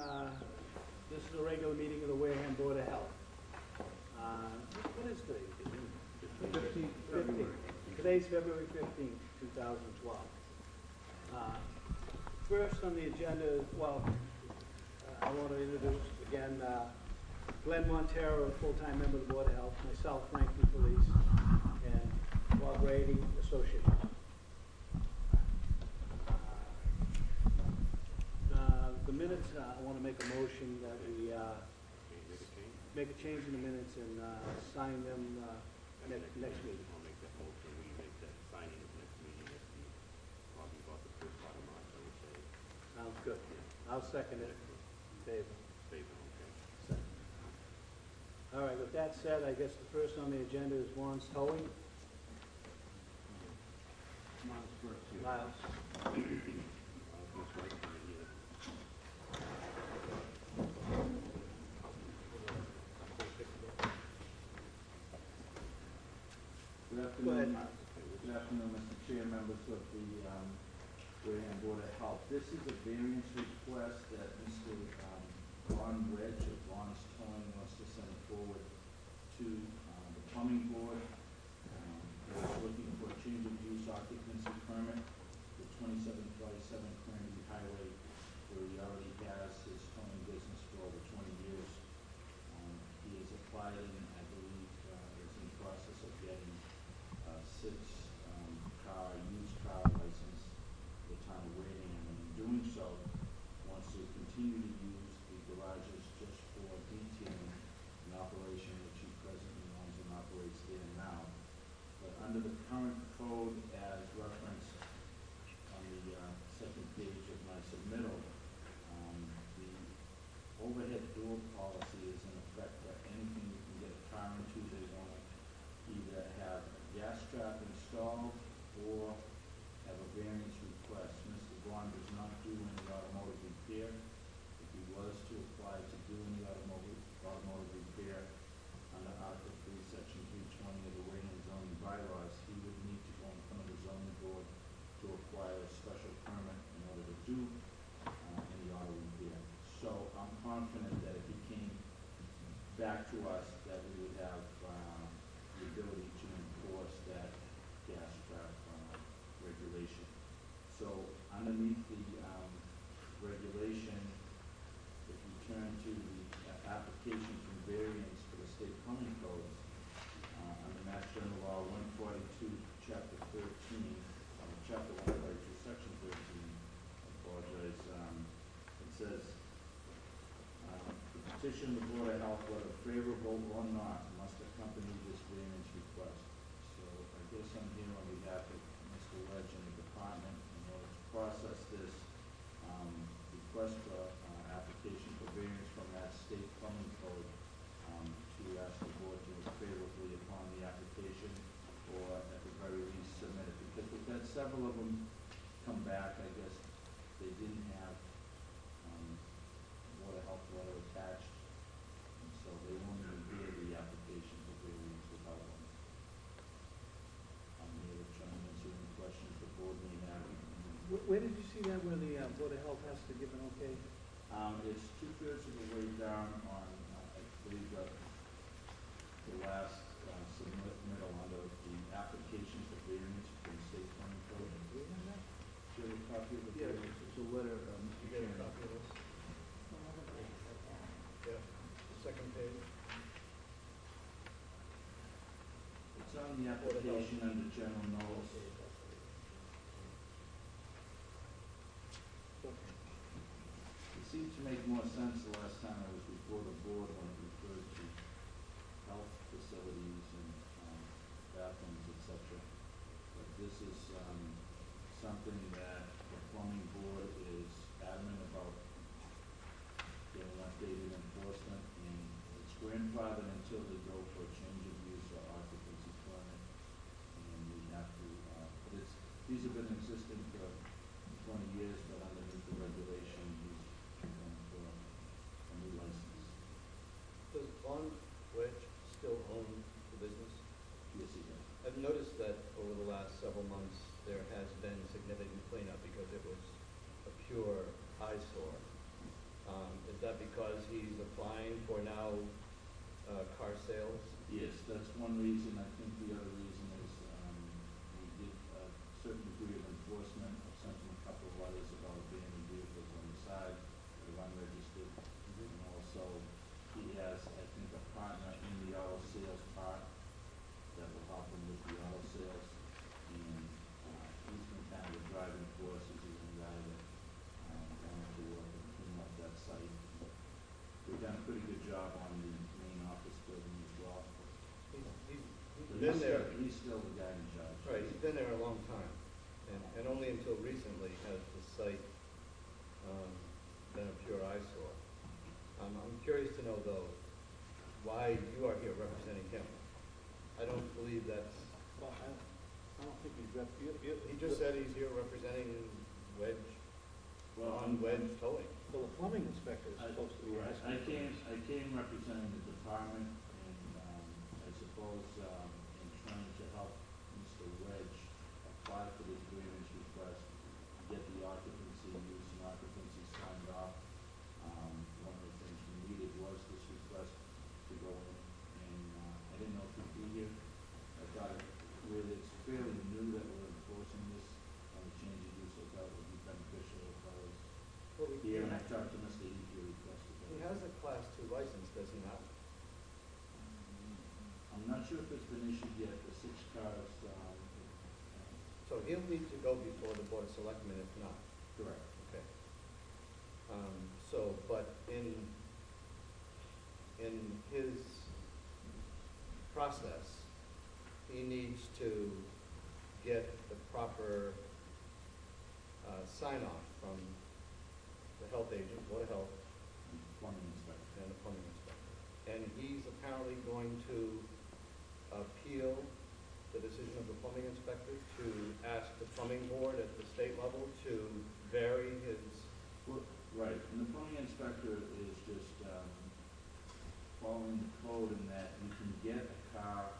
This is a regular meeting of the Wareham Board of Health. What is today? 15th. Today's February 15th, 2012. First on the agenda, I want to introduce again Glenn Montero, a full-time member of the Board of Health, myself, Frankie Police, and Bob Brady, associate. The minutes, I want to make a motion that we make a change in the minutes and sign them next meeting. I'll make that motion. We make that signing of next meeting at the, probably about the first part of March, I would say. Sounds good. I'll second it. Dave. Okay. Second. All right, with that said, I guess the first on the agenda is Warren's towing. Miles first here. Miles. Most likely here. Good afternoon, Mr. Chair, members of the Wareham Board of Health. This is a variance request that Mr. Ron Wedge of Ron's Towing wants to send forward to the plumbing board. He's looking for a change of use occupancy permit for 2727 Cranby Highway, where he already has his towing business for over 20 years. He has applied and I believe is in the process of getting used car license for the town of Wareham, and in doing so, wants to continue to use the garages just for detailing an operation which he presently owns and operates there now. But under the current code as referenced on the second page of my submittal, the overhead door policy is in effect that anything you can get a car into, they want to either have a gas trap installed or have a variance request. Mr. Vaughn does not do any automotive repair. If he was to apply to do any automotive repair under Article 3, Section 320 of the Wareham zoning bylaws, he would need to go in front of the zoning board to acquire a special permit in order to do any auto repair. So I'm confident that if he came back to us, that we would have the ability to enforce that gas trap regulation. So underneath the regulation, if you turn to the application for variance for the state plumbing codes, under Mass General Law 142, Chapter 13, Chapter 142, Section 13, I apologize, it says, the petition of the Board of Health, whether favorable or not, must accompany this variance request. So I guess I'm here on behalf of Mr. Wedge and the department in order to process this request for application for variance from that state plumbing code to ask the board to look favorably upon the application, or at the very least submit it, because we've had several of them come back. I guess they didn't have Board of Health letter attached, and so they won't even hear the application for variance without one. I'm here to try and answer any questions the board may have. Where did you see that where the Board of Health has to give an okay? It's 2/3 of the way down on, I believe, the last submittal under the application for variance from the state plumbing code. Do you have that? Do you have a copy of the Yeah, variance? it's a letter, Mr. Chairman. A copy of this? Yeah, the second page. It's on the application under general notes. It seemed to make more sense the last time I was before the board when it referred to health facilities and bathrooms, etc. But this is something that the plumbing board is adamant about getting updated enforcement, and it's grandfathered until they go for a change of use or occupancy permit, and we have to, these have been existing for 20 years, but underneath the regulation, he's going for a new license. Does Ron Wedge still own the business? Yes, he does. I've noticed that over the last several months there has been significant cleanup because it was a pure eyesore. Is one reason. I think the other reason is, we did a certain degree of enforcement. I sent him a couple of letters about abandoned vehicles on the side that are unregistered. And also, he has, I think, a partner in the auto sales part that will help him with the auto sales. And, he's been kind of a driving force. He's a young guy that, wanted to work and clean up that site. We've done a pretty good job on the main office building as well. He's But been there, He's still the guy in charge. right, he's been there a long time, and only until recently has the site, been a pure eyesore. I'm curious to know though, why you are here representing him. I don't believe that's, Well, I don't think he's he just said he's here representing Wedge, Well, Wedge towing. Well, the plumbing inspector is supposed to be Right, asking. I came representing the department, and, I suppose, in trying to help Mr. Wedge apply for this variance request, get the occupancy, use and occupancy signed off. One of the things we needed was this request to go in, and, I didn't know if he'd be here. I thought it's fairly new that we're enforcing this, on the change of use, I thought it would be beneficial if I was Well, here, and I talked to Mr. Eager, requested that. he has a class 2 license, does he not? I'm not sure if it's been issued yet, the 6 cars, So he'll need to go before the Board of Selectmen if not. correct. Okay. So, but in his process, he needs to get the proper sign-off from the health agent, Board of Health, Plumbing inspector. and the plumbing inspector. And he's apparently going to appeal the decision of the plumbing inspector to ask the plumbing board at the state level to vary his. Well, right, and the plumbing inspector is just, following the code in that you can get a car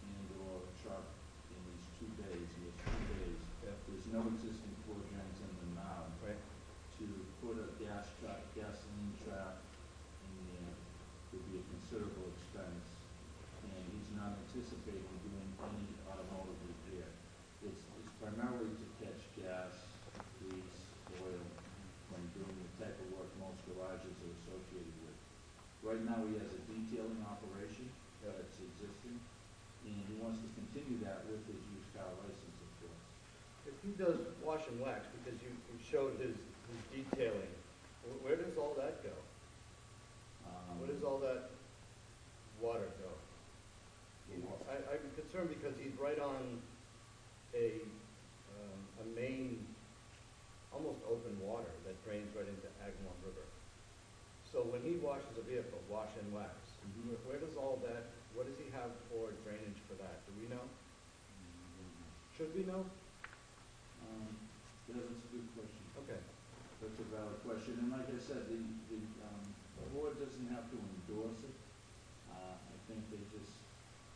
and or a truck in these 2 days, and there's 2 days. Yeah. There's no existing floor drains in them now. Right. To put a gasoline trap in there would be a considerable expense, and he's not anticipating doing any automotive repair. It's primarily to catch gas, grease, oil, when doing the type of work most garages are associated with. Right now, he has a detailing operation that's existing, and he wants to continue that with his used car license, of course. If he does wash and wax, because you showed his detailing, where does all that go? Where does all that water go? I'm concerned because he's right on a main, almost open water that drains right into Agawam River. So when he washes a vehicle, wash and wax, where does all that, what does he have for drainage for that? Do we know? Should we know? Yeah, that's a good question. Okay. That's a valid question, and like I said, the board doesn't have to endorse it. I think they just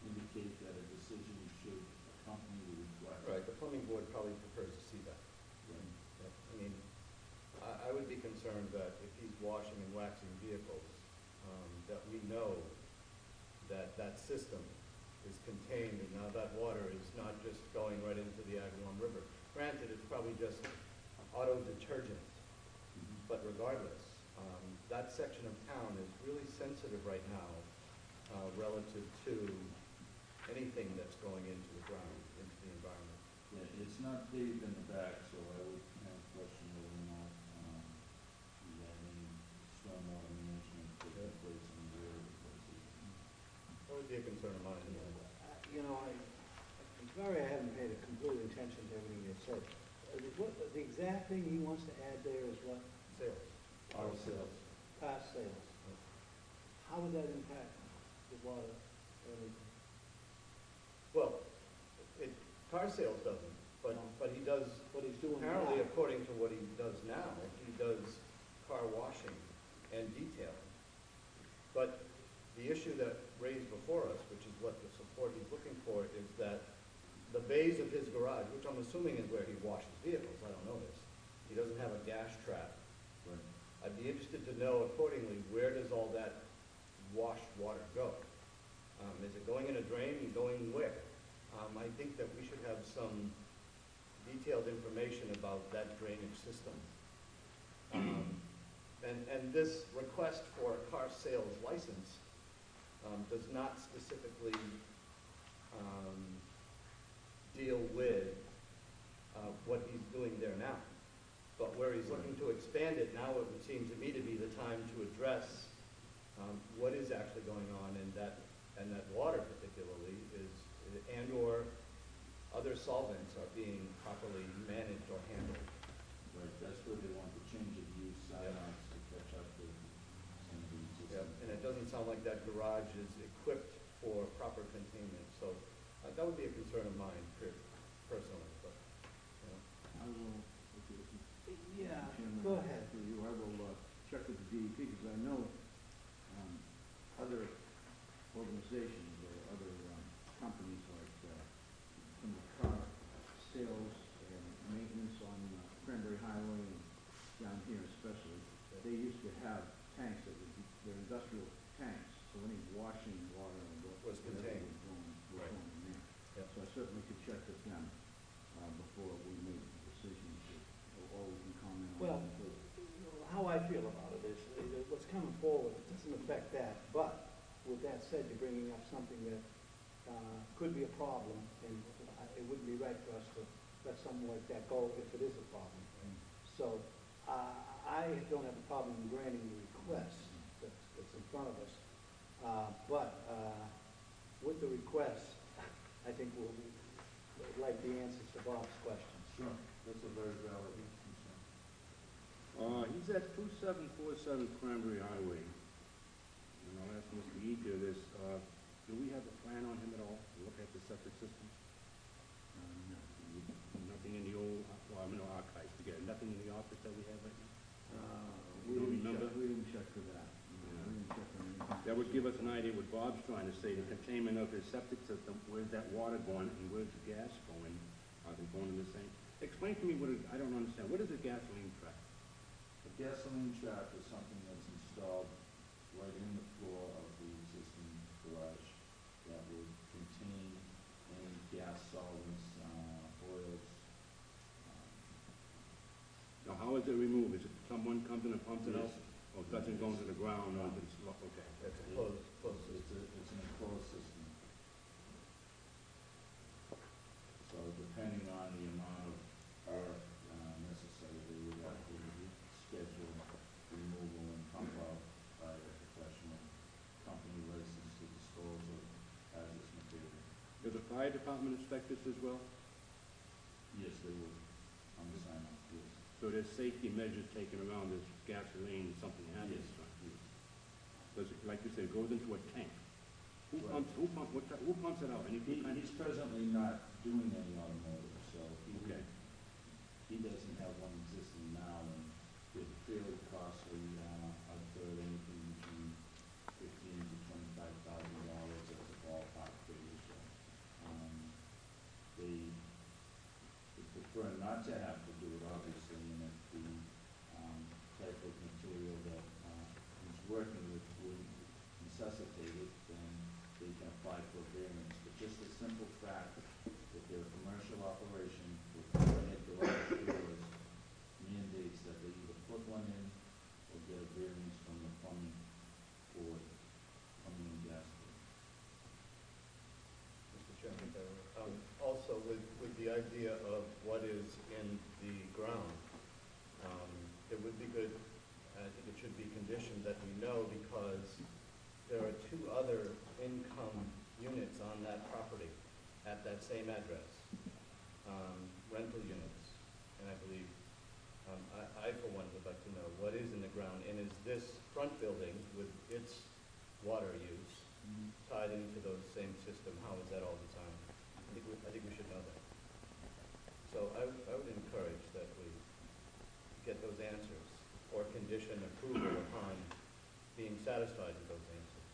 indicate that a decision should accompany the request. Right, the plumbing board probably prefers to see that. Right. Yeah, I mean, I would be concerned that if he's washing and waxing vehicles, that we know that that system is contained, and now that water is not just going right into the Agawam River. Granted, it's probably just auto detergent, but regardless, that section of town is really sensitive right now, relative to anything that's going into the ground, into the environment. Yeah, it's not paved in the back, so I would have a question whether or not, you have any stormwater management taking place in the area. That would be a concern of mine. You know, I'm sorry I haven't paid a complete attention to everything you said. The exact thing he wants to add there is what? Sales. Auto sales. Car sales. How would that impact the water or anything? Well, car sales doesn't, but he does, What he's doing apparently now? according to what he does now, he does car washing and detailing. But the issue that raised before us, which is what the support he's looking for, is that the bays of his garage, which I'm assuming is where he washes vehicles, I don't know this, he doesn't have a gas trap. Right. I'd be interested to know accordingly, where does all that washed water go? Is it going in a drain and going where? I think that we should have some detailed information about that drainage system. And this request for a car sales license does not specifically deal with what he's doing there now. But where he's looking to expand it, now it would seem to me to be the time to address what is actually going on, and that water particularly is, and/or other solvents are being properly managed or handled. Right, that's where they want the change of use sign-offs to catch up with some of these Yeah, systems. and it doesn't sound like that garage is equipped for proper containment, so that would be a concern of mine personally, but, you know. I will, if you, Yeah, Chairman, go ahead. through you, I will check with the DEP, because I know other organizations or other companies like some of the car sales and maintenance on Cranberry Highway and down here especially, they used to have tanks that would be, they're industrial tanks, so any washing water and Was contained. was Right. going in there. Yep. So I certainly could check with them before we make the decision to, or we can comment on Well, it too. how I feel about it is, what's coming forward, it doesn't affect that, but with that said, you're bringing up something that could be a problem, and it wouldn't be right for us to let something like that go if it is a problem. So, I don't have a problem in granting the request that's in front of us, but with the request, I think we'll like the answers to Bob's questions. Sure, that's a very valid concern. He's at 2747 Cranberry Highway. And I'll ask Mr. Eager this, do we have a plan on him at all to look at the septic system? No. Nothing in the old, well, I'm in the archives, forget it, nothing in the office that we have right now? We don't didn't remember? check, we didn't check for that. We didn't check on anything. That would give us an idea what Bob's trying to say, the containment of his septic system, where's that water going and where's the gas going? Are they going in the same? Explain to me what I don't understand, what is a gasoline trap? A gasoline trap is something that's installed right in the floor of the existing garage that would contain any gas solvents, oils. Now, how is it removed? Is it someone comes in and pumps it out? Yes. Or it doesn't go into the ground, or it's, okay. It's a closed It's system. it's an enclosed system. So depending on the amount of work necessary, they would have to schedule removal and pump out by a professional company licensed to dispose of hazardous material. Do the fire department inspect this as well? Yes, they would, on the sign off, yes. So there's safety measures taken around this gasoline, something happens? Yes, yes. Does it, like you said, it goes into a tank? Who Right. who pumps it out? Any kind He's presently not doing any automotive, so Okay. he doesn't have one existing now, and it's fairly costly. I've heard anything between $15,000 to $25,000 as a ballpark figure, so, they prefer not to have to do it, obviously, and if the, type of material that, he's working with would necessitate it, then they can apply for a variance. But just the simple fact that they're a commercial operation with overhead garage doors mandates that they either put one in or get a variance from the plumbing board, plumbing and gas board. Mr. Chairman, also with the idea of what is in the ground, it would be good, I think it should be conditioned that we know, because there are two other income units on that property at that same address, rental units. And I believe, I for one would like to know what is in the ground, and is this front building with its water use tied into those same system? How is that all the time? I think we should know that. So I would encourage that we get those answers, or condition approval upon being satisfied with those answers.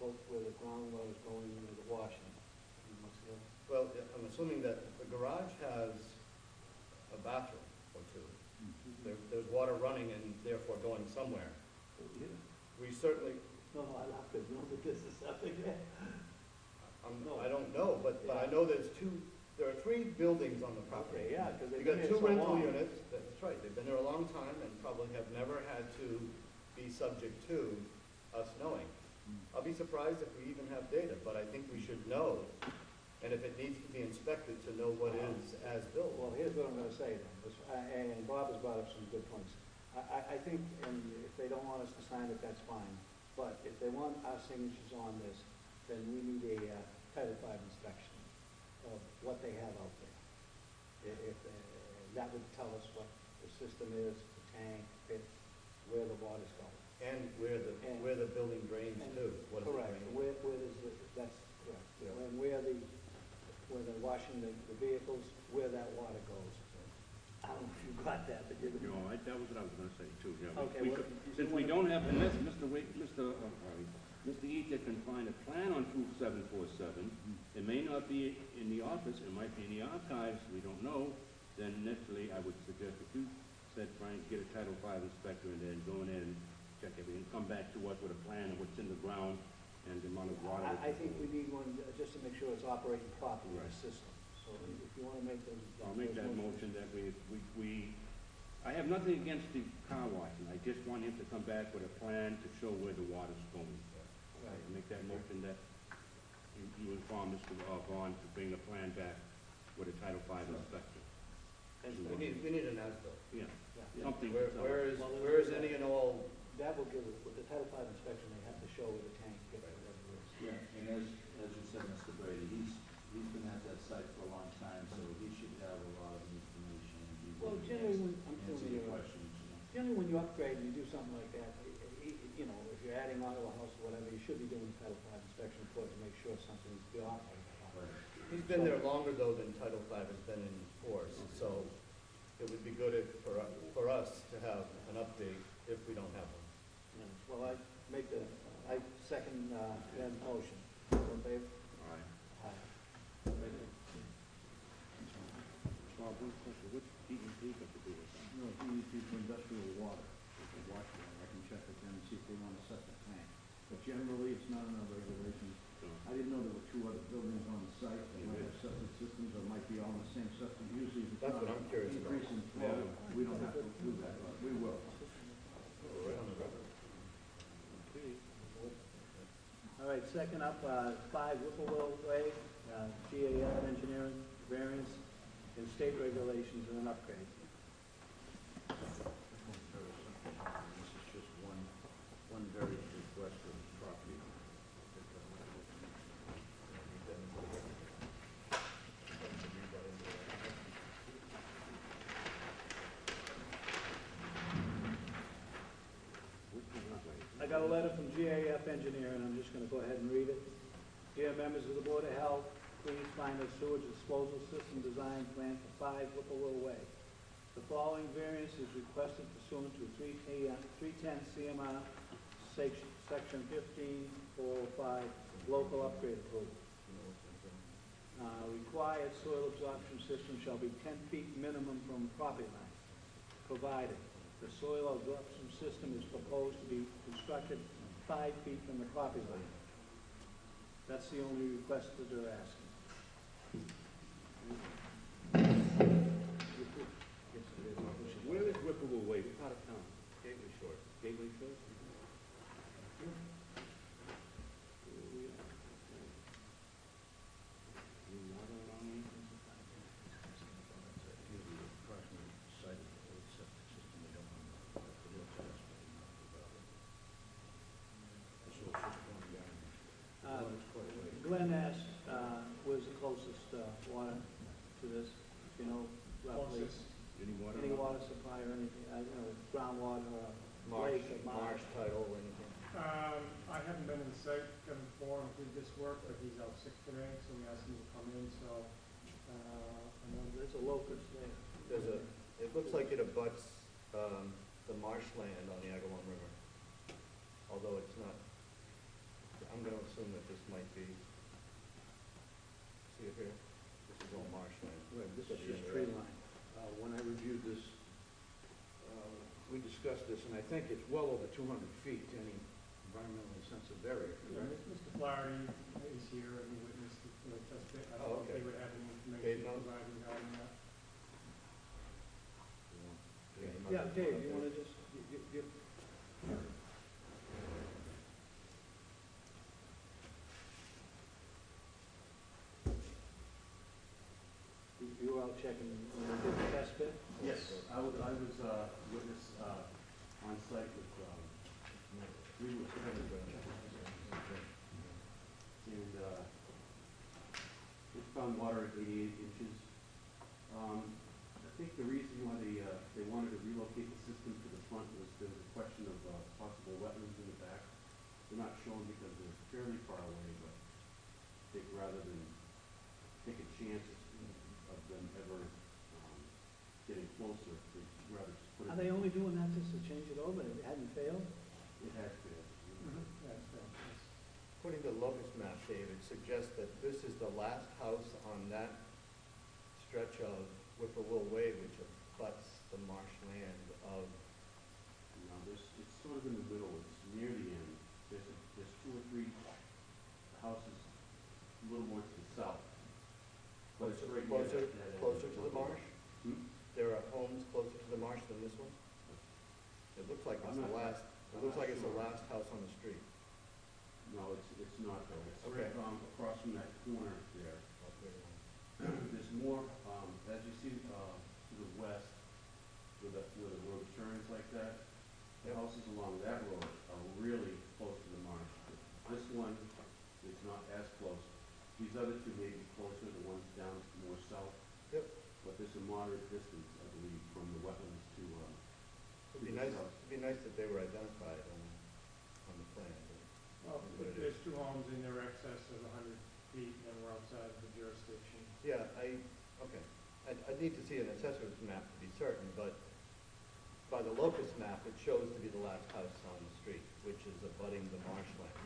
Both where the groundwater is going into the washing. And what's the other? Well, I'm assuming that the garage has a bathroom or two. There's water running and therefore going somewhere. We certainly, No, I laughed at you, but this is something there. I don't know, but I know there are 3 buildings on the property. Okay, yeah, 'cause they've You been got here 2 so rental long. units, that's right, they've been there a long time and probably have never had to be subject to us knowing. I'll be surprised if we even have data, but I think we should know, and if it needs to be inspected, to know what is as built. Well, here's what I'm gonna say then, and Bob has brought up some good points. I think, and if they don't want us to sign it, that's fine, but if they want our signatures on this, then we need a Title V inspection of what they have out there. If, that would tell us what the system is, the tank, pits, where the water's going. And where the building drains to, what is it Correct, draining? where does the, that's correct. Yeah. And where they're washing the vehicles, where that water goes. I don't know if you got that, but you're You gonna. know, that was what I was gonna say too, yeah. Okay, We well, could- you Since we wanna- don't have, unless Mr. Eater can find a plan on 2747, it may not be in the office, it might be in the archives, we don't know, then naturally, I would suggest that you said, Frank, get a Title V inspector and then go in and check everything, come back to us with a plan of what's in the ground and the amount of water. I think we need one just to make sure it's operating properly, the Right. system. So if you wanna make those. I'll make that motion that I have nothing against the car washing, I just want him to come back with a plan to show where the water's going. Right. Make that motion that you inform Mr. Vaughn to bring the plan back with a Title V inspection. And We need an as-built. Yeah, Yeah. something. Where is any and all, That will give, with the Title V inspection, they have to show where the tank, pit, whatever it is. Yeah, and as you said, Mr. Brady, he's been at that site for a long time, so he should have a lot of information. And he Well, will generally, answer- I'm answer telling your you, questions, you know. generally when you upgrade and you do something like that, you know, if you're adding on to a house or whatever, you should be doing a Title V inspection report to make sure something's operating properly. Right. he's been there longer though than Title V has been in force, so it would be good for us to have an update if we don't have one. Well, I second, that motion. All in favor? All right. Aye. Bob, one question, which DEP got to do with that? No, DEP for industrial water, wash water, I can check with them and see if they want a septic tank. But generally, it's not in our regulations. No. I didn't know there were 2 other buildings on the site that might have septic systems, or might be all in the same system. Usually, if it's That's not what I'm curious about. increasing flow, we don't have to do that, but we will. Right on the record. Okay. All right, second up, 5 Whipplewell Way, GAF engineering variance and state regulations and an upgrade. This is just one very request for the property. I got a letter from GAF Engineering, I'm just gonna go ahead and read it. Dear members of the Board of Health, please find a sewage disposal system design plan for 5 Whipplewell Way. The following variance is requested pursuant to 310 CMR, section 15405, local upgrade approval. Required soil absorption system shall be 10 feet minimum from property line, provided the soil absorption system is proposed to be constructed 5 feet from the property line. That's the only request that they're asking. Where is Whipplewell Way? What part of town? Gateway Shores. Gateway Shores? Any water around here? Glenn asked, where's the closest water to this, you know, roughly? Any water? Any around? water supply or anything, groundwater or Marsh, lake or marsh title or anything. I haven't been in the site, Kevin Foran did this work, but he's out sick today, so we asked him to come in, so, I know There's a locust there. It looks like it abuts, the marshland on the Agawam River. Although it's not, I'm gonna assume that this might be, see it here? This is all marshland. Right, this So is the just other tree end. line. When I reviewed this, we discussed this, and I think it's well over 200 feet to any environmentally sensitive area, correct? Mr. Flaherty is here and he witnessed the test pit. I Oh, don't know if okay. they would have any Dave information knows? provided regarding that. Yeah, Dave, you wanna just, give? You were out checking when they did the test pit? Yes, I was witness on site with, we were, and we found water at 88 inches. I think the reason why they wanted to relocate the system to the front was there was a question of possible wetlands in the back. They're not shown because they're fairly far away, but I think rather than take a chance of them ever getting closer, they'd rather just put it. Are they only doing that just to change it over? It hadn't failed? It has failed. Yeah, it's fair, yes. According to the locust map, David, suggests that this is the last house on that stretch of Whippoorwill Way, which abuts the marshland of, No, it's sort of in the middle, it's near the end. There's two or three houses a little more to the south. But it's right near closer, that end. closer to the marsh? Hmm? There are homes closer to the marsh than this one? It looks like it's I'm the not- last, it looks like it's the last house on the street. No, it's not though. It's Okay. right across from that corner there. There's more, as you see to the west, where the road turns like that, the Yep. houses along that road are really close to the marsh. This one is not as close. These other two may be closer, the ones down more south. Yep. But there's a moderate distance, I believe, from the wetlands to, It'd be nice, if they were identified on the plan. Well, there's two homes in their excess of 100 feet and we're outside the jurisdiction. Yeah, okay. I'd need to see an assessor's map to be certain, but by the locust map, it shows to be the last house on the street, which is abutting the marshland.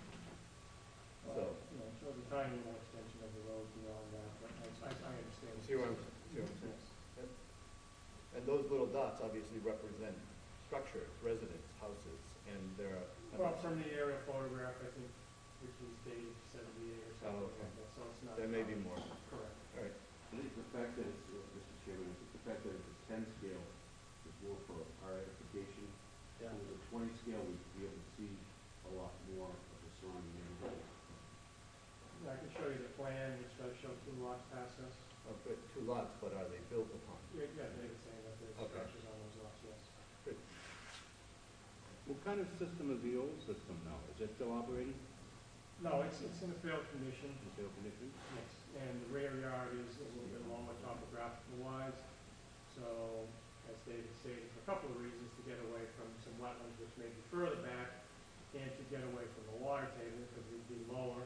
So, You know, it shows a tiny little extension of the road beyond that, but I understand. see what I'm saying? Yes. Yep. And those little dots obviously represent structures, residence, houses, and there are. Well, from the aerial photograph, I think, which was dated 78 or something Oh, okay. like that, so it's not. There may be more. Correct. All right. I think the fact that it's, Mr. Chairman, it's the fact that it's a 10 scale is more for our edification. Yeah. With a 20 scale, we'd be able to see a lot more of the surrounding neighborhood. I can show you the plan, which does show two lots past us. Oh, good. Two lots, but are they built upon? Yeah, David's saying that there's Okay. structures on those lots, yes. Good. What kind of system is the old system now? Is it still operating? No, it's in a failed condition, In failed condition? yes, and the rear yard is a little bit lower topographical wise. So, as David stated, for a couple of reasons, to get away from some wetlands which may be further back, and to get away from the water table, because we'd be lower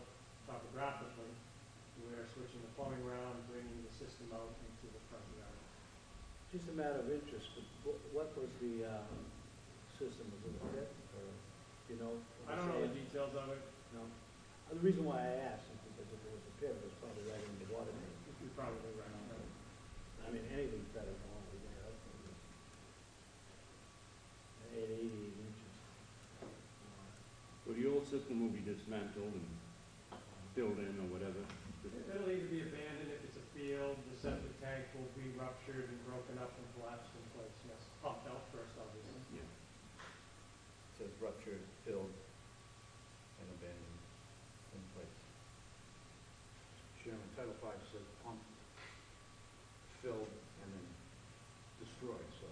topographically. We're switching the plumbing around, bringing the system out into the front yard. Just a matter of interest, but what was the, system, was it a pit, or, you know? I don't know the details of it, No. The reason why I asked is because if it was a pit, it was probably right in the water main. you're probably right. I mean, anything's better than what we got. 88 inches. Well, the old system will be dismantled and filled in or whatever. It'll either be abandoned if it's a field, the septic tank will be ruptured and broken up and collapsed in place, yes. Pumped out first, obviously. Yeah. It says ruptured, filled, and abandoned in place. Chairman, Title V says pump, filled, and then destroyed, so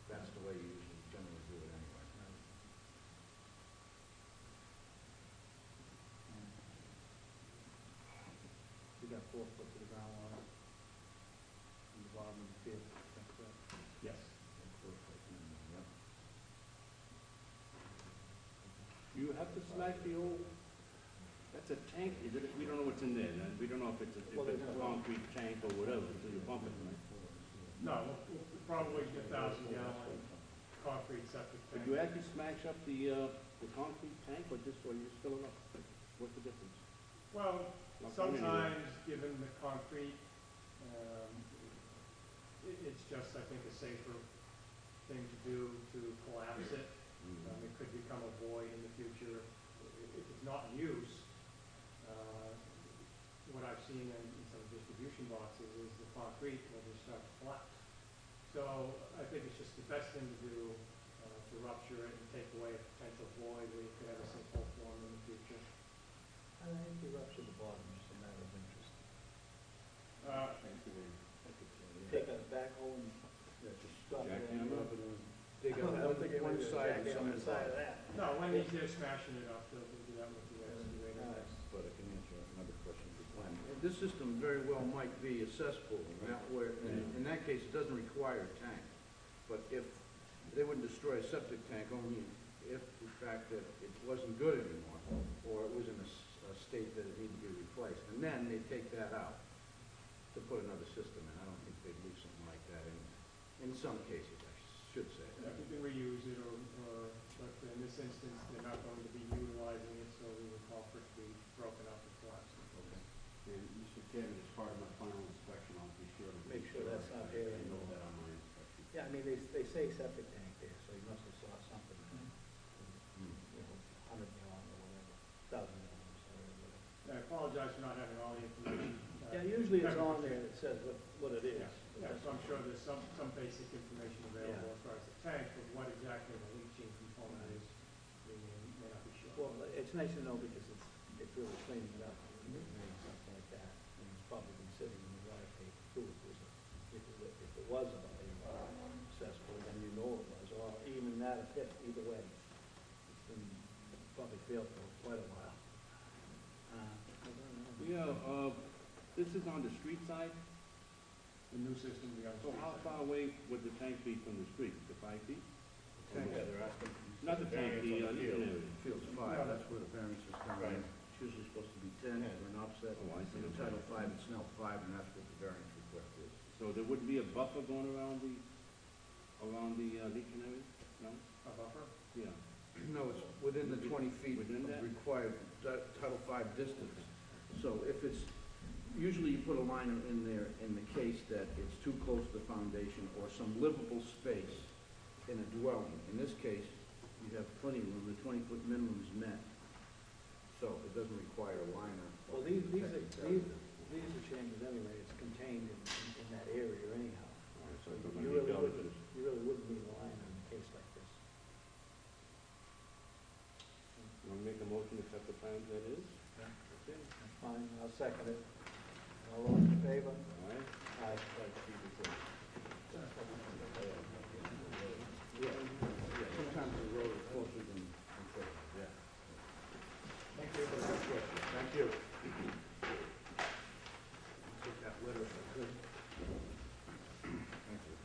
that's the way you usually generally do it anyway. You got 4 foot to the groundwater in the bottom of the field, that's correct? Yes. And 4 foot minimum, yep. You have to smack the old, that's a tank, is it? We don't know what's in there, and we don't know if it's a concrete tank or whatever, until you pump it, right? No, we'll probably get 1,000-gallon concrete septic But tank. you actually smash up the concrete tank, or just fill it up? What's the difference? Well, Not going anywhere. sometimes, given the concrete, it's just, I think, a safer thing to do to collapse it. It could become a void in the future not in use, what I've seen in some distribution boxes is the concrete will just start to collapse. So I think it's just the best thing to do, to rupture it and take away a potential void where you could have a sinkhole form in the future. I think you rupture the bottom, just a matter of interest. Take a backhoe and just stop it and Jackhammer? rub it in. Dig up, I don't think give one it a side and jackhammer some side of side. that. No, when he's there smashing it up, they'll do that with the excavator. Alright. But I can answer another question for Glenn. This system very well might be a cesspool, and that where, in that case, it doesn't require a tank. But if, they wouldn't destroy a septic tank only if the fact that it wasn't good anymore, or it was in a state that it needed to be replaced. And then they take that out to put another system in. I don't think they'd leave something like that in some cases, I should say. Yeah, you can reuse it but in this instance, they're not going to be utilizing it, so we would call for it to be broken up and collapsed. Okay. And Mr. Chairman, as part of my final inspection, I'll be sure to Make sure that's not there I know anymore. that on my inspection. Yeah, I mean, they say septic tank there, so you must have saw something, you know, 100 gallon or whatever, 1,000 gallons or whatever. I apologize for not having all the information. Yeah, usually it's on there, it says what it is. Yeah, so I'm sure there's some basic information available as far as the tank, but what exactly the leaching component is, we may not be sure. Well, it's nice to know because it's really cleaning it up, and something like that. And it's probably been sitting in the water paper too, if it was a cesspool, then you know it was, or even that, a pit, either way. It's been probably failed for quite a while. I don't know. Yeah, this is on the street side, The new system we got. so how far away would the tank be from the street? The 5 feet? Tank, yeah, they're asking. Not the tank, the leaching area. Field's 5, that's where the variance is coming in. It's usually supposed to be 10 for an offset. Oh, I see. In Title 5, it's now 5, and that's what the variance request is. So there wouldn't be a buffer going around the leaching area? No? A buffer? Yeah. No, it's within the 20 feet Within that? of required Title 5 distance. So if it's, usually you put a liner in there in the case that it's too close to the foundation or some livable space in a dwelling. In this case, you have plenty of room, the 20-foot minimum is met. So it doesn't require a liner. Well, these are changes anyway, it's contained in that area anyhow. So it's You gonna be built. you really wouldn't need a line in a case like this. You want to make a motion to accept the plans that is? Okay, that's fine, I'll second it. All those in favor? All right? Aye. Yeah, sometimes the road is closer than further. Yeah. Thank you. Thank you. Take that letter if I could. Thank you.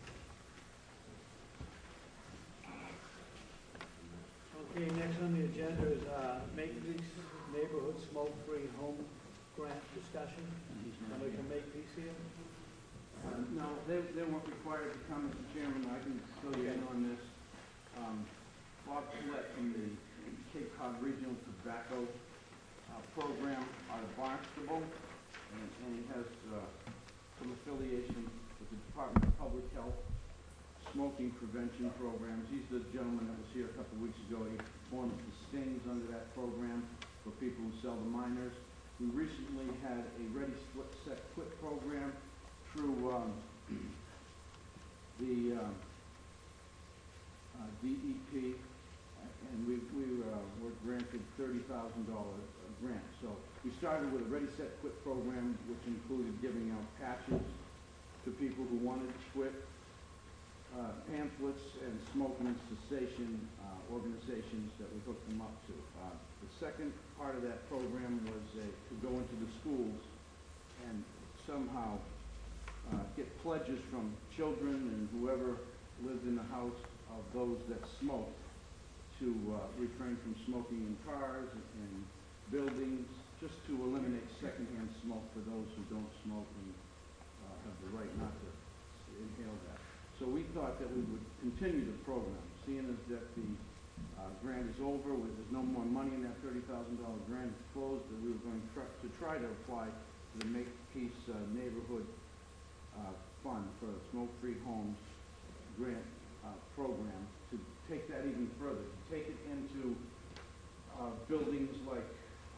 Okay, next on the agenda is, Makepeace Neighborhood Smoke-Free Home Grant discussion. Somebody can make peace here? No, they weren't required to come, Mr. Chairman, I can fill you in on this. Bob Collette from the Cape Cod Regional Tobacco Program out of Barnstable, and he has some affiliation with the Department of Public Health smoking prevention programs. He's the gentleman that was here a couple weeks ago. He performs the stings under that program for people who sell to minors. We recently had a Ready Set Quit program through the DEP, and we were granted $30,000 grant. So we started with a Ready Set Quit program, which included giving out patches to people who wanted to quit, pamphlets and smoking cessation organizations that we hooked them up to. The second part of that program was to go into the schools and somehow get pledges from children and whoever lived in the house of those that smoked to refrain from smoking in cars and buildings, just to eliminate secondhand smoke for those who don't smoke and have the right not to inhale that. So we thought that we would continue the program, seeing as that the grant is over, there's no more money in that $30,000 grant, it's closed, and we were going to try to apply to the Makepeace Neighborhood Fund for a Smoke-Free Homes grant program, to take that even further, to take it into buildings like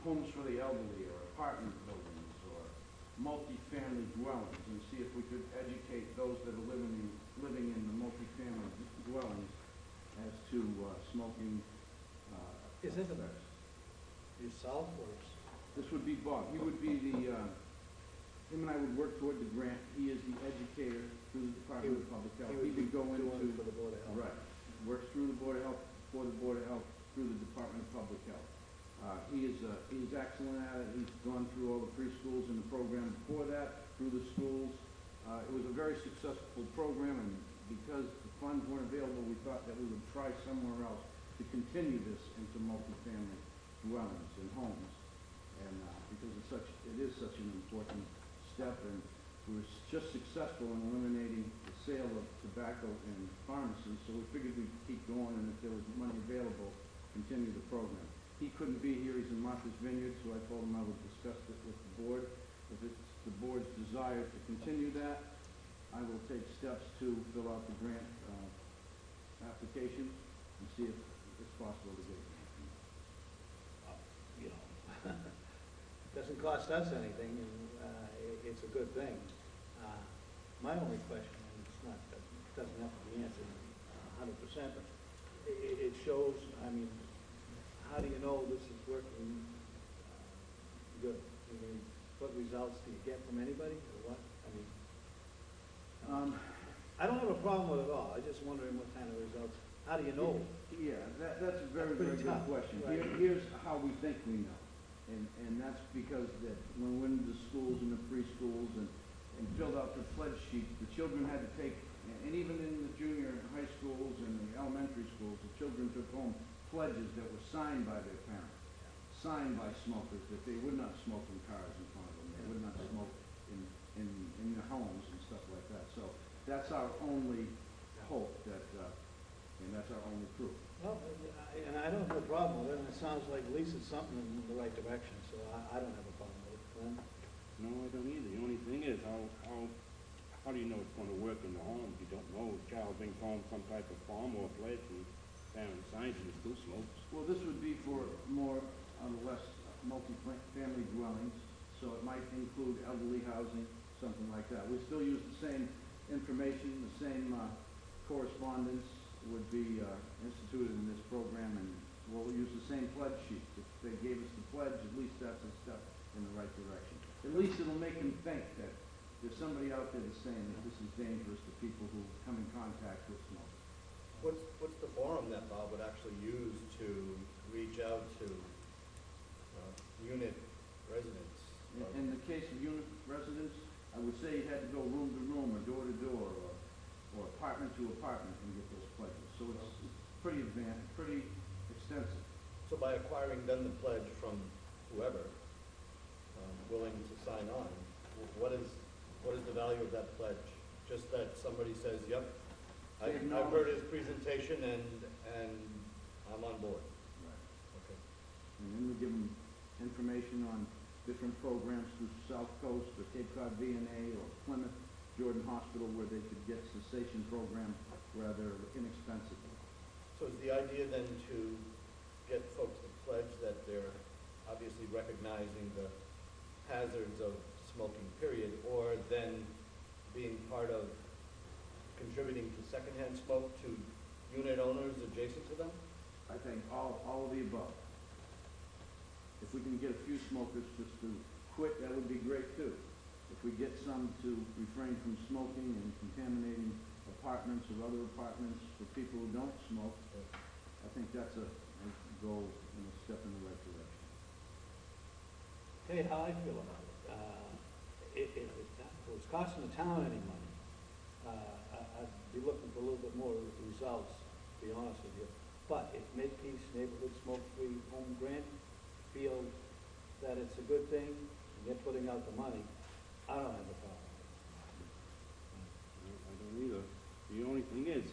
homes for the elderly, or apartment buildings, or multifamily dwellings, and see if we could educate those that are living in the multifamily dwellings as to smoking Is it effects. yourself or? This would be Bob. He would be the, him and I would work toward the grant. He is the educator through the Department of Public Health. He would go doing it into, for the Board of Health. right, works through the Board of Health, for the Board of Health, through the Department of Public Health. He is excellent at it. He's gone through all the preschools and the program before that, through the schools. It was a very successful program, and because the funds weren't available, we thought that we would try somewhere else to continue this into multifamily dwellings and homes. And because it is such an important step, and we were just successful in eliminating the sale of tobacco in pharmacies, so we figured we'd keep going, and if there was money available, continue the program. He couldn't be here, he's in Martha's Vineyard, so I told him I would discuss it with the board. If it's the board's desire to continue that, I will take steps to fill out the grant application and see if it's possible to get it. You know, doesn't cost us anything, and it's a good thing. My only question, and it's not, doesn't have to be answered 100%, but it shows, I mean, how do you know this is working good? I mean, what results do you get from anybody, or what? I mean, I don't have a problem with it all. I'm just wondering what kind of results. How do you know? Yeah, that's a very, That's very pretty good tough, question. right? Here's how we think we know. And that's because that when we went into the schools and the preschools and filled out the pledge sheets, the children had to take, and even in the junior high schools and the elementary schools, the children took home pledges that were signed by their parents, signed by smokers, that they would not smoke in cars in front of them, they would not smoke in their homes and stuff like that. So that's our only hope, that, and that's our only proof. Well, and I don't have a problem with it, and it sounds like at least it's something in the right direction, so I don't have a problem with it. Glenn? No, I don't either. The only thing is, how do you know it's gonna work in the home? You don't know. A child brings home some type of farm or pledge, and parents signs and it still smokes. Well, this would be for more or less multi-family dwellings, so it might include elderly housing, something like that. We still use the same information, the same correspondence would be instituted in this program, and we'll use the same pledge sheets. If they gave us the pledge, at least that's a step in the right direction. At least it'll make them think that there's somebody out there that's saying that this is dangerous to people who come in contact with smoke. What's the forum that Bob would actually use to reach out to unit residents? In the case of unit residents, I would say you had to go room to room or door to door or apartment to apartment and get those pledges. So it's pretty advanced, pretty extensive. So by acquiring then the pledge from whoever willing to sign on, what is the value of that pledge? Just that somebody says, yep, I've heard his presentation and I'm on board. Right. Okay. And then we give them information on different programs through South Coast or Cape Cod VNA or Plymouth Jordan Hospital where they could get cessation program rather inexpensively. So is the idea then to get folks to pledge that they're obviously recognizing the hazards of smoking, period, or then being part of contributing to secondhand smoke to unit owners adjacent to them? I think all of the above. If we can get a few smokers just to quit, that would be great too. If we get some to refrain from smoking and contaminating apartments or other apartments for people who don't smoke, I think that's a goal and a step in the right direction. Tell you how I feel about it. If it was costing the town any money, I'd be looking for a little bit more results, to be honest with you. But if Mid-Peace Neighborhood Smoke-Free Home Grant feel that it's a good thing, and they're putting out the money, I don't have a problem. I don't either. The only thing is,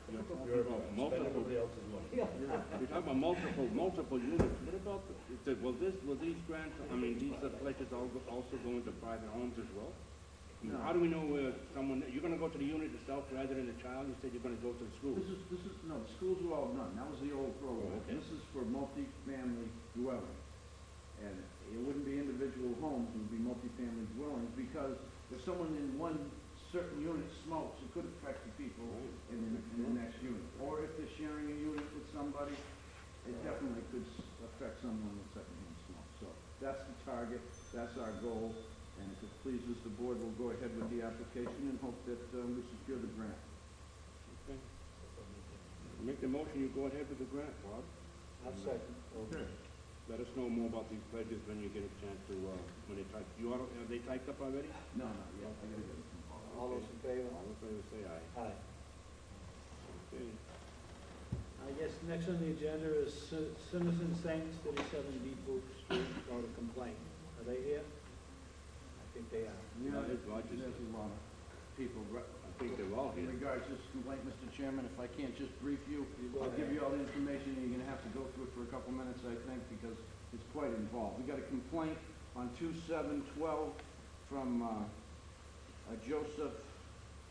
you're talking Spend about multiple, everybody else's money. you're talking about multiple units. What about, will these grants, I mean, these pledges also go into private homes as well? I mean, No. how do we know where someone, you're gonna go to the unit itself rather than the child? You said you're gonna go to the school. No, the schools are all done. That was the old program. Oh, okay. This is for multi-family dwellings. And it wouldn't be individual homes, it would be multifamily dwellings, because if someone in one certain unit smokes, it could affect the people in the next unit. Or if they're sharing a unit with somebody, it definitely could affect someone with secondhand smoke. So that's the target, that's our goal, and if it pleases the board, we'll go ahead with the application and hope that we secure the grant. Okay. Make the motion, you go ahead with the grant, Bob. I'll second. Okay. Let us know more about these pledges when you get a chance to, when they type, have they typed up already? No, not yet, I gotta get it. All those in favor? All in favor, say aye. Aye. Okay. I guess next on the agenda is Citizen Saints, 37 Depot Street, about a complaint. Are they here? I think they are. Yeah, there's Rogers. there's a lot of people. I think they're all In here. regards to this complaint, Mr. Chairman, if I can't just brief you, You go I'll give ahead. you all the information, and you're gonna have to go through it for a couple minutes, I think, because it's quite involved. We got a complaint on 2/7/12 from Joseph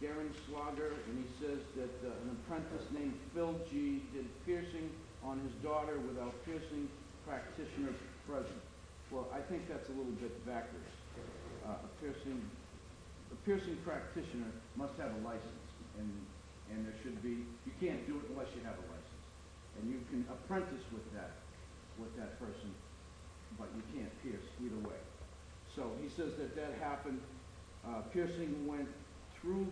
Gerenslager, and he says that an apprentice named Phil G. did piercing on his daughter without piercing practitioner present. Well, I think that's a little bit backwards. A piercing practitioner must have a license, and there should be, you can't do it unless you have a license. And you can apprentice with that person, but you can't pierce either way. So he says that happened, piercing went through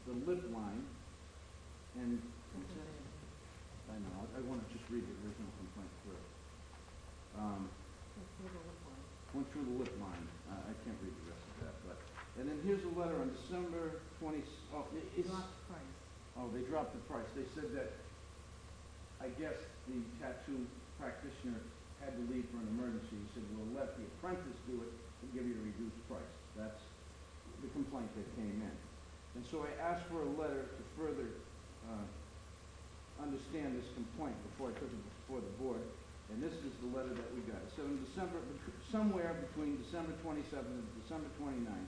the lip line, and, I know, I want to just read the original complaint first. Went through the lip line, I can't read the rest of that, but, and then here's a letter on December 20, they dropped the price. They said that, I guess the tattoo practitioner had to leave for an emergency. He said, we'll let the apprentice do it, we'll give you a reduced price. That's the complaint that came in. And so I asked for a letter to further understand this complaint before I took it before the board. And this is the letter that we got. It said in December, somewhere between December 27th and December 29th,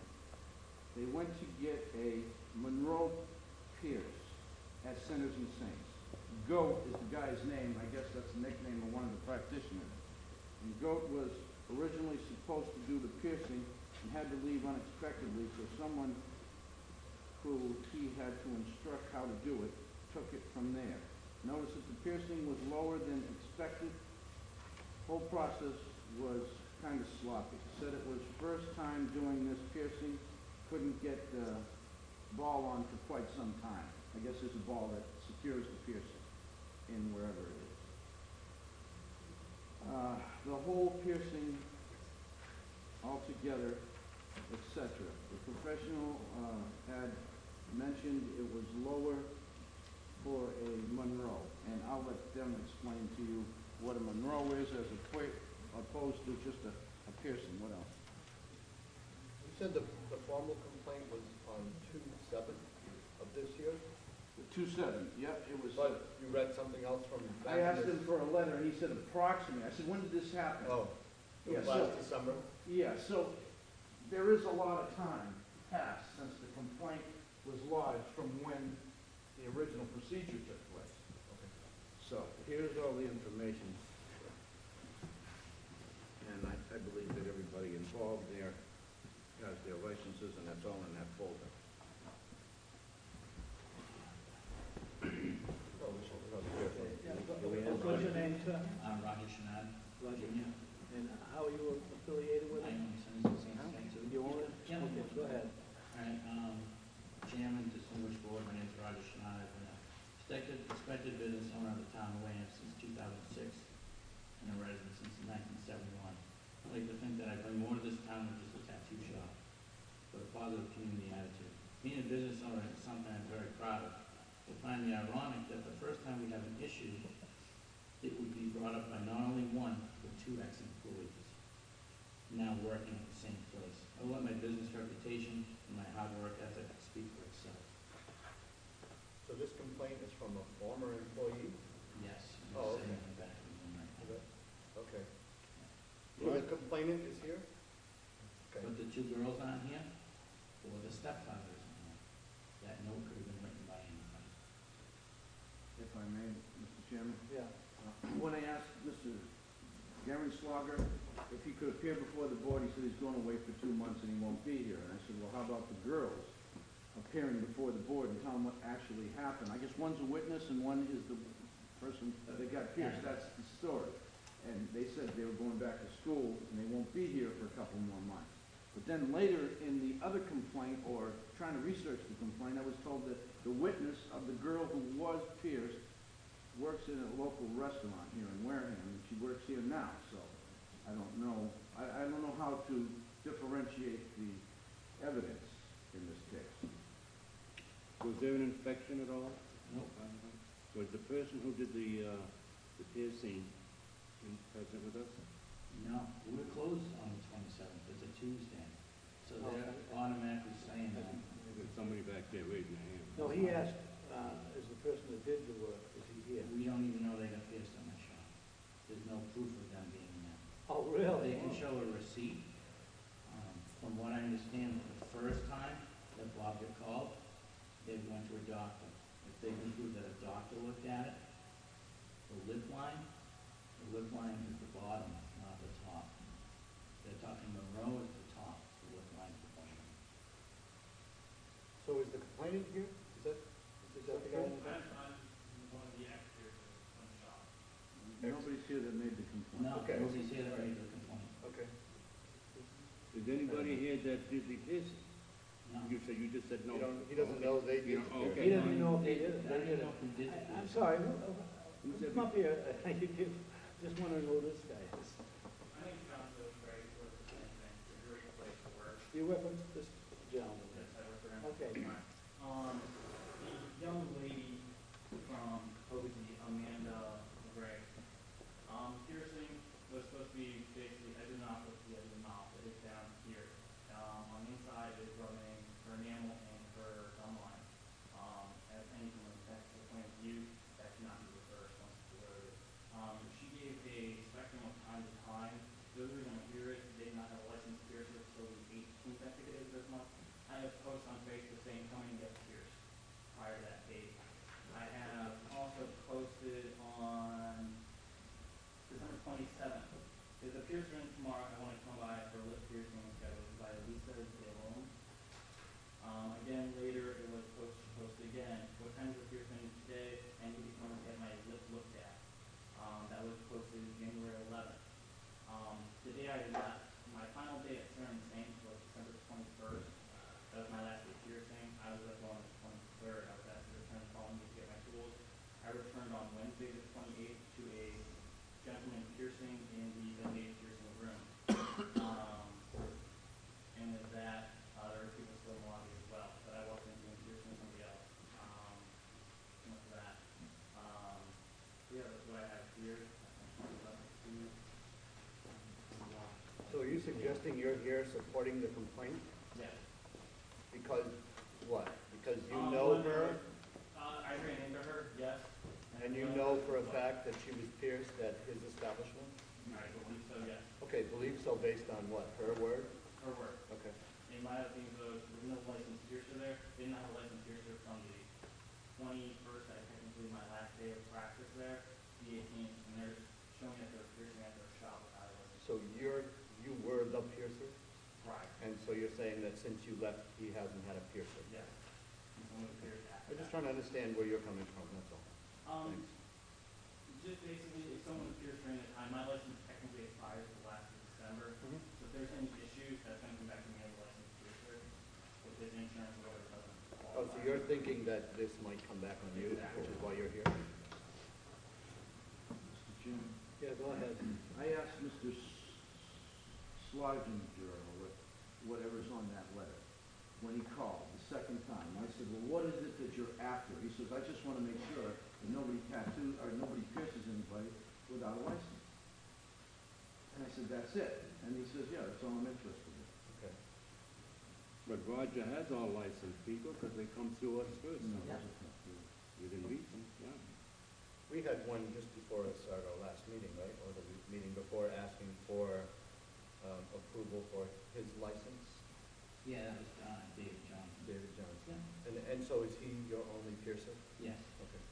they went to get a Monroe pierce at Sinners and Saints. Goat is the guy's name. I guess that's the nickname of one of the practitioners. And Goat was originally supposed to do the piercing and had to leave unexpectedly, so someone who he had to instruct how to do it took it from there. Notice that the piercing was lower than expected. Whole process was kind of sloppy. Said it was first time doing this piercing, couldn't get the ball on for quite some time. I guess there's a ball that secures the piercing in wherever it is. The whole piercing altogether, etc. The professional had mentioned it was lower for a Monroe, and I'll let them explain to you what a Monroe is as opposed to just a piercing. What else? You said the formal complaint was on 2/7 of this year, 2/7, yep, it was. but you read something else from back I asked in him for a letter, and he said approximately. I said, when did this happen? Oh, it was Yeah, last so- December? Yeah, so there is a lot of time passed since the complaint was lodged from when the original procedure took place. Okay. So here's all the information. And I believe that everybody involved there has their licenses, and that's all in that folder. Oh, we should not be careful. What's your name, sir? I'm Roger Shanad, Roger. Junior. And how are you affiliated with I it? own Simmons and Saints Bank. You own it? Yeah. Okay, go ahead. All right, Chairman, distinguished board, my name is Roger Shanad. I've been a respected business owner of the town of Wareham since 2006 and a resident since 1971. I like to think that I bring more to this town than just a tattoo shop, but a positive community attitude. Being a business owner is something I'm very proud of. I find it ironic that the first time we have an issue, it would be brought up by not only one, but two ex-employees now working at the same place. I will let my business reputation and my hard work ethic speak for itself. So this complaint is from a former employee? Yes. Oh, I'm sitting okay. in the back of the room right now. Okay. So the complainant is here? Okay. But the two girls aren't here, or the stepfather isn't here. That note could have been written by anybody. If I may, Mr. Chairman. Yeah. When I asked Mr. Gerenslager if he could appear before the board. He said he's going away for 2 months and he won't be here. And I said, well, how about the girls appearing before the board and telling what actually happened? I guess one's a witness and one is the person that got pierced. That's the story. And they said they were going back to school and they won't be here for a couple more months. But then later in the other complaint, or trying to research the complaint, I was told that the witness of the girl who was pierced works in a local restaurant here in Wareham, and she works here now, so I don't know. I don't know how to differentiate the evidence in this case. Was there an inspection at all? Nope. Was the person who did the piercing present with us? No, we're closed on the 27th, it's a Tuesday, so they're automatically saying that. There's somebody back there raising their hand. No, he asked, is the person that did the work, is he here? We don't even know they got pierced on the shop. There's no proof of them being there. Oh, really? They can show a receipt. From what I understand, the first time that Bob got called, they went to a doctor. If they can prove that a doctor looked at it, the lip line is the bottom, not the top. They're talking Monroe is the top, the lip line is the bottom. So is the complainant here? Is that the guy? I'm one of the actors from the shop. Nobody's here that made the complaint. No, Okay. nobody's here that made the complaint. Okay. Is anybody here that did the piercing? No. You just said no. He doesn't know they You did. don't- the okay. He doesn't even know if he did it. I don't even know if we did it. I'm sorry, Who said come up here, just wondering who this guy is. My name's John Gray, work for the same thing, it's a great place to work. You work with this gentleman? Yes, I work for him. Okay. The young lady from Posey, Amanda Gray, piercing was supposed to be basically edge of the mouth with the edge of the mouth. It is down here. On the inside it is rubbing her enamel and her gum line. As anything from a technical point of view, that cannot be reversed once it's loaded. She gave a spectrum of time to time. Those who are going to hear it, they did not have a licensed piercer until the 18th, I think it is this month. I have posts on Facebook saying, come and get pierced prior to that date. I have also posted on December 27th. There's a piercer in tomorrow. I want to come by for a lip piercing scheduled by Lisa DeLone. Again, later it was posted again. What time is the piercing today? And you can come and get my lip looked at. That was posted January 11th. The day I left, my final day at Cern Saints was December 21st. That was my last day piercing. I was left on the 23rd. I was asked to return the following week to get my tools. I returned on Wednesday the 28th to a gentleman piercing in the vending piercing room. And with that, there were people still in the lobby as well, but I walked into a piercing with somebody else. With that. Yeah, that's what I have here. So are you suggesting you're here supporting the complaint? Yes. Because what? Because you know her, I ran into her, yes. and you know for a fact that she was pierced at his establishment? I believe so, yes. Okay, believe so based on what? Her word? Her work. Okay. And my other thing is, there was no licensed piercer there. They didn't have a licensed piercer from the 21st, I technically my last day of practice there, the 18th, and they're showing that they're piercing at their shop without a license. So you were the piercer? Right. And so you're saying that since you left, he hasn't had a piercer? Yes. And someone was pierced after I'm just that. trying to understand where you're coming from, that's all. Thanks. Just basically, if someone was pierced during the time, my license technically expires the last of December. Mhm. So if there's any issues, that's gonna come back to me as a licensed piercer. If there's insurance or whatever doesn't qualify. Oh, so you're thinking that this might come back on you, which is why you're here? Mr. Chairman, Yeah, go ahead. I asked Mr. Slaginger, or whatever's on that letter, when he called the second time. I said, well, what is it that you're after? He says, I just want to make sure that nobody pierces anybody without a license. And I said, that's it. And he says, yeah, that's all I'm interested in. Okay. But Roger has all licensed people because they come through us first. No, Yeah. that's not true. You can read them, yeah. We had one just before us at our last meeting, right, or the meeting before, asking for approval for his license, Yeah, that was David Johnson. David Johnson. Yeah. And so is he your only piercer? Yes. Okay.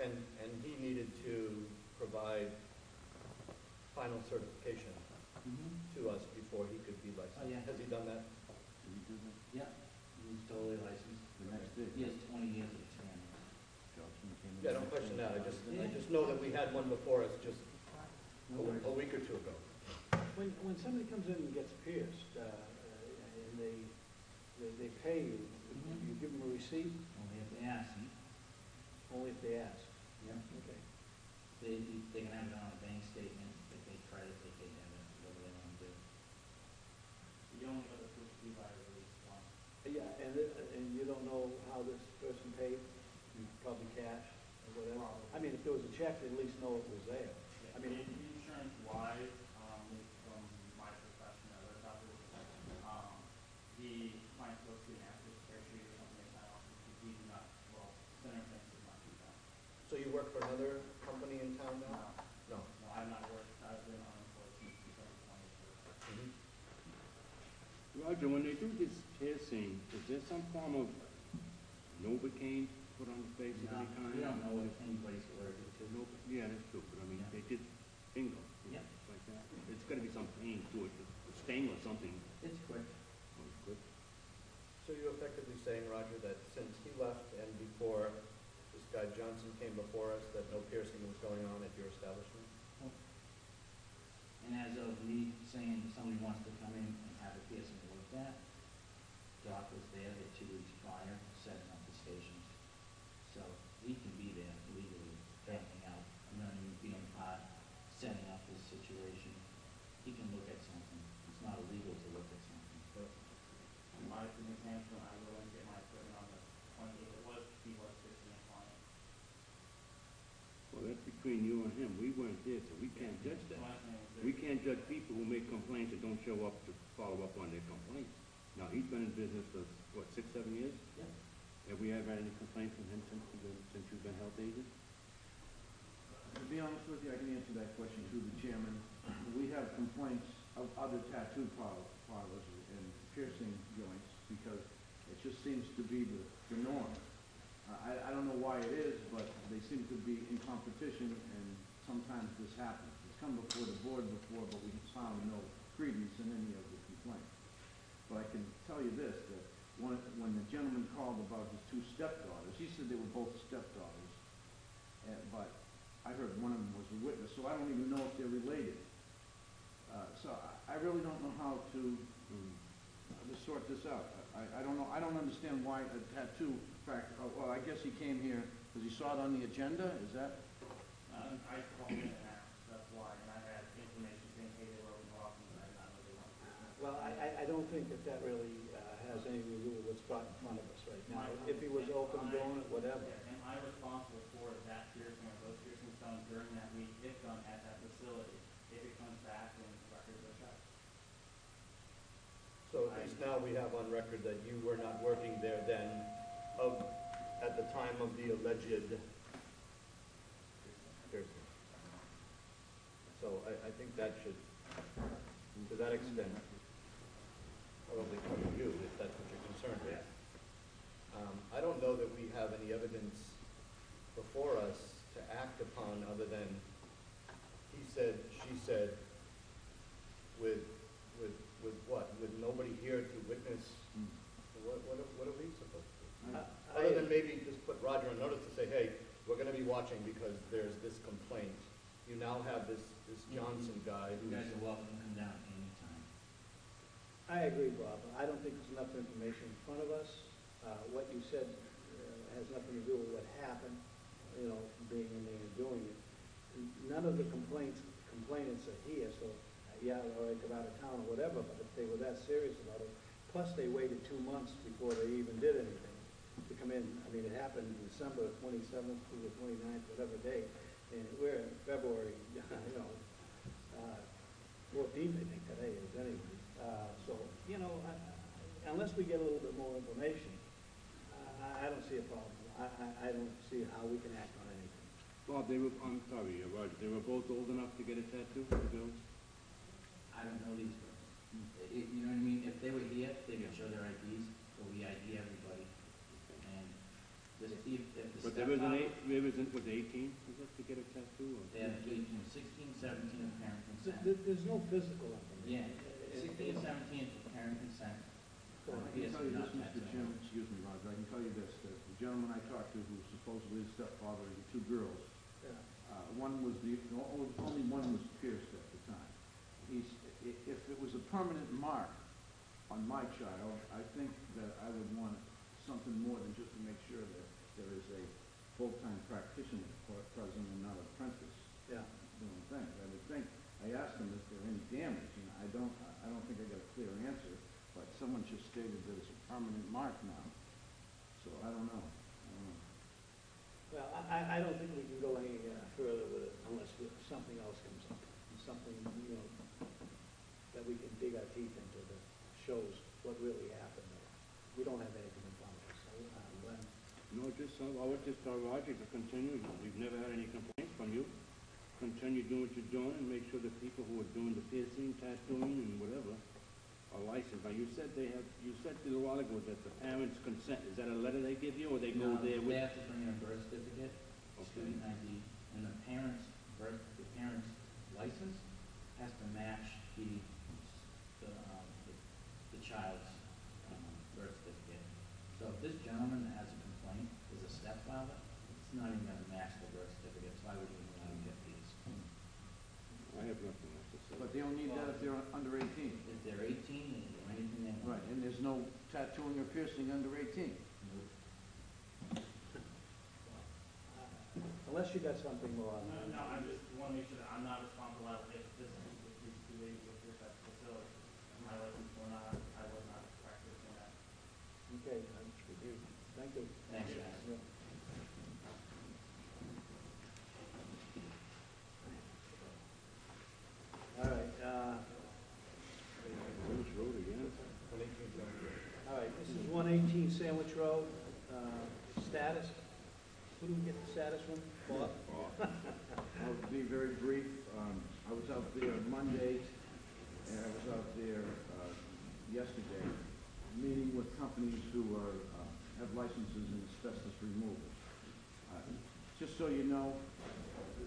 And he needed to provide final certification to us before he could be licensed. Oh, yeah. Has he done that? Did he do that? Yeah, he's totally licensed. The next day? He has 20 years of experience. Johnson came in Yeah, the don't next question day. that. I just know that we had one before us just No worries. a week or two ago. When somebody comes in and gets pierced, and they pay you, you give them a receipt, Only if they ask. only if they ask. Yeah. Okay. They can have it on a bank statement, they pay credit, they pay debit, whatever they want to do. You only go to proof fee by release once. Yeah, and you don't know how this person paid, probably cash or whatever. Probably. I mean, if there was a check, at least know it was there. I mean, Insurance wise, from my profession as a doctor, the client's supposed to be an active spreadsheet or something like that, we do not, well, center things is not do that. So you work for another company in town now? No. No, I've not worked, I've been unemployed since 2020. Mhm. Roger, when they do this piercing, is there some form of Novocaine put on the face of No, any kind? we don't know if anybody's allergic to it. No, yeah, that's true, but I mean, Yeah. they did bingo, Yeah. like that. It's gotta be some pain to it, sting or something. It's quick. Oh, it's good. So you're effectively saying, Roger, that since he left and before this guy Johnson came before us, that no piercing was going on at your establishment? And as of me saying somebody wants to come in and have a piercing looked at, Doc was there the 2 weeks prior, setting up the stations. So he can be there legally, helping out, running, being part, setting up his situation. He can look at something. It's not illegal to look at something. My opinion stands when I go and get my equipment on the 28th, he was fixing a client. Well, that's between you and him. We weren't there, so we can't judge So that. my thing is We can't judge people who make complaints and don't show up to follow up on their complaints. Now, he's been in business for, what, 6, 7 years? Yep. Have we ever had any complaints from him since you've been health agent? To be honest with you, I can answer that question through the chairman. We have complaints of other tattoo parlors and piercing joints because it just seems to be the norm. I don't know why it is, but they seem to be in competition and sometimes this happens. It's come before the board before, but we found no credence in any of the complaints. But I can tell you this, that when the gentleman called about his 2 stepdaughters, he said they were both stepdaughters, but I heard one of them was a witness, so I don't even know if they're related. So I really don't know how to sort this out. I don't know, I don't understand why a tattoo well, I guess he came here because he saw it on the agenda, is that? I called in and asked, that's why, and I had information saying, hey, they were open off, and I did not know they wanted to. Well, I don't think that really has anything to do with what's brought in front of us right now. If he was open, doing it, whatever. Yeah, am I responsible for that piercing or those piercings done during that week, if done at that facility, if it comes back and records are checked? So at least now we have on record that you were not working there then, at the time of the alleged piercing. So I think that should, to that extent, probably cover you, if that's what you're concerned with. I don't know that we have any evidence before us to act upon other than he said, she said, with what? With nobody here to witness, what are we supposed to do? Other than maybe just put Roger on notice to say, hey, we're gonna be watching because there's this complaint. You now have this Johnson guy You guys who's, are welcome to come down anytime. I agree, Bob. I don't think there's enough information in front of us. What you said has nothing to do with what happened, being in there and doing it. None of the complainants are here, so, yeah, all right, they're out of town or whatever, but if they were that serious about it, plus they waited 2 months before they even did anything to come in. I mean, it happened December 27th through the 29th, whatever day, and we're in February, 14th, I think today is anyway. So, unless we get a little bit more information, I don't see a problem. I don't see how we can act on anything. Bob, I'm sorry, Roger, they were both old enough to get a tattoo, the girls? I don't know these girls. You know what I mean? If they were here, they could show their IDs, so we ID everybody. And Just see if the But there was stepfather, was 18, was it, to get a tattoo? Or? they have 18, 16, 17 of parent consent. There's no physical information. Yeah, 16 and 17 for parent consent. I can tell you this, Mr. Chairman, excuse me, Roger, I can tell you this, that the gentleman I talked to, who supposedly is stepfather of the two girls, Yeah. one was only one was pierced at the time. If it was a permanent mark on my child, I think that I would want something more than just to make sure that there is a full-time practitioner present and not an apprentice Yeah. doing things. I would think, I asked him if there any damage, and I don't think I got a clear answer, but someone just stated that it's a permanent mark now. So I don't know. Well, I don't think we can go any further with it unless something else comes up, something, that we can dig our teeth into that shows what really happened there. We don't have anything in front of us, so, Glenn. No, I would just tell Roger to continue. We've never had any complaints from you. Continue doing what you're doing and make sure the people who are doing the piercing, tattooing, and whatever are licensed. Now, you said you said a little while ago that the parents consent. Is that a letter they give you, or they go No, there with? they have to bring in a birth certificate, student ID, and the parent's license has to match the child's birth certificate. So if this gentleman has a complaint, is a stepfather, it's not even gonna match the birth certificate, so I wouldn't even let him get these. I have nothing else to say. But they don't need that if they're under 18. If they're 18, they can do anything they want. Right, and there's no tattooing or piercing under 18. Unless you got something more. No, I just want to make sure that I'm not responsible if this, if these two ladies were here at the facility. My license or not, I was not practicing that. Okay, thank you. Thanks, guys. Yeah. All right, Which road again? all right, this is 118 Sandwich Road, status. Who do we get the status from? Bob? I'll be very brief. I was out there Monday, and I was out there yesterday, meeting with companies who have licenses in asbestos removal. Just so you know,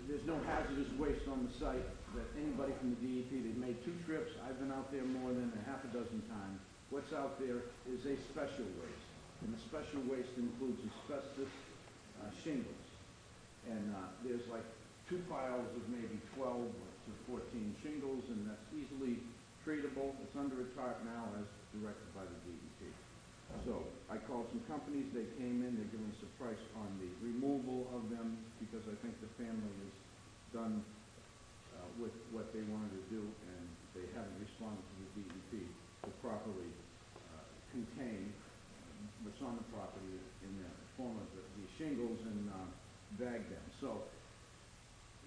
there's no hazardous waste on the site that anybody from the DEP, they've made 2 trips. I've been out there more than a half a dozen times. What's out there is a special waste, and the special waste includes asbestos shingles. And there's like 2 piles of maybe 12 to 14 shingles, and that's easily treatable. It's under a tarp now as directed by the DEP. So I called some companies, they came in, they're giving us a price on the removal of them because I think the family is done with what they wanted to do, and they haven't responded to the DEP to properly contain what's on the property in the form of the shingles and bag them. So,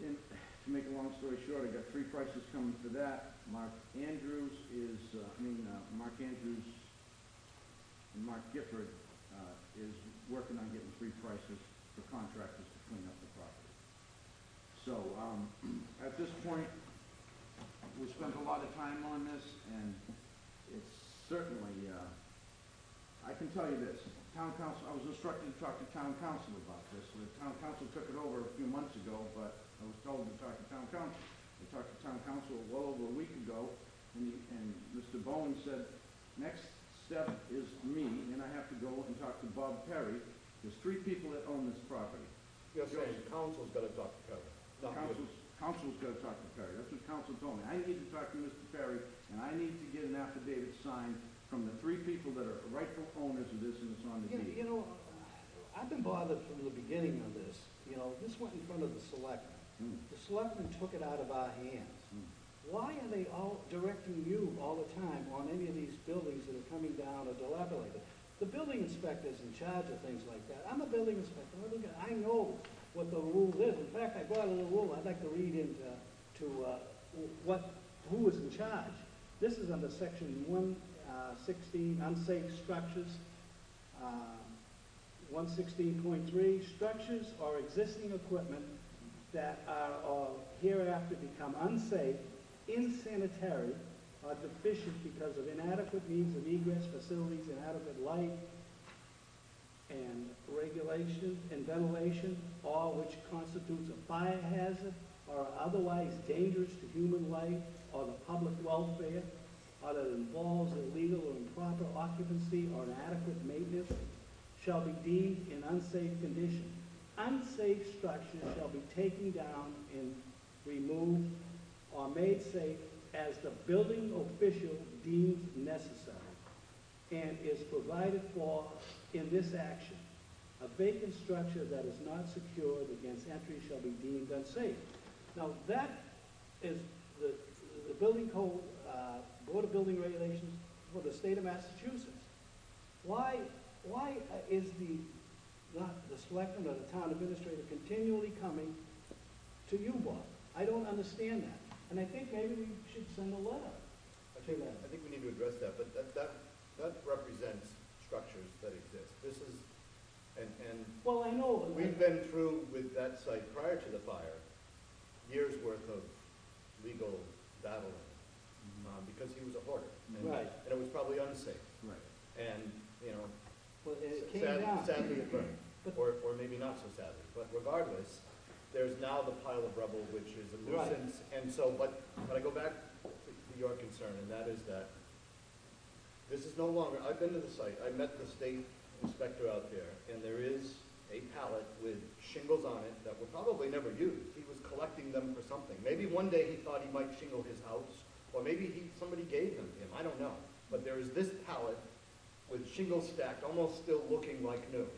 to make a long story short, I got 3 prices coming for that. Mark Andrews and Mark Gifford is working on getting 3 prices for contractors to clean up the property. So, at this point, we spent a lot of time on this, and it's certainly, I can tell you this, town council, I was instructed to talk to town council about this. The town council took it over a few months ago, but I was told to talk to town council. I talked to town council well over a week ago, and Mr. Bowen said, next step is me, and I have to go and talk to Bob Perry. There's 3 people that own this property. You're saying council's gotta talk to Kevin, not you. Council's got to talk to Perry. That's what council told me. I need to talk to Mr. Perry, and I need to get an affidavit signed from the 3 people that are rightful owners of this, and it's on the deed. You know, I've been bothered from the beginning of this. This went in front of the selectmen. The selectmen took it out of our hands. Why are they all directing you all the time on any of these buildings that are coming down or dilapidated? The building inspector's in charge of things like that. I'm a building inspector. I know what the rule is. In fact, I brought a little rule I'd like to read into who is in charge. This is under section 116, unsafe structures. 116.3, structures or existing equipment that are or hereafter become unsafe, insanitary, or deficient because of inadequate means of egress, facilities, inadequate light, and regulation and ventilation, or which constitutes a fire hazard or are otherwise dangerous to human life or the public welfare, or that involves illegal or improper occupancy or inadequate maintenance, shall be deemed in unsafe condition. Unsafe structures shall be taken down and removed or made safe as the building official deems necessary and is provided for in this action. A vacant structure that is not secured against entry shall be deemed unsafe. Now, that is the building code, Board of Building Regulations for the state of Massachusetts. Why is not the selectman or the town administrator continually coming to you, Bob? I don't understand that. And I think maybe we should send a letter to them. I think we need to address that, but that represents structures that exist. This is, and Well, I know. we've been through with that site prior to the fire, years' worth of legal battling, because he was a hoarder. And- Right. And it was probably unsafe. Right. And, you know, Well, it came down. sadly it burned, But- or maybe not so sadly. But regardless, there's now the pile of rubble, which is a Right. nuisance. And so, but I go back to your concern, and that is that this is no longer, I've been to the site, I met the state inspector out there, and there is a pallet with shingles on it that were probably never used. He was collecting them for something. Maybe one day he thought he might shingle his house, or maybe somebody gave them to him, I don't know. But there is this pallet with shingles stacked, almost still looking like new.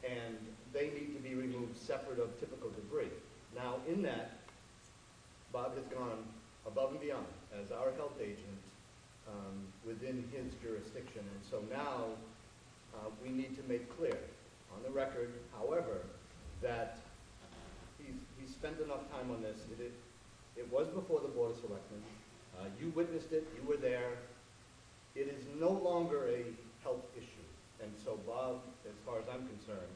And they need to be removed separate of typical debris. Now, in that, Bob has gone above and beyond as our health agent within his jurisdiction. And so now, we need to make clear on the record, however, that he's spent enough time on this. It was before the Board of Selectmen. You witnessed it, you were there. It is no longer a health issue. And so Bob, as far as I'm concerned,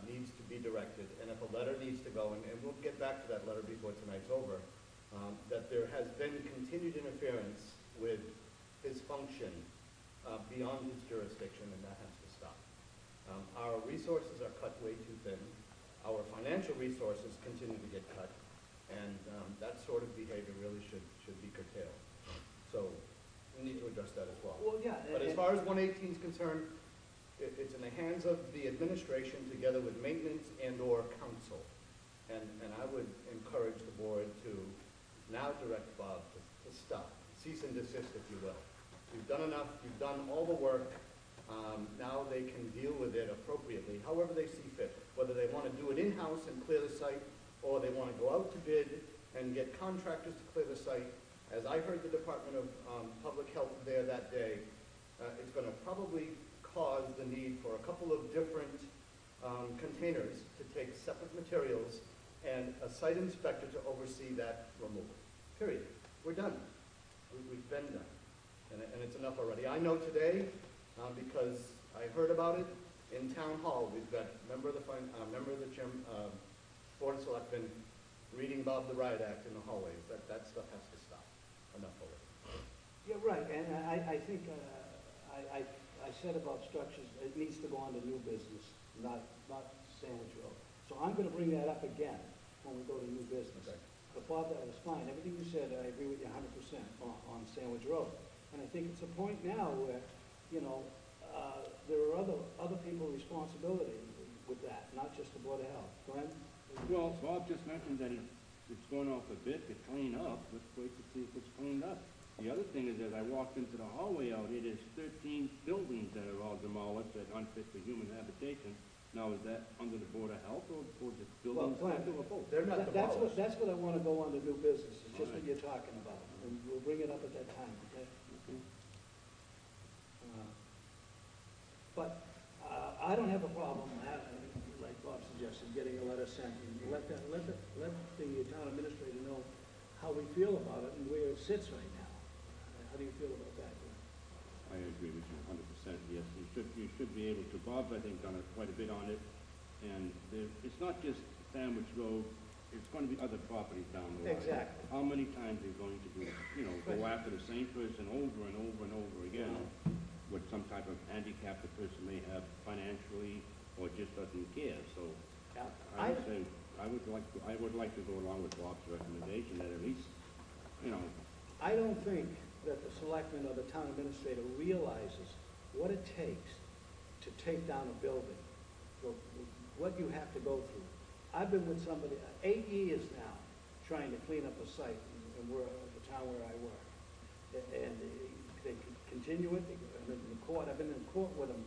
needs to be directed. And if a letter needs to go, and we'll get back to that letter before tonight's over, that there has been continued interference with his function beyond his jurisdiction, and that has to stop. Our resources are cut way too thin. Our financial resources continue to get cut, and that sort of behavior really should be curtailed. So we need to address that as well. Well, yeah. But as far as 118 is concerned, it's in the hands of the administration together with maintenance and/or council. And I would encourage the board to now direct Bob to stop, cease and desist, if you will. You've done enough, you've done all the work. Now they can deal with it appropriately, however they see fit. Whether they want to do it in-house and clear the site, or they want to go out to bid and get contractors to clear the site. As I heard the Department of Public Health there that day, it's going to probably cause the need for a couple of different containers to take separate materials and a site inspector to oversee that removal. Period. We're done. We've been done. And it's enough already. I know today, because I heard about it in Town Hall, we've got a member of the Board of Selectmen reading Bob the Riot Act in the hallways. That stuff has to stop. Enough already. Yeah, right, and I think, I said about structures, it needs to go on to new business, not Sandwich Road. So I'm gonna bring that up again when we go to new business. Okay. But Bob, that was fine, everything you said, I agree with you 100% on Sandwich Road. And I think it's a point now where, you know, there are other people responsibility with that, not just the Board of Health. Glenn? Well, Bob just mentioned that it's going off a bit to clean up. Let's wait to see if it's cleaned up. The other thing is, as I walked into the hallway out here, there's 13 buildings that are all demolished that are unfit for human habitation. Now, is that under the Board of Health or the building Well, inspector or both? They're not demolished. That's what I wanna go on to new business, it's just what Alright. you're talking about, and we'll bring it up at that time, okay? But I don't have a problem, like Bob suggested, getting a letter sent, and let the town administrator know how we feel about it and where it sits right now. How do you feel about that? I agree with you 100%, yes. You should be able to. Bob's, I think, done quite a bit on it. And it's not just Sandwich Road, it's going to be other properties down the line. Exactly. How many times are you going to do, go after the same person over and over and over again? with some type of handicap the person may have financially or just doesn't care. So Yeah. I would say, I would like to go along with Bob's recommendation that at least, you know, I don't think that the selectman or the town administrator realizes what it takes to take down a building, what you have to go through. I've been with somebody, 8 years now, trying to clean up a site in the town where I work. And they continue it, they're in the court, I've been in court with them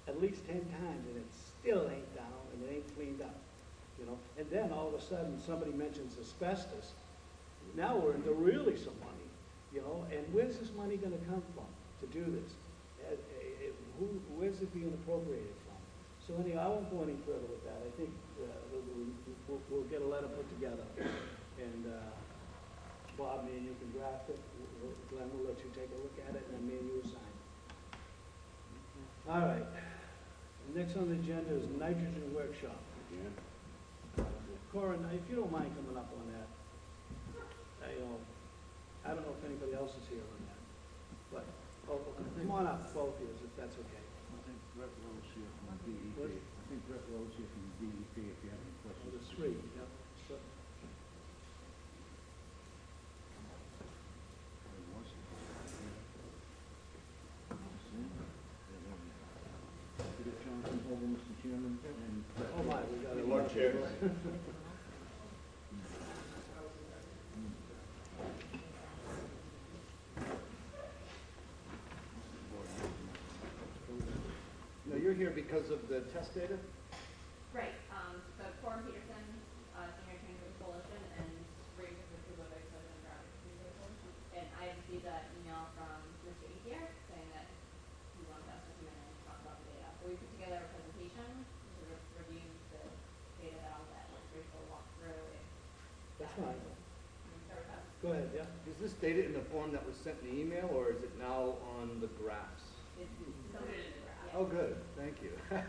at least 10 times, and it still ain't down, and it ain't cleaned up, you know? And then all of a sudden, somebody mentions asbestos. Now we're into really some money, you know? And where's this money gonna come from to do this? Where's it being appropriated from? So anyway, I won't go any further with that. I think we'll get a letter put together, and Bob, me and you can draft it. Glenn will let you take a look at it, and then me and you will sign. All right. Next on the agenda is nitrogen workshop. yeah. Corin, if you don't mind coming up on that. I don't know if anybody else is here on that, but come on up, both of you, if that's okay. I think Brett Rose here from DEP. What? I think Brett Rose here from DEP, if you have any Well, questions. there's three, yeah. So, Peter Johnson, over, Mr. Chairman, and Brett. oh my, we got a More lot of chairs. people. Now, you're here because of the test data? Right, so Corin Peterson, Senior Attorney for the Coalition, and Rachel Kubo, Vice President of Traffic for the Coalition. And I received an email from Mr. Ethier saying that he wanted us to come in and talk about the data. So we put together a presentation to review the data that I'll let Rachel walk through. That's fine. Start with us. Go ahead, yeah. Is this data in the form that was sent in the email, or is it now on the graphs? It's included in the graph. Oh, good, thank you. I'll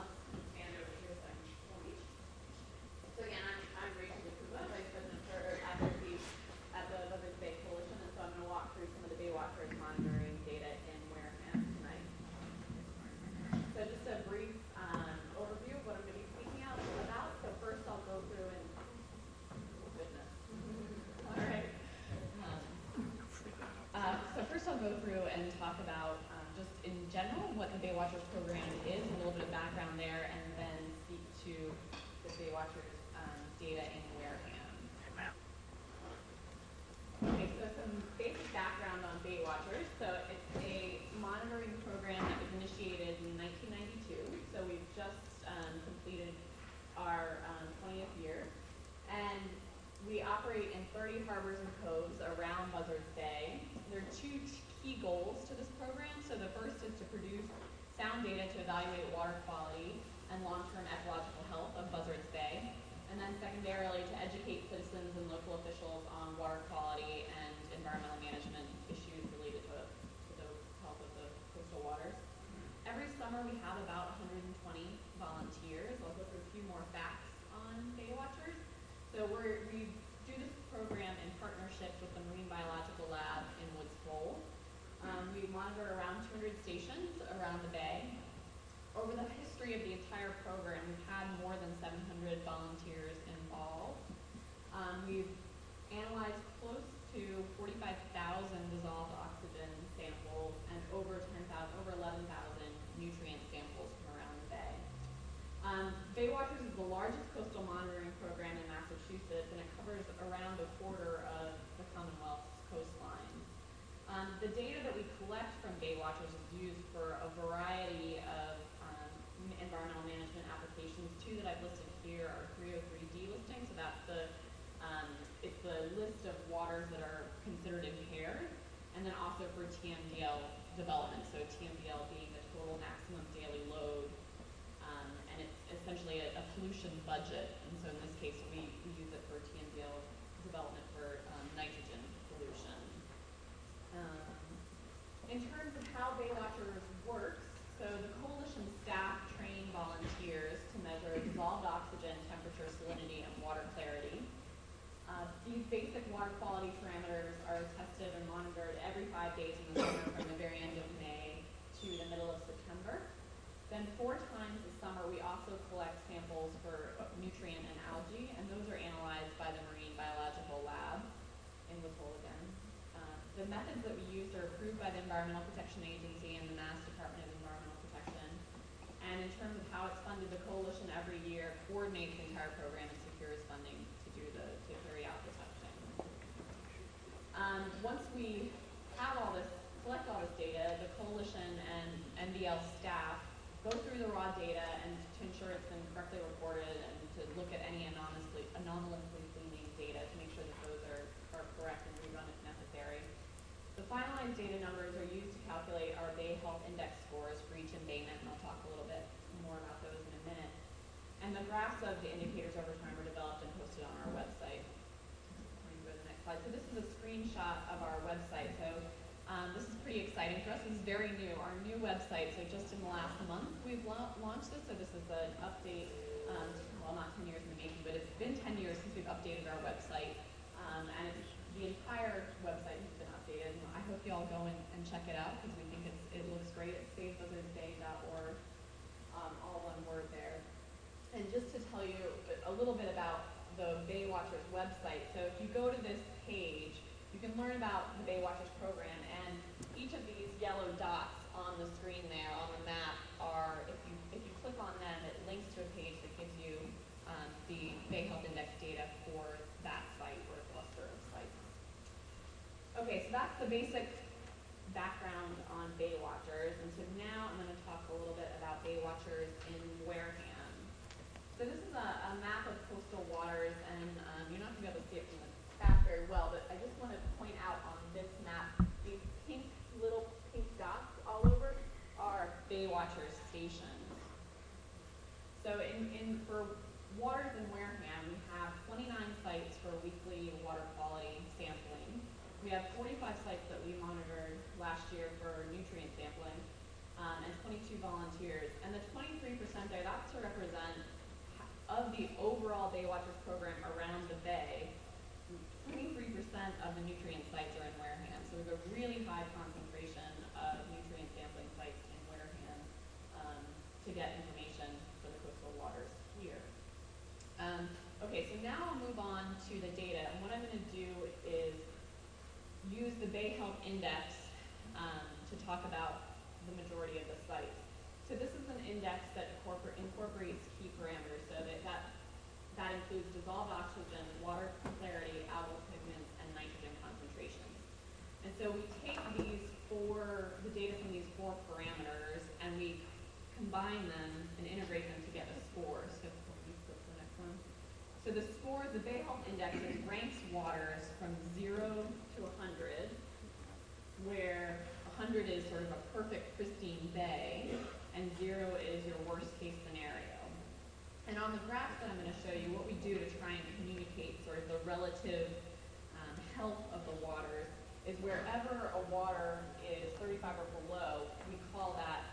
just stand over here so I can show each. So again, I'm Rachel DeCuba, Vice President for advocacy at the Buzzards Bay Coalition, and so I'm going to walk through some of the Bay Watchers monitoring data in Wareham tonight. So just a brief overview of what I'm going to be speaking about. So first I'll go through and, oh goodness. All right. So first I'll go through and talk about just in general what the Bay Watchers program is, a little bit of background there, and then speak to the Bay Watchers data in Wareham. Okay, so some basic background on Bay Watchers. So it's a monitoring program that was initiated in 1992. So we've just completed our 20th year. And we operate in 30 harbors and coves around Buzzards Bay. There are two key goals to this program. So the first is to produce sound data to evaluate water quality and long-term ecological health of Buzzards Bay. And then secondarily, to educate citizens and local officials on water quality and environmental management issues related to the health of the coastal waters. Every summer we have about 120 volunteers. I'll go through a few more facts on Bay Watchers. So we do this program in partnership with the Marine Biological Lab in Woods Hole. We monitor around 200 stations around the bay. Over the history of the entire program, we've had more than 700 volunteers involved. We've analyzed close to 45,000 dissolved oxygen samples and over 11,000 nutrient samples from around the bay. Bay Watchers is the largest coastal monitoring program in Massachusetts, and it covers around a quarter of the Commonwealth's coastline. The data that we collect from Bay Watchers is used for a variety of environmental management applications. Two that I've listed here are 303D listing, so that's it's the list of waters that are considered impaired, and then also for TMDL development, so TMDL being the total maximum daily load, and it's essentially a pollution budget, and so in this case we use it for TMDL development for nitrogen pollution. In terms of how Bay Watchers works, so the coalition staff train volunteers to measure dissolved oxygen, temperature, salinity, and water clarity. These these basic water quality parameters are tested and monitored every 5 days in the summer from the very end of May to the middle of September. Then 4 times this summer, we also collect samples for nutrient and algae, and those are analyzed by the Marine Biological Lab in Whittle again. The methods that we use are approved by the Environmental Protection Agency and the Mass Department of Environmental Protection. And in terms of how it's funded, the coalition every year coordinates the entire program and secures funding to carry out the testing. Once we have collect all this data, the coalition and NBL staff go through the raw data and to ensure it's been correctly reported and to look at any anomalously cleaning data to make sure that those are correct and rerun if necessary. The finalized data numbers are used to calculate our Bay Health Index scores for each embayment, and I'll talk a little bit more about those in a minute. And the graphs of the indicators over time are developed and posted on our website. Let me go to the next slide. So this is a screenshot of our website. So this is pretty exciting for us. This is very new, our new website. So just in the last month, we've launched this. So this is an update, well, not 10 years in the making, but it's been 10 years since we've updated our website. And the entire website has been updated. And I hope you all go and check it out because we think it looks great. It's savebuzzardsbay.org, all one word there. And just to tell you a little bit about the Baywatchers website, so if you go to this page, you can learn about the Baywatchers program, and each of these yellow dots on the screen there on the map are, if you click on them, it links to a page that gives you the Bay Health Index data for that site or a cluster of sites. Okay, so that's the basic background on Baywatchers, and so now I'm going to talk a little bit about Baywatchers in Wareham. So this is a map of coastal waters, and you're not going to be able to see it from the back very well, but I just want to point out on this map, these little pink dots all over are Baywatchers stations. So for waters in Wareham, we have 29 sites for weekly water quality sampling. We have 45 sites that we monitored last year for nutrient sampling, and 22 volunteers. And the 23% there, that's to represent of the overall Baywatchers program around the bay. 23% of the nutrient sites are in Wareham. So there's a really high concentration of nutrient sampling sites in Wareham to get information for the coastal waters here. Okay, so now I'll move on to the data. And what I'm going to do is use the Bay Health Index to talk about the majority of the sites. So this is an index that incorporates key parameters. So that includes dissolved oxygen, water clarity, algal pigments, and nitrogen concentrations. And so we take the data from these 4 parameters, and we combine them and integrate them to get a score. So please go to the next one. So the score, the Bay Health Index, ranks waters from 0 to 100, where 100 is sort of a perfect, pristine bay, and 0 is your worst case scenario. And on the graph that I'm going to show you, what we do to try and communicate sort of the relative health of the waters is wherever a water is 35 or below, we call that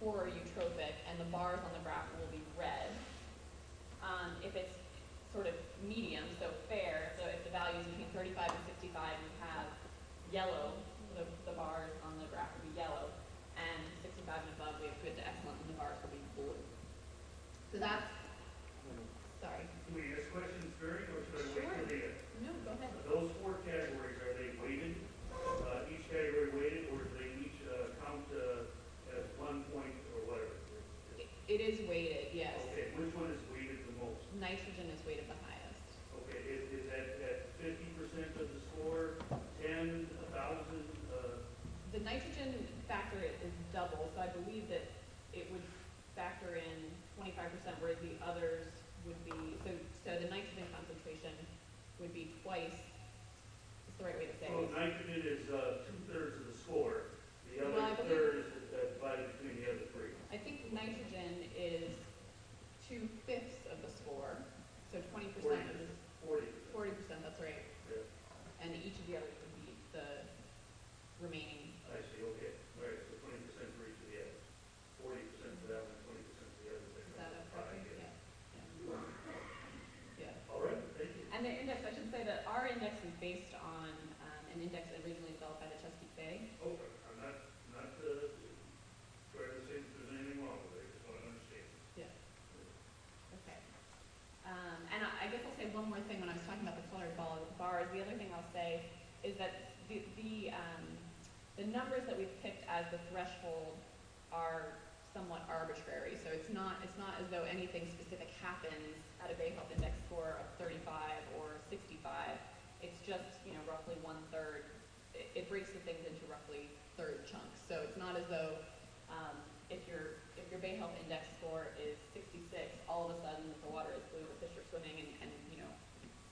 poor or eutrophic, and the bars on the graph will be red. If it's sort of medium, so fair, so if the value is between 35 and 65, we have yellow, the bars on the graph will be yellow, and 65 and above, we have good to excellent, and the bars will be blue. So that's, sorry. Can we ask questions during, or should I wait till the end? No, go ahead. Those 4 categories, are they weighted? Each category weighted, or do they each count as 1 point or whatever? It is weighted, yes. Okay, which one is weighted the most? Nitrogen is weighted the highest. Okay, is that at 50% of the score, 10, 1,000? The nitrogen factor is double, so I believe that it would factor in 25%, whereas the others would be, so the nitrogen concentration would be twice, it's the right way to say So it. nitrogen is 2/3 of the score. The other Well, I believe- third is divided between the other 3. I think nitrogen is 2/5 of the score, so 20% is 40%, that's right. Yeah. And each of the others would be the remaining. I see, okay. All right, so 20% for each of the others. 40% for that one, 20% for the others. Is that okay? Yeah. Yeah. All right, thank you. And the index, I should say that our index the numbers that we've picked as the threshold are somewhat arbitrary. So it's not as though anything specific happens at a Bay Health Index score of 35 or 65. It's just, you know, roughly 1/3. It breaks the things into roughly third chunks. So it's not as though if your Bay Health Index score is 66, all of a sudden the water is blue, the fish are swimming, and you know,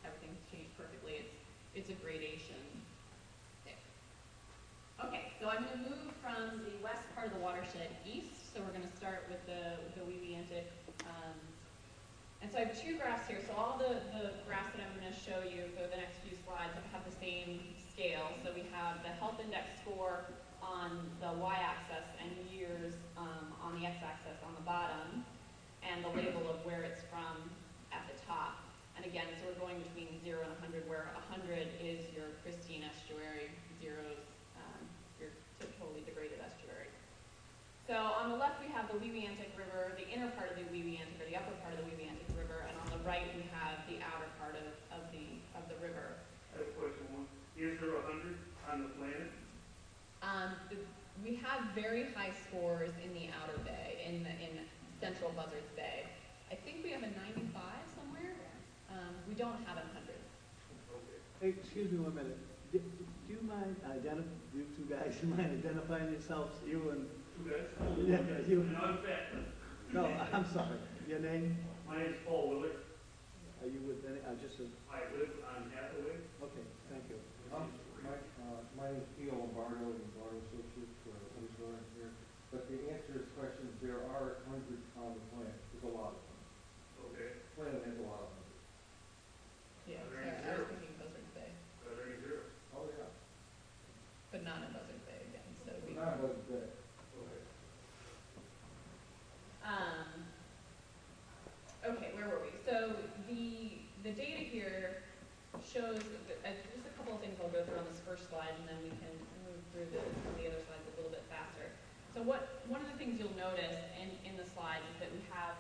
everything's changed perfectly. It's a gradation there. Okay, so I'm going to move from the west part of the watershed east. So we're going to start with the Weweantic. And so I have two graphs here. So all the graphs that I'm going to show you for the next few slides have the same scale. So we have the health index score on the y-axis and years on the x-axis on the bottom, and the label of where it's from at the top. And again, so we're going between 0 and 100, where 100 is your pristine estuary, 0 is your totally degraded estuary. So on the left we have the Weweantic River, the inner part of the Weweantic, or the upper part of the Weweantic River, and on the right we have the outer part of the river. I have a question, one. Is there 100 on the planet? We have very high scores in the outer bay, in central Buzzards Bay. I think we have a 95 somewhere. We don't have a 100. Okay. Hey, excuse me 1 minute. Do you mind you two guys, mind identifying yourselves? You and... Two guys? Yeah, you. And I'm fat. No, I'm sorry. Your name? My name's Paul Willard. Are you with any, just a... I live on Hathaway. Okay, thank you. My name is Pio Lombardo, and Lombardo Associates, who's going here. But to answer his question, there are 100 on the planet. There's a lot of them. Okay. The planet has a lot of them. Yeah, Are so there any I was zero? thinking Buzzards Bay, Are there any zero? Oh, yeah. but not in Buzzards Bay again. So we. Not was bad. Okay. Okay, where were we? So the data here shows just a couple of things I'll go through on this first slide, and then we can move through some of the other slides a little bit faster. So one of the things you'll notice in the slides is that we have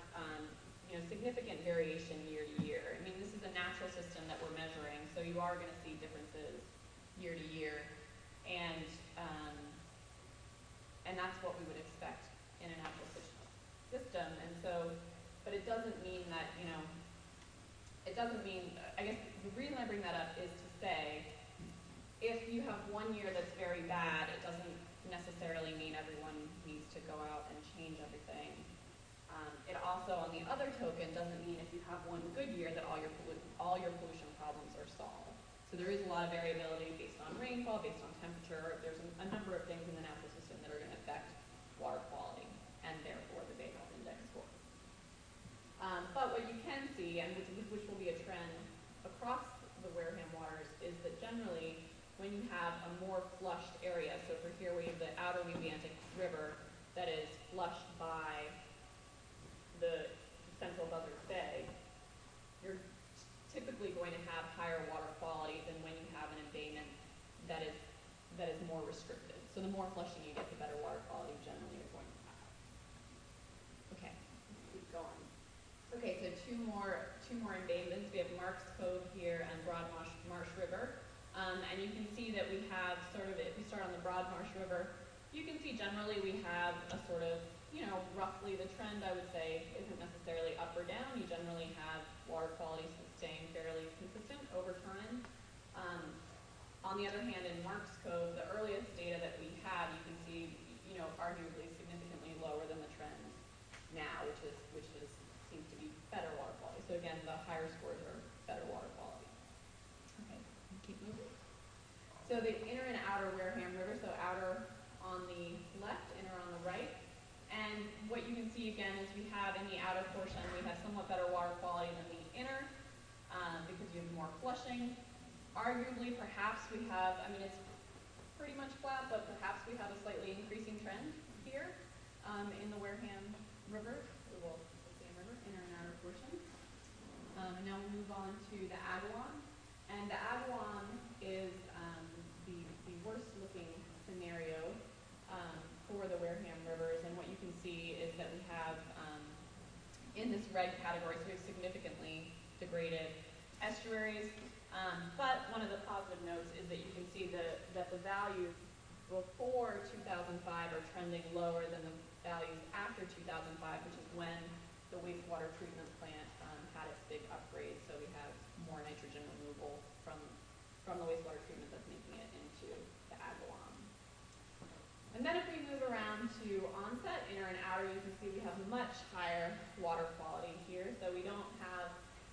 significant variation year to year. I mean, this is a natural system that we're measuring, so you are going to see differences year to year, and that's what we would expect in a natural system. And so, but it doesn't mean that it doesn't mean. I guess the reason I bring that up is to say, if you have 1 year that's very bad, it doesn't necessarily mean everyone needs to go out and change everything. It also, on the other token, doesn't mean if you have 1 good year that all your pollution problems are solved. So there is a lot of variability based on rainfall, based on temperature. There's a number of things in the natural system that are going to affect water quality and therefore the Bay Health Index score. But what you can see, and which will be a trend across the Wareham waters, is that generally when you have a more flushed area, so for here we have the outer Weweantic River that is flushed by the central Buzzards Bay, you're typically going to have higher water quality than when you have an embayment that is more restricted. So the more flushing you get, the better water quality generally you're going to have. Okay, let's keep going. Okay, so two more embayments. We have Marks Cove here and Broad Marsh River. And you can see that we have sort of, if we start on the Broad Marsh River, you can see generally we have a sort of, roughly the trend, I would say, isn't necessarily up or down. You generally have water quality staying fairly consistent over time. On the other hand, in Marks Cove, the earliest data that we have, you can see, arguably significantly lower than the trend now, which seems to be better water quality. So again, the higher scores are better water quality. Okay, keep moving. So the inner and outer Wareham River, so outer on the left, inner on the right. And what you can see again is we have in the outer portion, we have somewhat better water quality than the inner because you have more flushing. Arguably, perhaps we have, it's pretty much flat, but perhaps we have a slightly increasing trend here in the Wareham River, well, the same river, inner and outer portion. And now we'll move on to the Agawam. And the Agawam is the worst looking scenario for the Wareham rivers, and what you can see is that we have in this red category, so we have significantly degraded estuaries, but one of the positive notes is that you can see that the values before 2005 are trending lower than the values after 2005, which is when the wastewater treatment plant had its big upgrade. So we have more nitrogen removal from the wastewater treatment that's making it into the Agawam. And then if we move around to onset, inner and outer, you can see we have much higher water quality here. So we don't have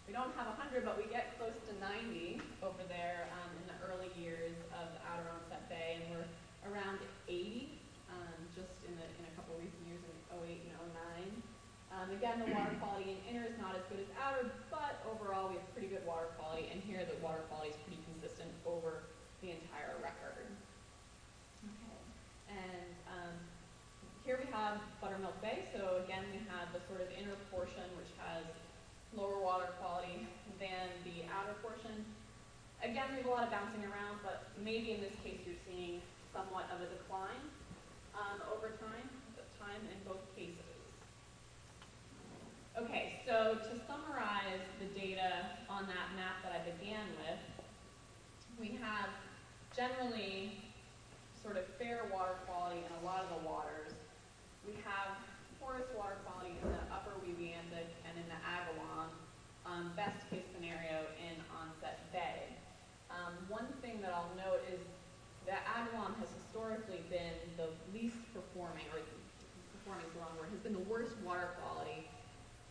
100, but we get close to 90 over there in the early years of the outer onset bay, and we're around 80 just in a couple recent years in 08 and 09. Again, the water quality in inner is not as good as outer, but overall we have pretty good water quality, and here the water quality is pretty consistent over the entire record. Okay. And here we have Buttermilk Bay. So again, we have the sort of inner portion, which has lower water quality than the outer portion. Again, there's a lot of bouncing around, but maybe in this case you're seeing somewhat of a decline over time in both cases. Okay, so to summarize the data on that map that I began with, we have generally sort of fair water quality in a lot of the waters. We have poorest water quality in the upper Weebiantic and in the Agawam, best case scenario in Onset Bay. One thing that I'll note is that Agawam has historically been the least performing, or performing is the wrong word, has been the worst water quality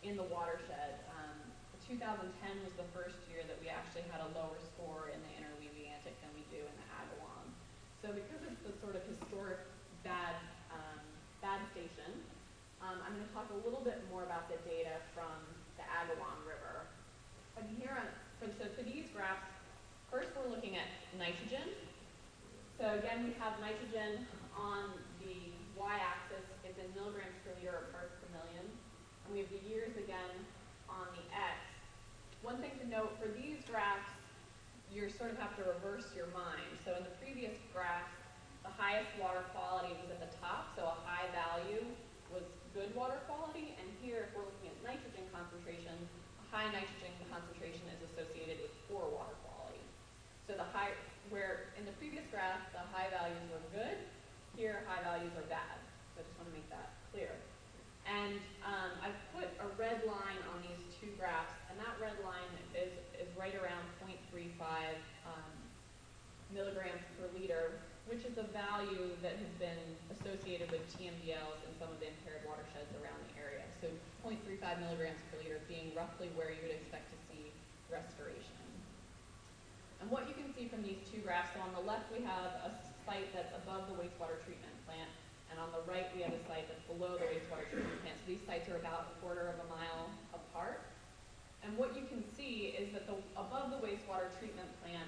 in the watershed. 2010 was the first year that we actually had a lower score in the inner Weebiantic than we do in the Agawam. So because it's the sort of historic bad station, I'm going to talk a little bit more about the data from the Agawam River. And here, for these graphs, first we're looking at nitrogen. So again, we have nitrogen on the y-axis, it's in milligrams per liter or parts per million. And we have the years again on the x. One thing to note, for these graphs, you sort of have to reverse your mind. So in the previous graph, the highest water quality was at the top, so a high value was good water quality. And here, if we're looking at nitrogen concentration, a high nitrogen concentration is associated with poor water quality. So where in the previous graph, the high values were good, here high values are bad. So I just want to make that clear. And I've put a red line on these two graphs, and that red line is right around 0.35 milligrams per liter, which is a value that has been associated with TMDLs in some of the impaired watersheds around the area. So 0.35 milligrams per liter being roughly where you would expect to see restoration. And what you can see from these two graphs, so on the left we have a site that's above the wastewater treatment plant, and on the right we have a site that's below the wastewater treatment plant. So these sites are about 1/4 of a mile apart. And what you can see is that above the wastewater treatment plant,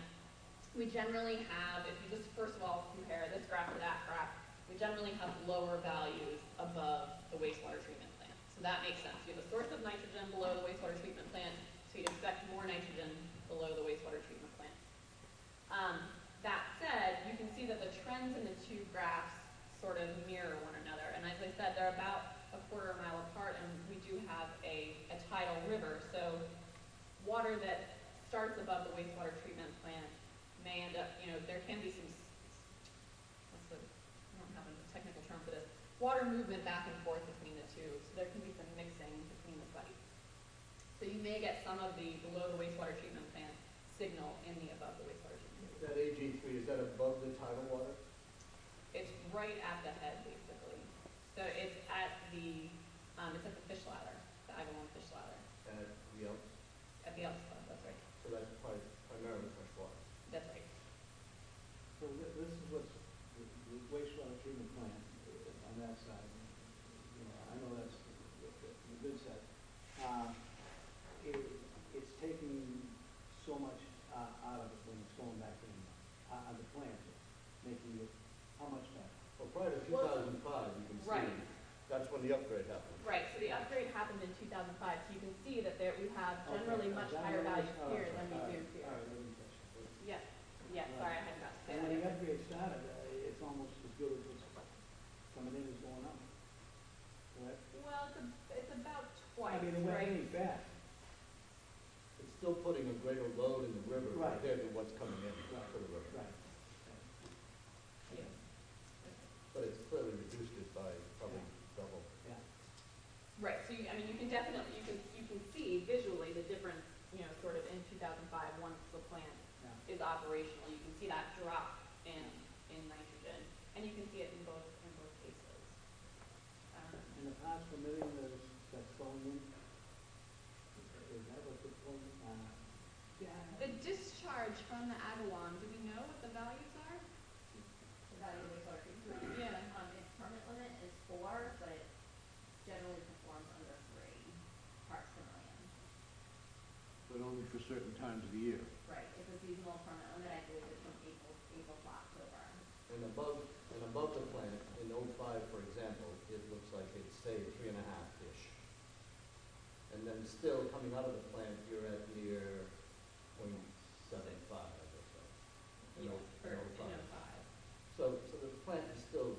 we generally have, if you just first of all compare this graph to that graph, we generally have lower values above the wastewater treatment plant. So that makes sense. You have a source of nitrogen below the wastewater treatment plant, so you'd expect more nitrogen below the wastewater treatment plant. That said, you can see that the trends in the two graphs sort of mirror one another. And as I said, they're about a 1/4 mile apart, and we do have a tidal river. So water that starts above the wastewater treatment plant may end up, there can be some, I don't have a technical term for this, water movement back and forth between the two. So there can be some mixing between the sites. So you may get some of the below the wastewater treatment plant signal in the above the wastewater treatment plant. That AG3, is that above the tidal water? It's right at the head, basically. So it's at the fish ladder, the Agawam fish ladder. At the Elks? At the Elks Club, that's right. So that's primarily fresh water. That's right. So this is what's the wastewater treatment plant on that side. I know that's the good side. It's taking so much out of it when it's going back in on the plant, making it how much better? Well, prior to 2005, you can see, Right. That's when the upgrade happened. Right, so the upgrade happened in 2005, so you can see that we have generally much higher values here than we do here. All right, let me touch that. Yeah, sorry, I had got to say And when the that. upgrade started, it's almost as good as what's coming in as going out. Correct? Well, it's about I twice, mean, it went right? really fast. It's still putting a greater load in the river Right. compared to what's coming in Right. to the river. Right. Yeah. Right, so you, I mean, you can definitely, you can see visually the difference, you know, sort of in 2005, once the plant Yeah. is operational, you can see that drop in nitrogen, and you can see it in both cases. And the parts per million that's going in, is that what the point, The discharge from the Agawam, do we know what the values are? The value of wastewater treatment plant. Yeah. Its permit limit is 4, but it generally performs under 3 parts per million. But only for certain times of the year. Right, it's a seasonal permit limit, I believe it's from April to October. And above the plant, in '05, for example, it looks like it's, say, 3.5-ish. And then still, coming out of the plant, you're at near 0.75 or so. In Yes, '05. in 05. So the plant is still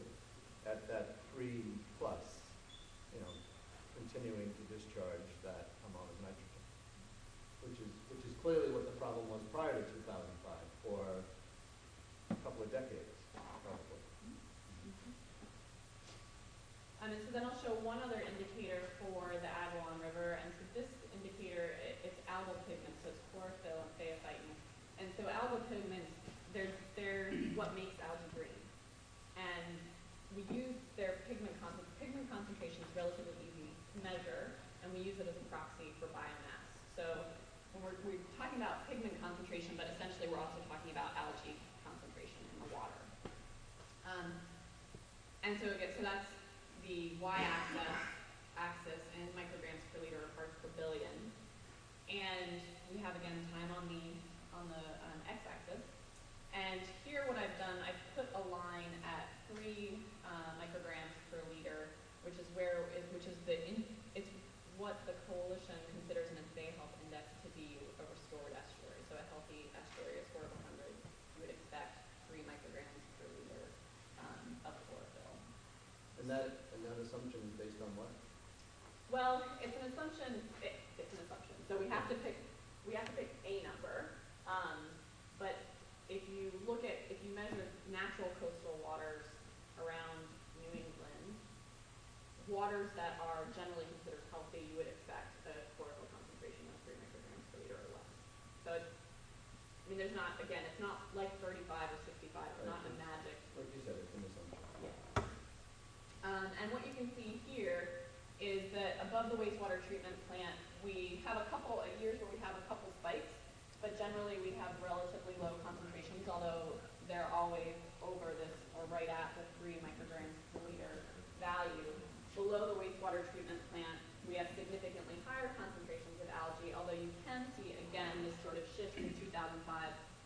at that 3+, you know, continuing to discharge that amount of nitrogen, which is clearly what the problem was prior to 2005 for a couple of decades, probably. And so then I'll show one other indicator for the Agawam River, and so this indicator, it's algal pigments, so it's chlorophyll and phaeophytin. And so algal pigments, they're what makes algae green. And we use their pigment concentration is relatively easy to measure, and we use it as a proxy for biomass. So when we're talking about pigment concentration, but essentially we're also talking about algae concentration in the water. And so again, so that's the y-axis in micrograms per liter or parts per billion. And we have again time on the x-axis. And here what I've done, I've put a line at 3 micrograms per liter, which is it's what the coalition considers an Bay Health Index to be a restored estuary. So a healthy estuary, a score of 100, you would expect 3 micrograms per liter of chlorophyll. And that assumption is based on what? Well, it's an assumption. It's an assumption. So we have to pick a number. But if you measure natural coastal waters around New England, waters that are generally considered healthy, you would expect a chlorophyll concentration of 3 micrograms per liter or less. So it's not like 35 or 65. It's not a magic. Like you said, it's an assumption. And what you can see here is that above the wastewater treatment plant, we have years where we have a couple spikes, but generally we have relatively low concentrations, although they're always over this or right at the 3 micrograms per liter value. Below the wastewater treatment plant, we have significantly higher concentrations of algae, although you can see again this sort of shift in 2005.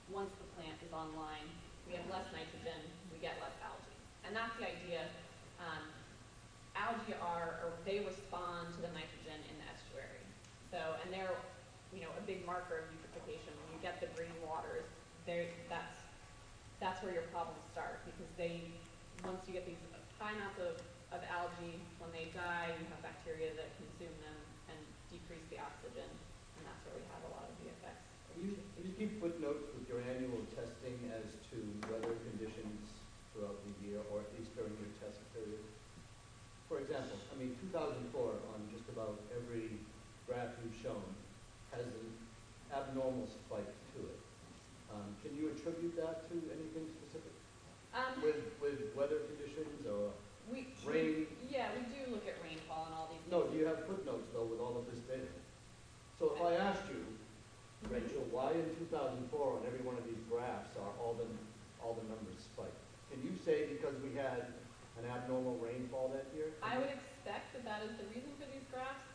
Once the plant is online, we have less nitrogen, we get less algae. And that's the idea. Algae they respond to the nitrogen in the estuary. So, and they're, a big marker of eutrophication. When you get the green waters, that's where your problems start, because once you get these high amounts of algae, when they die, you have bacteria that consume them and decrease the oxygen, and that's where we have a lot of the effects. Can you keep footnotes with your annual testing as to weather conditions throughout the year, or at least during your test period? For example, 2004 on just about every graph you've shown has an abnormal spike to it. Can you attribute that to anything specific? With weather conditions or rain? Yeah, we do look at rainfall and all these things. No, do you have footnotes though with all of this data? So if I asked you, Rachel, why in 2004 on every one of these graphs are all the numbers spiked? Can you say because we had an abnormal rainfall that year? I would expect that is the reason for these graphs.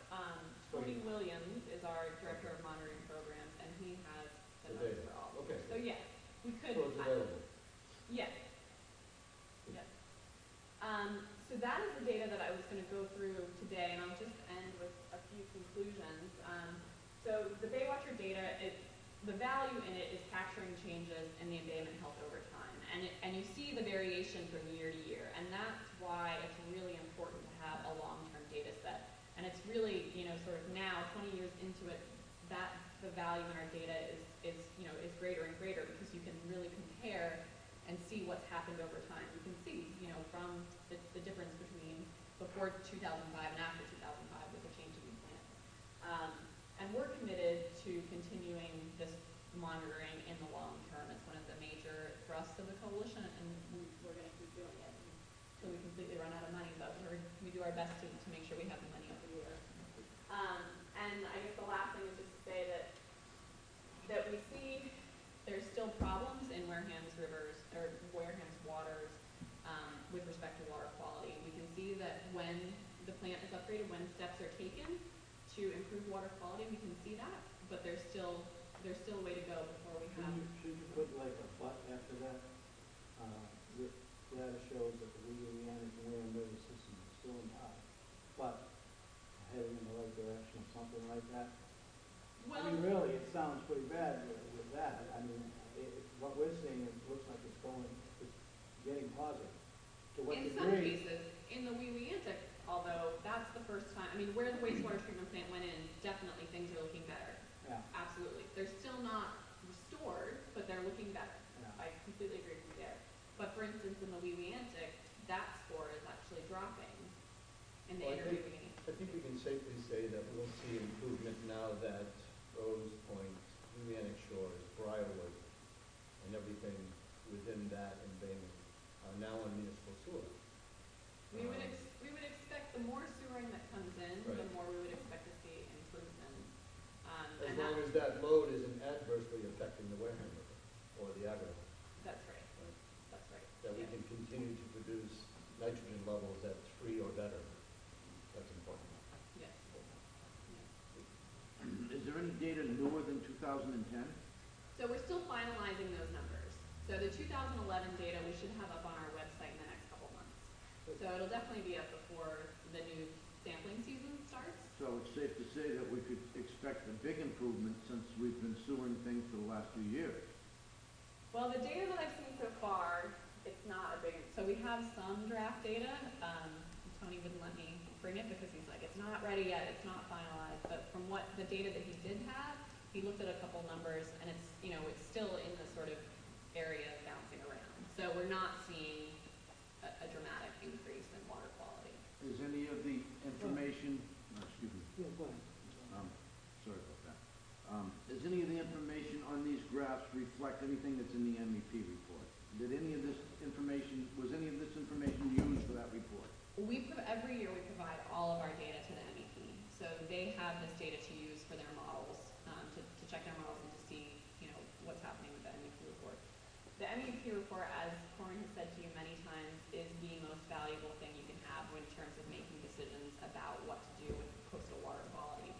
Tony Williams is our director of monitoring programs, and he has the numbers for all. Okay. So yeah, we could. So it's available. Yes. Yes. So that is the data that I was going to go through today, and I'll just end with a few conclusions. So the Baywatcher data, the value in it is capturing changes in the embayment health over time, and you see the variation from year to year, and that's why it's really important to have a long-term data set. And it's really, sort of now, 20 years into it, that the value in our data is greater and greater, because you can really compare and see what's happened over time. You can see, from the difference between before 2005 and after 2005, the And we're committed to continuing this monitoring in the long term. It's one of the major thrusts of the coalition, and we're gonna keep doing it until we completely run out of money, but we do our best to make sure we have the money every year. And I guess the last thing is just to say that we see there's still problems in Wareham's rivers, or Wareham's waters, with respect to water quality. We can see that when the plant is upgraded, when steps are taken to improve water quality, we can see that, but there's still a way to go before we have. Should you put like a but after that? Your data shows that the Louisiana and Wareham River system is still in part, but heading in the right direction or something like that? Well, I mean, really, it sounds pretty bad with that. I mean, what we're seeing, it looks like it's getting positive. To what in degree? some cases, in the Weweantic, although that's the first time, I mean, where the wastewater treatment plant went in, definitely things are looking better. Yeah. Absolutely. They're still not restored, but they're looking better. Yeah. I completely agree with you there. But for instance, in the Weweantic, that score is actually dropping in the Well, inner Weweantic. I think we can safely say that we'll see improvement now that Rose Point, Louisiana Shores, Briarwood, and everything within that embayment are now on municipal sewer. We would expect the more sewering that comes in, the Right. more we would expect to see improvements. As And long as that load isn't adversely affecting the Wareham River or the Agawam. that's right. That's right. That we Yeah. can continue to produce nitrogen levels at 3 or better. That's important. Yes. Is there any data newer than 2010? So we're still finalizing those numbers. So the 2011 data we should have up on our website in the next couple months. So it'll definitely be up before the new sampling season starts. So it's safe to say that we could expect a big improvement since we've been sewering things for the last few years. Well, the data that I've seen so far, it's not a big, so we have some draft data. Tony wouldn't let me bring it because he's like, it's not ready yet, it's not finalized. But from what the data that he did have, he looked at a couple numbers and it's, it's still in the sort of area bouncing around. So we're not seeing a dramatic increase in water quality. Is any of the information, excuse me, Yeah, go ahead. sorry about that. Does any of the information on these graphs reflect anything that's in the MEP report? Was any of this information used for that report? Every year we provide all of our data to the MEP. So they have this data to use for their models, to check their models and to see, what's happening with the MEP report. The MEP report, as Corin has said to you many times, is the most valuable thing you can have in terms of making decisions about what to do with coastal water quality.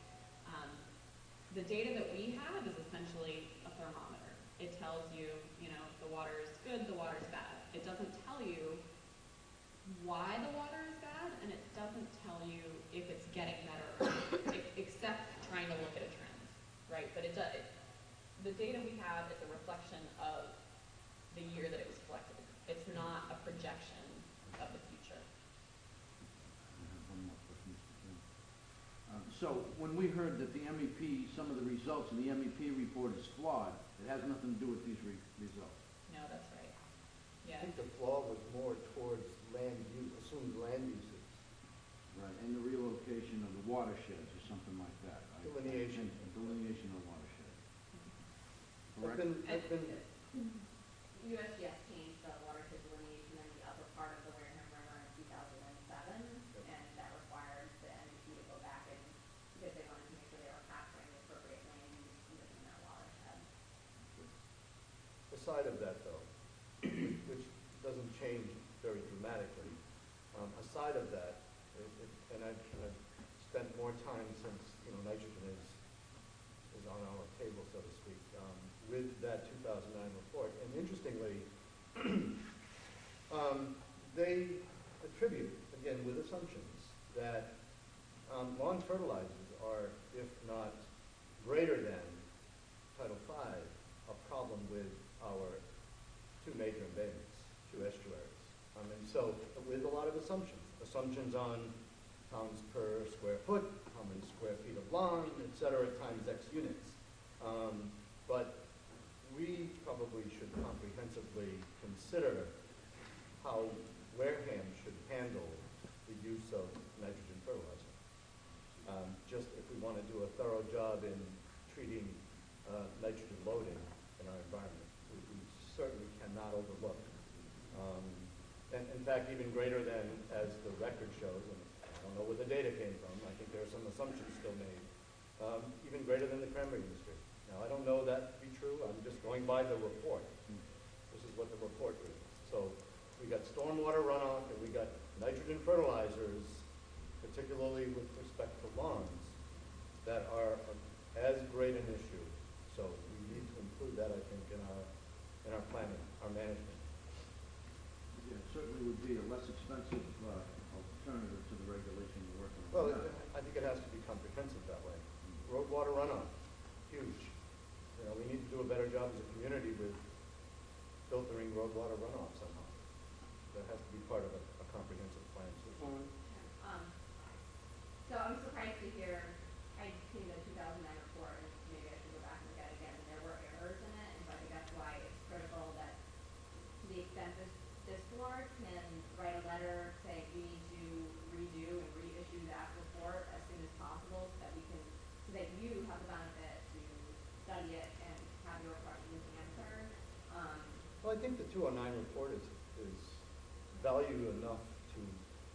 The data that we have is essentially a thermometer. It tells you, if the water is good, the water is bad. It doesn't tell you why the water is bad, and it doesn't tell you if it's getting better or not, except trying to look at a trend, right? But the data we have is a reflection of the year that it was collected. It's not a projection of the future. I have one more question, Mr. Chairman. So when we heard that the MEP, some of the results in the MEP report is flawed, it has nothing to do with these results. No, that's right. I Yeah. think the flaw was more towards assumed land uses. Right, and the relocation of the watersheds or something like that. Delineation. Delineation of watersheds. Correct? USGS changed the watershed delineation in the upper part of the Wareham River in 2007, and that required the MEP to go back and, because they wanted to make sure they were capturing the appropriate land use within that watershed. Aside of that, though, which doesn't change very dramatically, aside of that, and I've spent more time since nitrogen is on our table, so to speak, with that 2009 report. And interestingly, they attribute, again with assumptions, that lawn fertilizers are, if not greater than Title V, a problem with our two major embayments, two estuaries. And so, with a lot of assumptions on pounds per square foot, how many square feet of lawn, et cetera, times X units. But we probably should comprehensively consider how Wareham should handle the use of nitrogen fertilizer. Just if we want to do a thorough fact, even greater than, as the record shows, and I don't know where the data came from, I think there are some assumptions still made, even greater than the cranberry industry. Now, I don't know that to be true, I'm just going by the report. This is what the report reads. So, we got stormwater runoff, and we got nitrogen fertilizers, particularly with respect to lawns, that are as great an issue. So, we need to include that, I think, in our planning, our management. Yeah, it certainly would be a less expensive alternative to the regulation you're working on. Well, now. I think it has to be comprehensive that way. Road water runoff, huge. You know, we need to do a better job as a community with filtering road water runoff somehow. That has to be part of a comprehensive plan. So I'm surprised to hear, I'd seen the 2009 report, and maybe I should go back and look at it again, and there were errors in it, and so I think that's why it's critical that, to the extent this board can write a letter saying we need to redo and reissue that report as soon as possible, so that we can, so that you have the benefit to study it and have your questions answered. Well, I think the 209 report is value enough to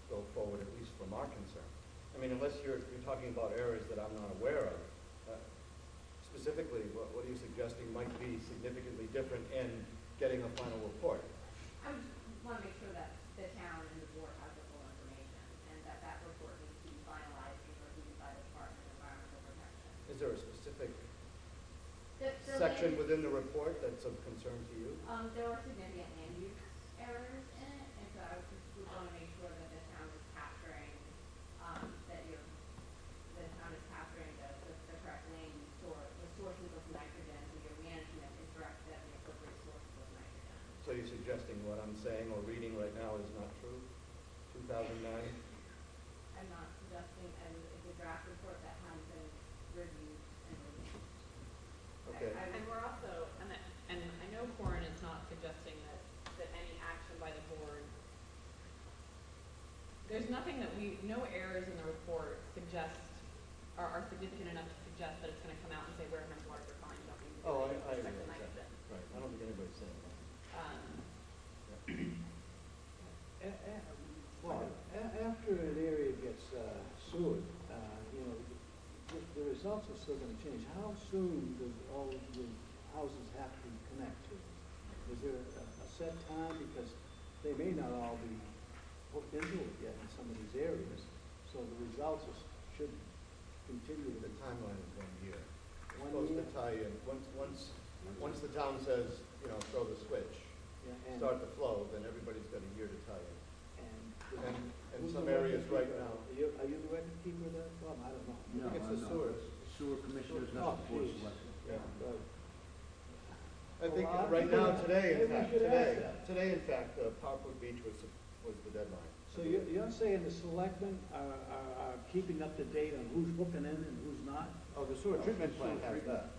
go forward, at least from our concern. I mean, unless you're talking about areas that I'm not aware of. Specifically, what are you suggesting might be significantly different in getting a final report? I would want to make sure that the town and the board has the full information, and that report needs to be finalized and reviewed by the Department of Environmental Protection. Is there a specific So section within the report that's of concern to you? there are significant land use errors in it, and so I would want to make sure that the town is capturing, the town is capturing the correct land use the sources of nitrogen, so your management is directed at the appropriate sources of nitrogen. So you're suggesting what I'm saying or reading right now is not true? 2009? I'm not suggesting, it's a draft report that hasn't been reviewed and reviewed. Okay. And we're also, and I know Corin is not suggesting that any action by the board, there's nothing no errors in the report are significant enough to suggest that it's going to come out and say Wareham waters are fine, don't need to do Oh, anything I with respect to realize nitrogen. that. Right, I don't think anybody's saying that. Well, after an area gets sewered, the results are still gonna change. How soon does all of the houses have to connect to it? Is there a set time? Because they may not all be hooked into it yet in some of these areas, so the results should continue. The timeline is 1 year. We're 1 supposed year? to tie in, once the town says, throw the switch, Yeah, and- start the flow, then everybody's got a year to tie in. And who's some the record areas right keeper? now. Are you the record keeper of that? Well, I don't know. No, I think it's the I'm not. sewers. Sewer commissioners, Oh, not the board of geez. selectmen. Yeah. Right. I think Well, right now, maybe today, we should ask that. in fact, Poplar Beach was the deadline. So you're saying the selectmen are keeping up to date on who's hooking in and who's not? Oh, the sewer treatment plant has that.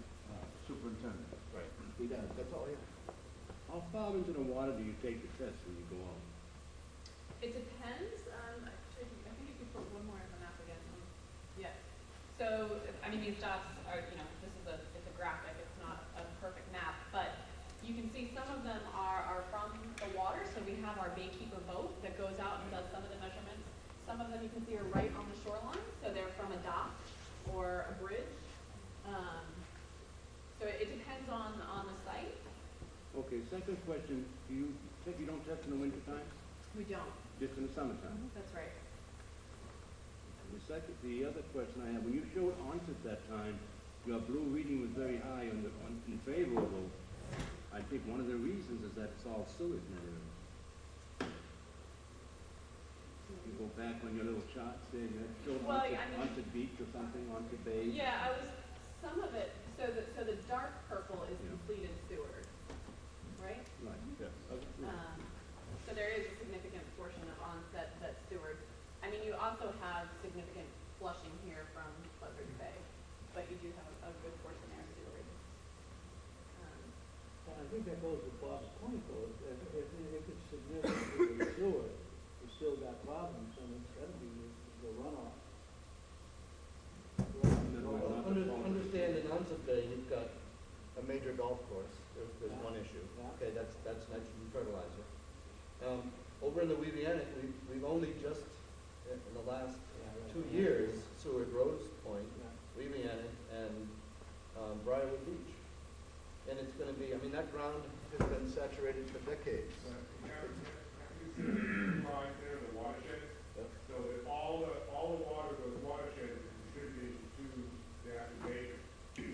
Superintendent. Right. He does. That's all, yeah. How far into the water do you take the test when you go out? It depends, actually, I think if you put one more on the map again. Yeah. So, I mean, these dots are, it's a graphic, it's not a perfect map, but you can see some of them are from the water, so we have our baykeeper boat that goes out and does some of the measurements. Some of them you can see are right on the shoreline, so they're from a dock or a bridge. So it depends on the site. Okay, second question, you don't test in the wintertime, We don't. just in the summertime? That's right. The other question I have, when you showed onset that time, your blue reading was very high in favorable. I think one of the reasons is that it's all sewage in that area. You go back on your little charts there, you had showed Well, onset beach or something, onset bay. Yeah, some of it, so the dark purple is completed sewer, right? Right. Yes. So there is a significant portion of onset that's sewered. I mean, you also have significant flushing here from Buzzards Bay, but you do have a good portion there sewered. I think that goes with Bob's point, though. If it's significantly sewer, you still got problems, and it's gotta be the runoff. Understand in Onset Bay, you've got a major golf course, there's one issue. Yeah. Okay, that's nitrogen fertilizer. over in the Weevianic, we've only just, in the last 2 years, Seward Rose Point, Weevianic, and Briarwood Beach. And it's gonna be, I mean, that ground has been saturated for decades. Line there, the watershed, Yep. so that all the water goes watershed is distributed to the active major.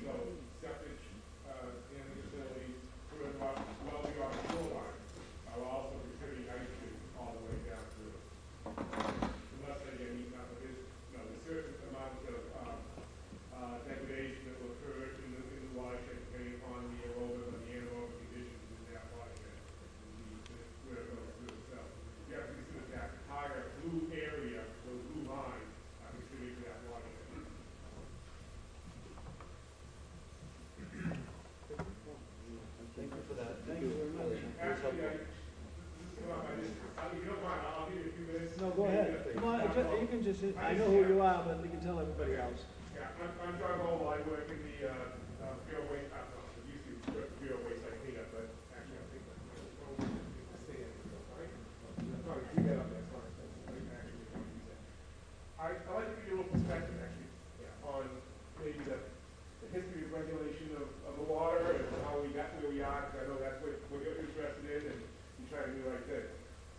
So septic, and facilities, well beyond the shoreline, are also contributing nitrogen all the way down through. Unless they get eaten up, but there's, a certain amount of, degradation that will occur in the watershed depending upon the aerobic and the anaerobic conditions in that watershed. Where it goes through itself. You have to consider that entire blue area, those blue lines, are contributing to that watershed. Thank you for that. Thank you very much. Actually, if you don't mind, I'll give you a few minutes. No, go ahead. Come on, you can just, I know who you are, but you can tell everybody else. Yeah, I'm John Vogel, I work in the, Bureau of Waste, it used to be Bureau of Waste Site Cleanup, but actually I think that's the state, right? I'm trying to do that up there, sorry, actually, don't use that. I'd like to give you a little perspective, actually, on maybe the history of regulation of the water and how we got where we are, because I know that's what you're interested in, and you try to do the right thing.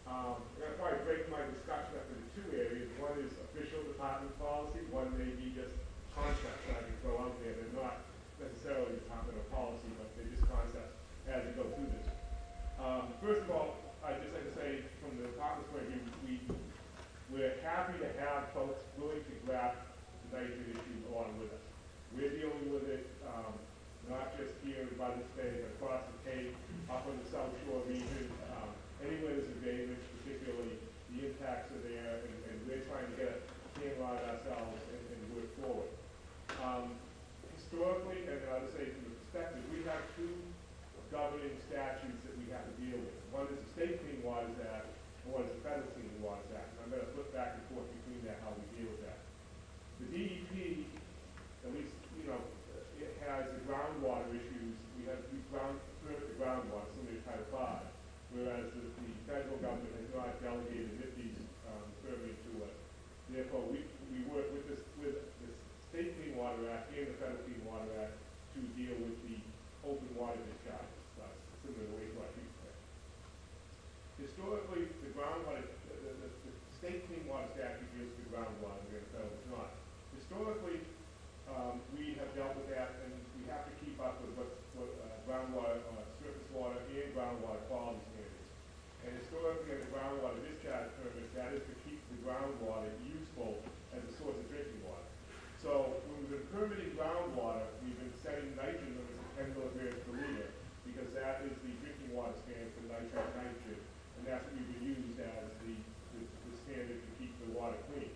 I'm going to probably break my discussion up into two areas. One is official department policy, one may be just concepts that I can throw out there. They're not necessarily departmental policy, but they're just concepts as you go through this. First of all, I'd just like to say, from the department's point of view, we're happy to have folks willing to grab the nitrogen issue along with us. We're dealing with it, not just here in Buzzards Bay, but across the Cape, up on the South Shore region, anywhere there's abatement, particularly the impacts are there, and we're trying to get a handle on it ourselves and work forward. Historically, and I would say from the perspective, we have two governing statutes that we have to deal with. One is the State Clean Waters Act, and one is the Federal Clean Waters Act. And I'm going to flip back and forth between that, how we deal with that. The DEP, at least, it has the groundwater issues. We permit the groundwater, similar to Title V, whereas the federal government has not delegated these permitting to us. Therefore, we work with the State Clean Water Act and the Federal Clean Water Act to deal with the open water discharges, similar to the wastewater treatment plant. Historically, the groundwater, the State Clean Water Statute deals with groundwater, and the federal does not. Historically, we have dealt with that, and we have to keep up with what groundwater, surface water, and groundwater quality standards. And historically, in the groundwater discharge permits, that is to keep the groundwater useful as a source of drinking water. So when we've been permitting groundwater, we've been setting nitrogen limits at 10 milligrams per liter, because that is the drinking water standard for nitrogen, and that's what we've been used as the standard to keep the water clean.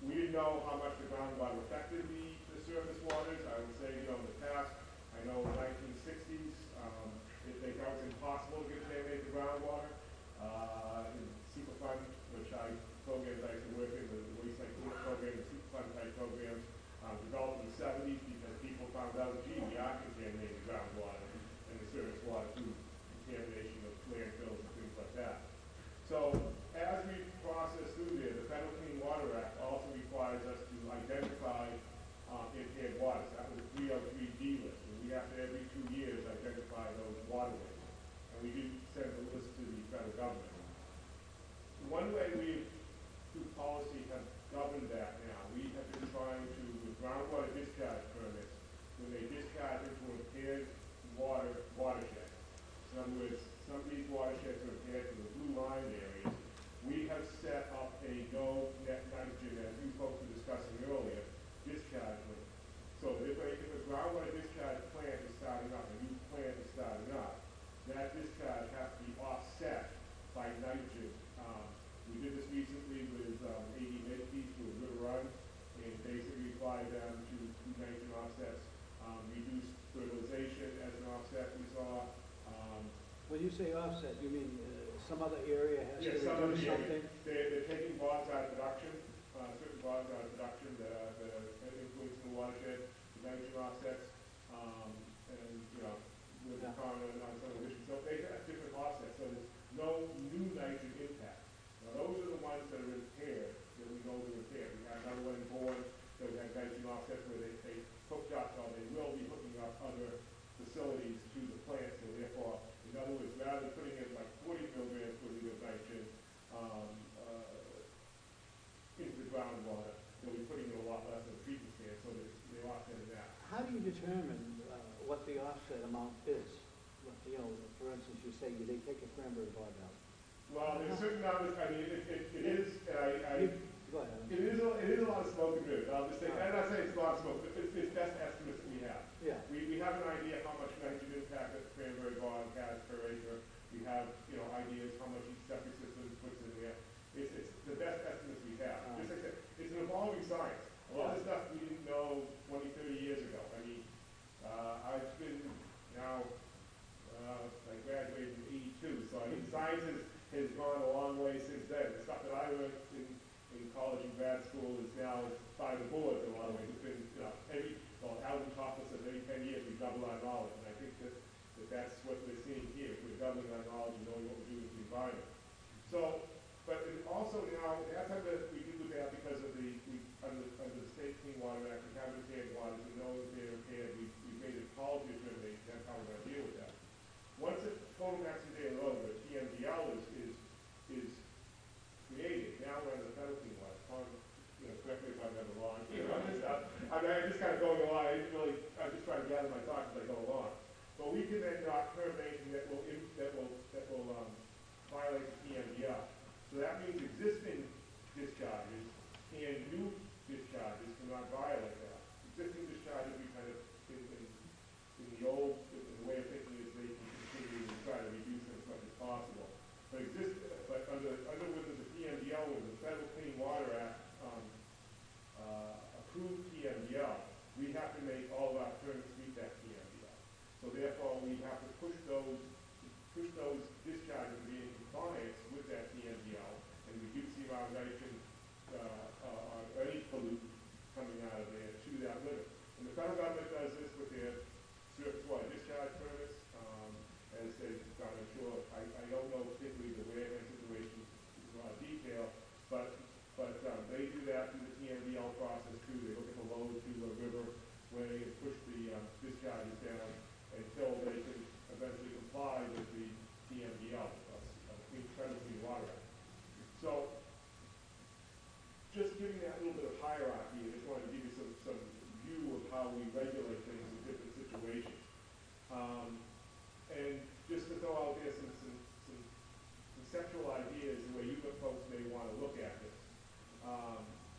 We didn't know how much the groundwater affected the surface waters. I would say, in the past, I know in the 1960s, they thought it was impossible to contaminate the groundwater. In Superfund, which programs I used to work in, the waste site cleanup program, the Superfund type programs, developed in the 70s because people found out, gee, we are contaminating groundwater and the surface water through contamination of landfills and things like that. So as we process through there, the Federal Clean Water Act also requires us to identify impaired waters. That was a 303D list, and we have to every 2 years identify those waterways. And we do send a list to the federal government. One way we, through policy, have governed that now, we have been trying to, with groundwater discharge permits, when they discharge into an impaired watershed. In other words, some of these watersheds are impaired to the blue line areas. We have set up a no net nitrogen, as you folks were discussing earlier, discharge limit. So if a groundwater discharge plant is starting up, a new plant is starting up, that discharge has to be offset by nitrogen. We did this recently with AD Midkeys with River Run, and basically applied them to nitrogen offsets, reduced fertilization as an offset we saw. When you say offset, you mean some other area has to some reduce something? They're taking bogs out of production, certain bogs out of production that are influencing the watershed, the nitrogen offsets, and with the current on some of the emissions. So they have different offsets. So there's offsets where they hooked up, or they will be hooking up other facilities to the plant, so therefore, in other words, rather than putting in like 40 milligrams per liter of nitrogen, into the groundwater, they'll be putting in a lot less in the treatment stand, so they're offsetting that. How do you determine what the offset amount is? You know, for instance, you say they take a cranberry bog out. Well, there's certain numbers, I mean, it is, Go ahead. it is a lot of smoke and mirrors, I'll just say, and I say it's a lot of smoke, but it's best estimates that we have. Yeah. We have an idea how much nitrogen impact that cranberry bog has per acre. We have, you know, ideas how much each septic system puts in there. It's the best estimates we have. Just like I said, it's an evolving science. A lot of stuff we didn't know 20, 30 years ago. I mean, I've been now, I graduated in 82, so I mean, science has gone a long way since then. The stuff that I learned in college and grad school is now by the boards in a lot of ways. It's been, you know, Alvin taught us that every 10 years we double our knowledge, and I think that's what we're seeing here. We're doubling our knowledge and knowing what we're doing with the environment. So, but it also now, that's how we do that because of under the State Clean Water Act, we have impaired waters, we know that they're impaired, we've made a policy determination, that's how we're going to deal with that. Once a total maximum day load, or TMDL is created, now we're under the federal clean water. You know, correct me if I'm ever wrong. You know, I'm just kind of going along. I'm just trying to gather my thoughts as I go along. But we can then not permit anything that will violate the TMDL. So that means existing discharges and new discharges cannot violate that. Existing discharges, we kind of in the way of thinking is they can continue to try to reduce them as much as possible. But under the TMDL, with the Federal Clean Water Act approved TMDL, we have to make all of our permits meet that TMDL. So therefore, we have to push those discharges to be in compliance with that TMDL and reduce the amount of nitrogen or any pollutant coming out of there to that limit. And the federal government does this with their surface water discharge permits. As they've done, I'm sure, I don't know particularly the Wareham situation in a lot of detail, but they do that through the TMDL process too. They look at the load to a river where they can push the discharges down until they can eventually comply with the TMDL, Federal Clean Water Act. So, just giving that little bit of hierarchy, I just wanted to give you some view of how we regulate things in different situations. And just to throw out there some conceptual ideas, the way you folks may want to look at this.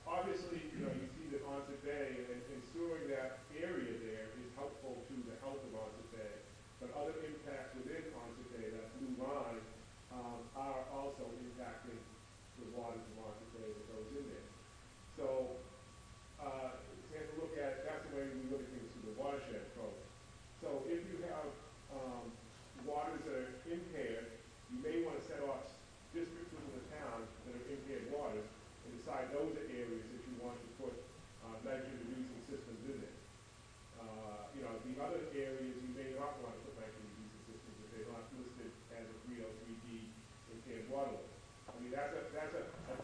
Obviously, you know, you see that Onset Bay and ensuring that area there is helpful to the health of Onset Bay, but other impacts within Onset Bay, that blue line, are also impacting the waters of Onset Bay that goes in there. So, to have to look at, that's the way we look at things through the watershed approach. So if you have waters that are impaired, you may want to set off districts within the town that are impaired waters and decide those are areas that you want to put nitrogen-reducing systems in there. You know, the other areas you may not want to put nitrogen-reducing systems if they're not listed as a 303D impaired water. I mean, that's a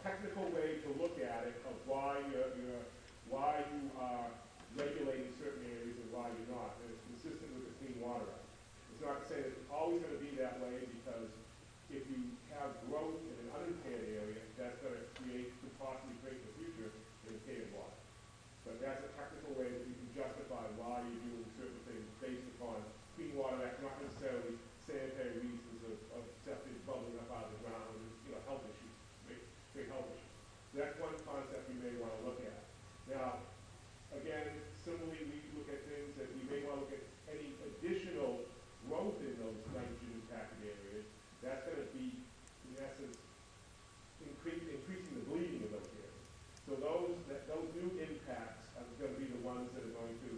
technical way to look at it of why why you are regulating certain areas and why you're not, and it's consistent with the Clean Water Act. It's not to say that it's always going to be that way, because if you have growth in an unimpaired area, that's going to possibly create in the future an impaired water. But that's a technical way that you can justify why you're doing certain things based upon Clean Water Act, not necessarily sanitary reasons of septic bubbling up out of the ground, and, you know, health issues, big health issues. So that's one concept you may want to look at. Now, again, similarly, we look at things that we may want to look at any additional growth in those nitrogen impacted areas. That's going to be, in essence, increasing the bleeding of those areas. So those new impacts are going to be the ones that are going to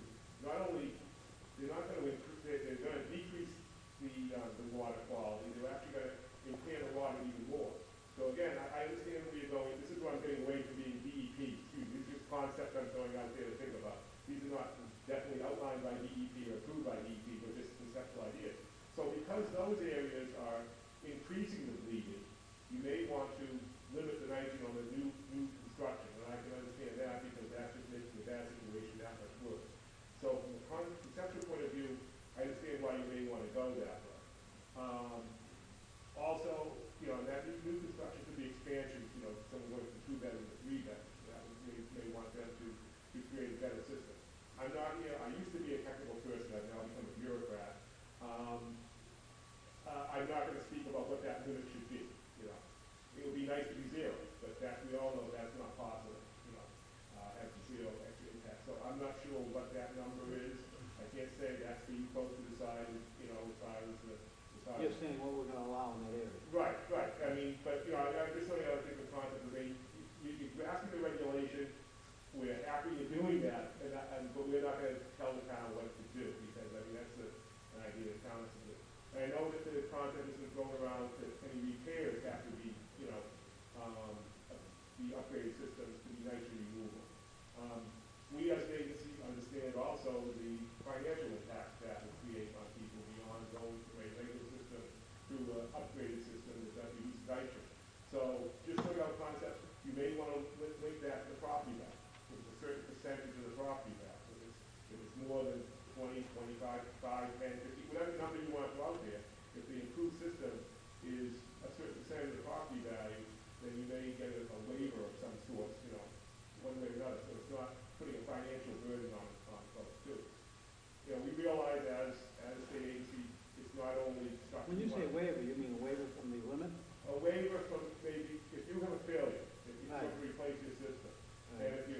they're not going to increase, they're going to decrease the water quality. They're actually going to impair the water even more. So again, I understand where you're going. This is where I'm getting away from being DEP. Excuse me, these are just concepts I'm throwing out there to think about. These are not definitely outlined by DEP or approved by DEP, but just conceptual ideas. So because those areas are increasing the bleeding, you may want to limit the nitrogen on the new construction. And I can understand that, because that's just making the bad situation understanding what we're gonna allow in that area. Right, right, I mean, but, you know, I'm just saying, I think the concept of you're asking the regulation, we're happy you're doing that, but we're not gonna tell the town what to do, because, I mean, that's an idea the town has to do. And I know that the concept has been thrown around that any repairs have to be, you know, the upgraded systems to be nitrogen removal. We as an agency understand also the financial impact that will create on people beyond going from a regular system to an upgraded system that doesn't use nitrogen. So just throwing out concepts, you may want to link that to the property value. If it's a certain percentage of the property value, if it's more than 20, 25, 5, 10, 50, whatever number you want to throw out there, if the improved system is a certain percentage of the property value, then you may get a waiver of some sort, you know, one way or another. So it's not putting a financial burden on folks too. You know, we realize as a state agency, it's not only stuff. When you say waiver, you mean a waiver from the limit? A waiver from maybe, if you have a failure, if you have Right. to replace your system, Right. and if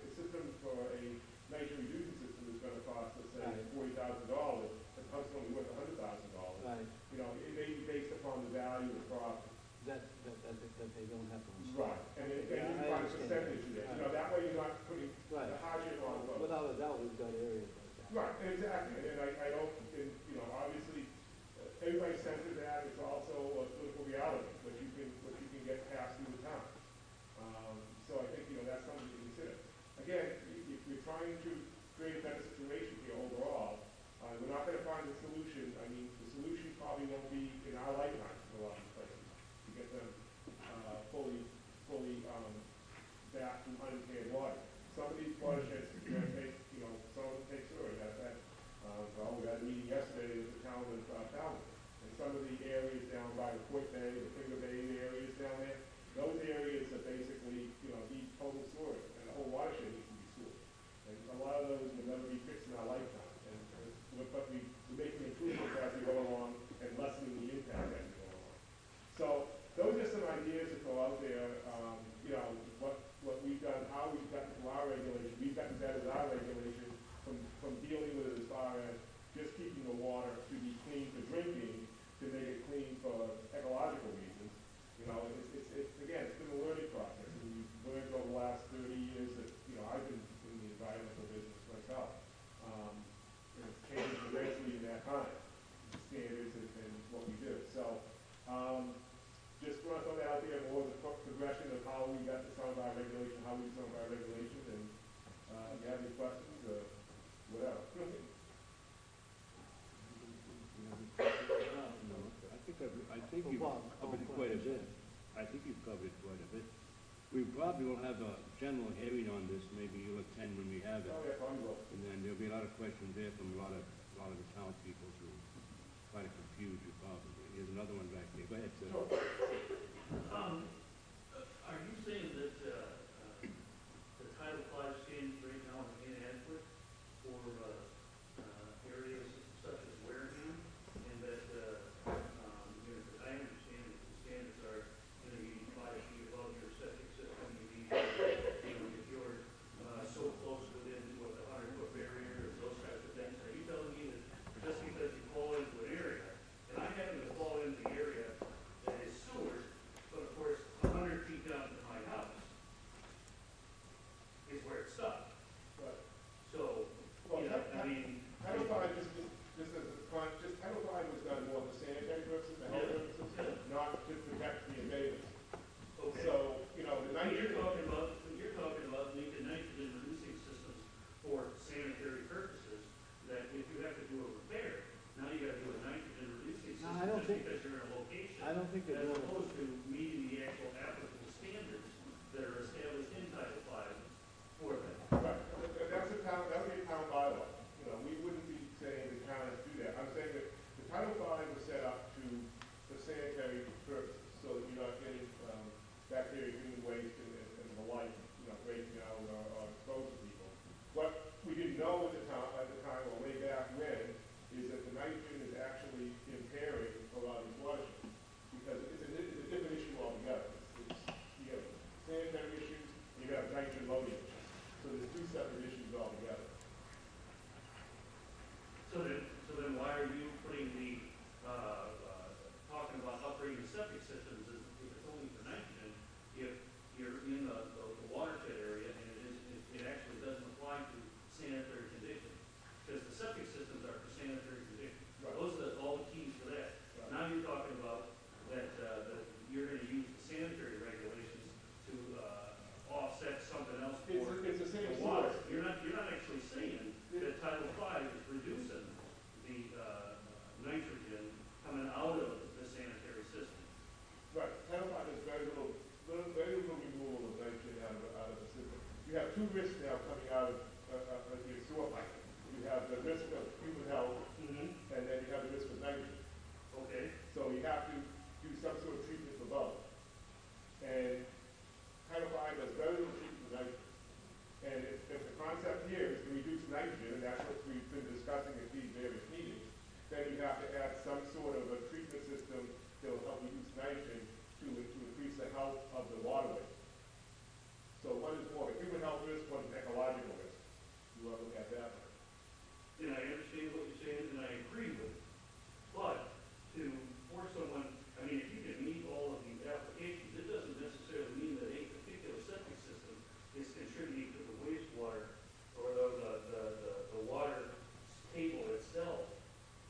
the system for a nitrogen reducing system is gonna cost, let's say, Right. $40,000, the pump's only worth $100,000. Right, You know, it may be based upon the value of the property. that they don't have to install. Right, and then Yeah, you I find a understand. percentage of it, you know, that way you're not putting Right. the hardship on folks. Without a doubt, we've got areas like that. Right, exactly, and I don't, and, you know, obviously, everybody's sensitive to that, it's also a political reality, what you can get passed through the town. So I think, you know, that's something to consider. Again, if we're trying to create a better situation here overall, we're not gonna find the solution, I mean, the solution probably won't be in our lifetime in a lot of these places, to get them, fully, back to unimpaired water. Some of these watersheds, you're gonna take, you know, some of them take sewer, well, we had a meeting yesterday with the town of Falmouth, and some of the areas down by the Port Bay, the Finger Bay areas down there, those areas are basically, you know, need total sewer, and the whole watershed needs to be sewer. And a lot of those will never be fixed in our lifetime, but we're making improvements as we go along and lessening the impact as we go along. So those are some ideas that go out there, you know, what we've done, how we've gotten to our regulation. We've gotten better with our regulation from dealing with it as far as just keeping the water to be clean for drinking, to make it clean for ecological reasons. You know, it's again, it's been a learning process, and we've learned over the last 30 years that, you know, I've been in the environmental business myself. And it's changed immensely in that time, the standards and what we do. So, just want to throw that out there, more of the progression of how we got to some of our regulation, how we do some of our regulations, and if you have any questions, whatever. No, I think you've covered it quite a bit. I think you've covered it quite a bit. We probably will have a general hearing on this, maybe you'll attend when we have it. Oh, yeah, probably will. And then there'll be a lot of questions there from a lot of the townspeople to try to confuse you probably. Here's another one back there. Go ahead, sir. Sure. Are you saying that, the Title V standards right now are inadequate for, areas such as Wareham? And that, you know, I understand that the standards are, you know, you need 5 feet above your septic system, you need, you know, if you're, so close within, what, the 100-foot barrier, or those types of things. Are you telling me that just because you fall into an area, and I happen to fall into the area that is sewer, but of course, 100 feet down from my house is where it's stuck. But, So, well, you know, I mean, Title V, just as a Title V was done more for sanitary purposes, the health purposes, not to protect the invaders. okay. So, you know, the When nitrogen. you're talking about making nitrogen reducing systems for sanitary purposes, that if you have to do a repair, now you gotta do a nitrogen reducing No, system I don't just think- because you're in a location. I don't think they're As doing it. opposed to meeting the actual applicable standards that are established in Title V for that. Right, that's a town, that would be a town bylaw. You know, we wouldn't be saying the town has to do that. I'm saying that the Title V was set up for sanitary purposes, so that you're not getting, bacteria, human waste, and the like, you know, breaking out or exposing people. What we didn't know at the time, or way back when, is that the nitrogen is actually impairing a lot of these watersheds. Because it's an the risk of human health, Mm-hmm. and then you have the risk of nitrogen. Okay. So you have to do some sort of treatment for both. And Title V does very little treatment for nitrogen. And if the concept here is to reduce nitrogen, and that's what we've been discussing at these various meetings, then you have to add some sort of a treatment system that will help reduce nitrogen to increase the health of the waterway. So one is more of a human health risk, one is an ecological risk. You want to look at that one. And I understand what you're saying, and I agree with it. But to force someone, I mean, if you can meet all of the applications, it doesn't necessarily mean that a particular septic system is contributing to the wastewater or the water table itself.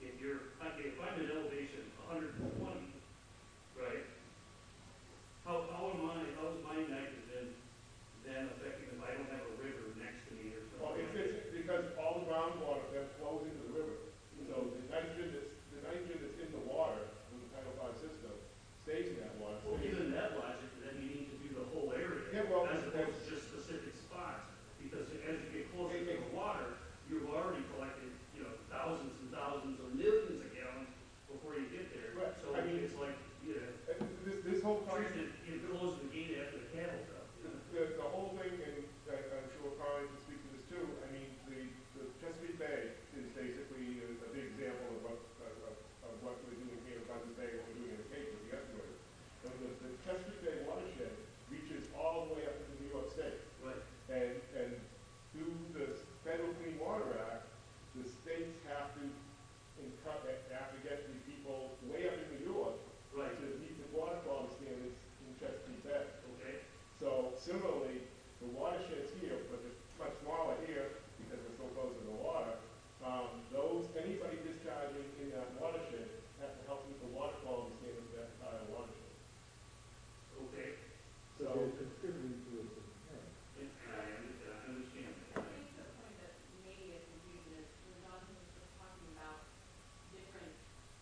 If I'm in elevation 120, right? How is my nitrogen then affecting if I don't have a river next to me or something? Well, it's because all the groundwater then flows into the river. So the nitrogen that's in the water in the Title V system stays in that water. Well, given that logic, then you need to do the whole area, Yeah, well, as opposed to just specific spots. Because as you get closer to the water, you've already collected, thousands and thousands or millions of gallons before you get there. Right. So I mean, it's like, this whole concept, treatment, you close the gate after the cattle come. the whole thing, and I'm sure Colin can speak to this too, I mean, the Chesapeake Bay is basically a big example of what we're doing here in Buzzards Bay, what we're doing in the Cape with the estuary. And the Chesapeake Bay watershed reaches all the way up into New York State. Right. And through the Federal Clean Water Act, the states have to get these people way up in New York Right. to meet the water quality standards in Chesapeake Bay. Okay. So similarly, the watersheds here, but it's much smaller here because we're so close to the water, anybody discharging in that watershed has to help meet the water quality standards of that entire watershed. Okay. So So, they're contributing to it. And I understand that. I think the point that maybe is confusion is when Jonathan was just talking about different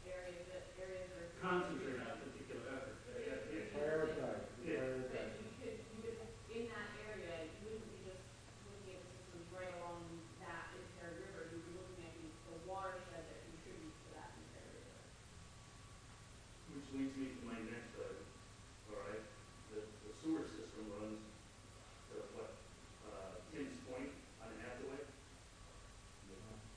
areas that are. Concentrate on a particular effort. Prioritize, Yeah. That prioritize. you could, in that area, you wouldn't be just looking at the systems right along that entire river, you'd be looking at the watershed that contributes to that entire river. Which leads me to my next item, all right? The sewer system runs to Tim's Point on Hathaway.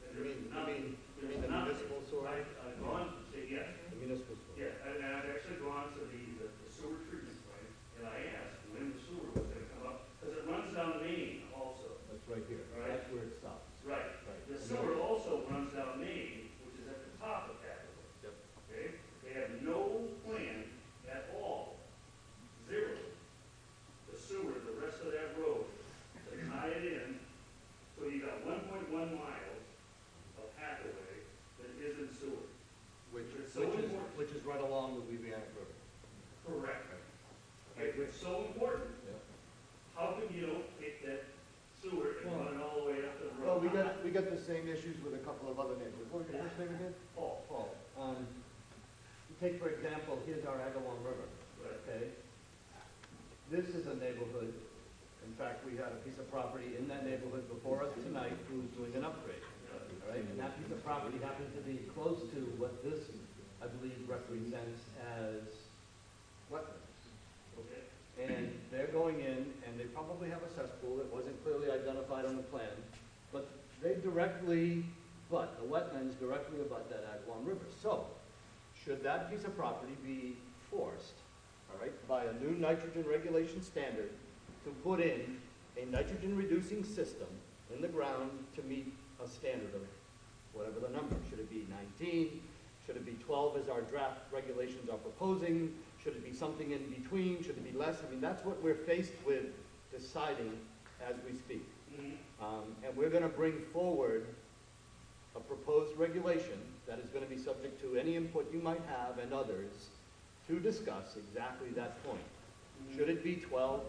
And there's nothing- you mean the nothing. municipal sewer? I've gone to say, yes, The municipal sewer. yeah, and I've actually gone to the sewer treatment plant, and I asked when the sewer was gonna come up, because it runs down Main also. That's right here. All right. That's where it stops. Right. Right. The sewer also runs down Main, which is at the top of Hathaway. Yep. Okay? They have no plan at all, zero, the sewer, the rest of that road, to tie it in. So you got 1.1 miles of Hathaway that isn't sewer. Which is right along the Weavianic River. Correct. Okay, it's so important. Yep. How come you don't take that sewer and run it all the way up the road? Well, we got the same issues with a couple of other neighborhoods. What was your first name again? Paul. Paul. You take, for example, here's our Agawam River, Right. okay? This is a neighborhood, in fact, we had a piece of property in that neighborhood before us tonight who's doing an upgrade, all right? And that piece of property happens to be close to what this, I believe, represents as wetlands. Okay. And they're going in, and they probably have a cesspool that wasn't clearly identified on the plan, but they directly abut, the wetlands directly abut that Agawam River. So, should that piece of property be forced, all right, by a new nitrogen regulation standard to put in a nitrogen-reducing system in the ground to meet a standard of whatever the number? Should it be 19? Should it be 12 as our draft regulations are proposing? Should it be something in between? Should it be less? I mean, that's what we're faced with deciding as we speak. And we're going to bring forward a proposed regulation that is going to be subject to any input you might have and others to discuss exactly that point. Should it be 12?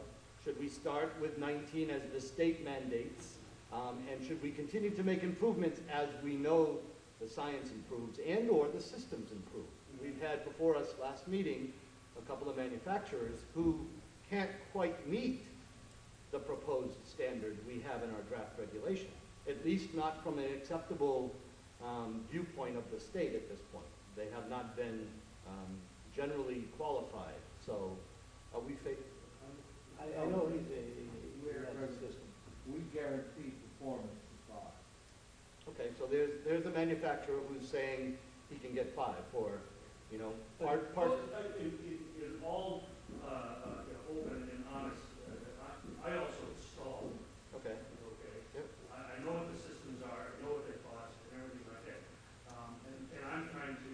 Should we start with 19 as the state mandates? And should we continue to make improvements as we know the science improves and or the systems improve? We've had before us last meeting a couple of manufacturers who can't quite meet the proposed standard we have in our draft regulation. at least not from an acceptable viewpoint of the state at this point. They have not been generally qualified, so are we I know he has a system. We guarantee performance to 5. Okay, so there's the manufacturer who's saying he can get 5 for, you know, part. In all, open and honest, I also install, Okay. okay? Yep. I know what the systems are, I know what they cost, and everything like that. And I'm trying to,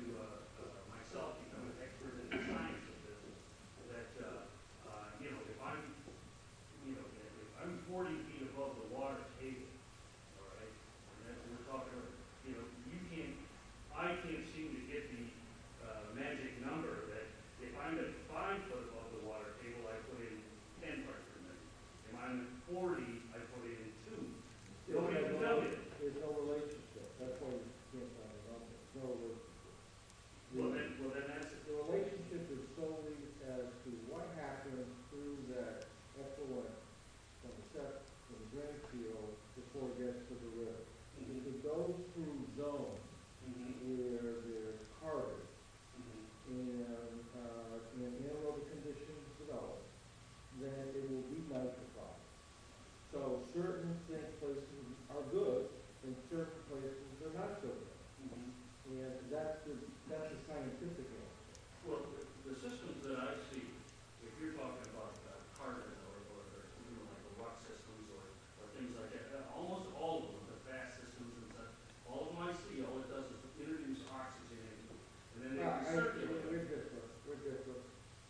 myself, become an expert in the science of this, that, if I'm 40 feet above the water table, all right, and then we're talking about, I can't seem to get the magic number that if I'm at 5 foot above the water table, I put in 10 parts per million. If I'm at 40, I put in 2. Nobody can tell me. There's no relationship, that's why you can't find a number. No, Well, then that's, the relationship is solely as to what happens through that effluent from the drain field before it gets to the river. If it goes through zones where there's carbon and anaerobic conditions develop, then it will be nitrified. So certain places are good and certain places are not so good. And that's the scientific answer. well, the systems that I see, if you're talking about carbon or even like the rock systems or things like that, almost all of them, the fast systems and stuff, all of them I see, all it does is introduce oxygen in, and then they recirculate. We're different.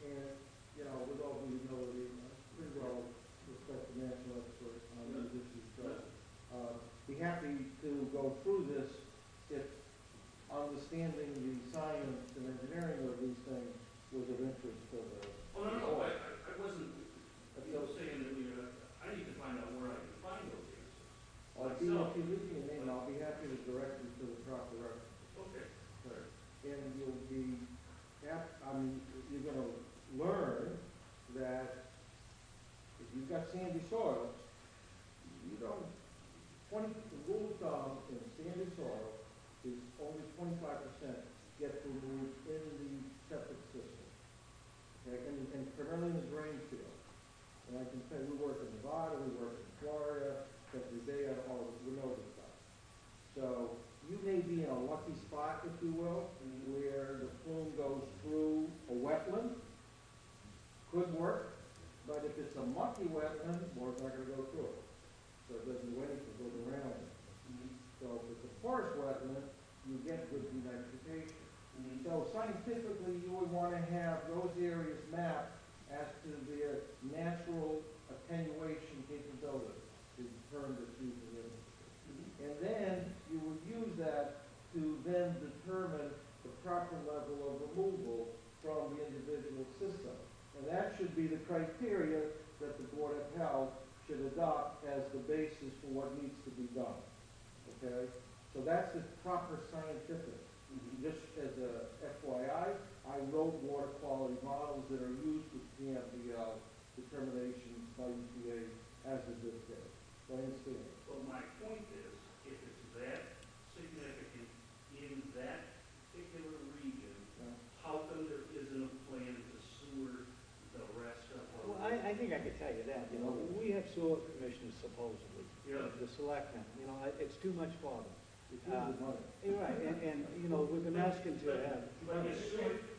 And, with all due humility, pretty well respect the national expert on these issues. So, be happy to go through this if understanding the science and engineering of these things was of interest to the. Oh, no, I wasn't, saying that I need to find out where I can find those answers. If you leave me a name, I'll be happy to direct you to the proper reference. Okay. And you're gonna learn that if you've got sandy soil, the rule of thumb in sandy soil is only 25% gets removed in the septic system. Okay, and primarily in the drain field. And I can say we work in Nevada, we work in Florida, every day we know this stuff. So you may be in a lucky spot, if you will, where the plume goes through a wetland. Could work, but if it's a mucky wetland, water's not going to go through it. So it doesn't do anything, it goes around it. So if it's a forest wetland, you get good denitrification. So scientifically, you would want to have those areas mapped as to their natural attenuation capability, is the term that's used in the industry. And then you would use that to then determine the proper level of removal from the individual system. And that should be the criteria that the board of health should adopt as the basis for what needs to be done. Okay? So that's the proper scientific. Just as a FYI, I wrote water quality models that are used with PMBL determinations by EPA as of this day. So I understand. Well, my point is, if it's that significant in that particular region, how come there isn't a plan to sewer the rest of the? Well, I think I could tell you that, we have sewer commissioners supposedly. Yeah. The selectmen, it's too much for them. It's usually money. You're right, and we've been asking to have. But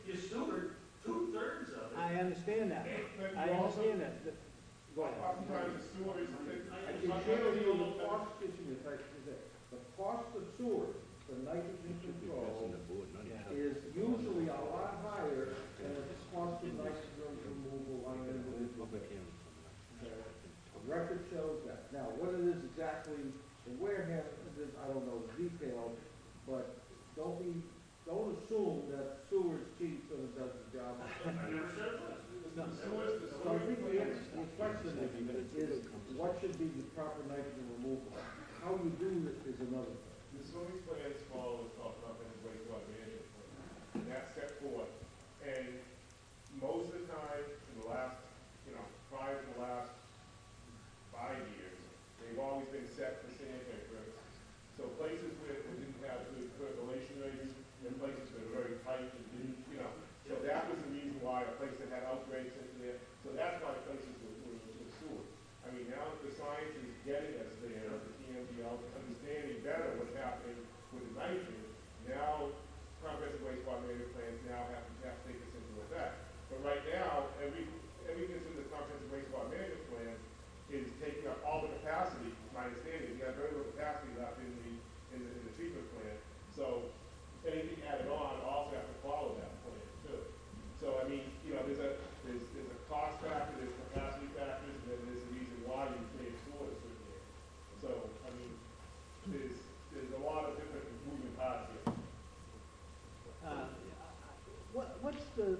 you sewered 2/3 of it. I understand that. I understand that. Go ahead. Oftentimes the sewer is. I can share with you the cost issue, the cost of sewer for nitrogen control is usually a lot higher than the cost of nitrogen removal on an individual. The record shows that. Now, what it is exactly in Wareham, I don't know the details, but don't assume that sewer is cheap so it does the job. I never said it was. So I think the question is what should be the proper nitrogen removal? How you do it is another thing. The swimming plans follow what's called comprehensive wastewater management plan. And that's set forth. And most of the time, in the last, prior to the last 5 years, they've always been set for sanitary purposes.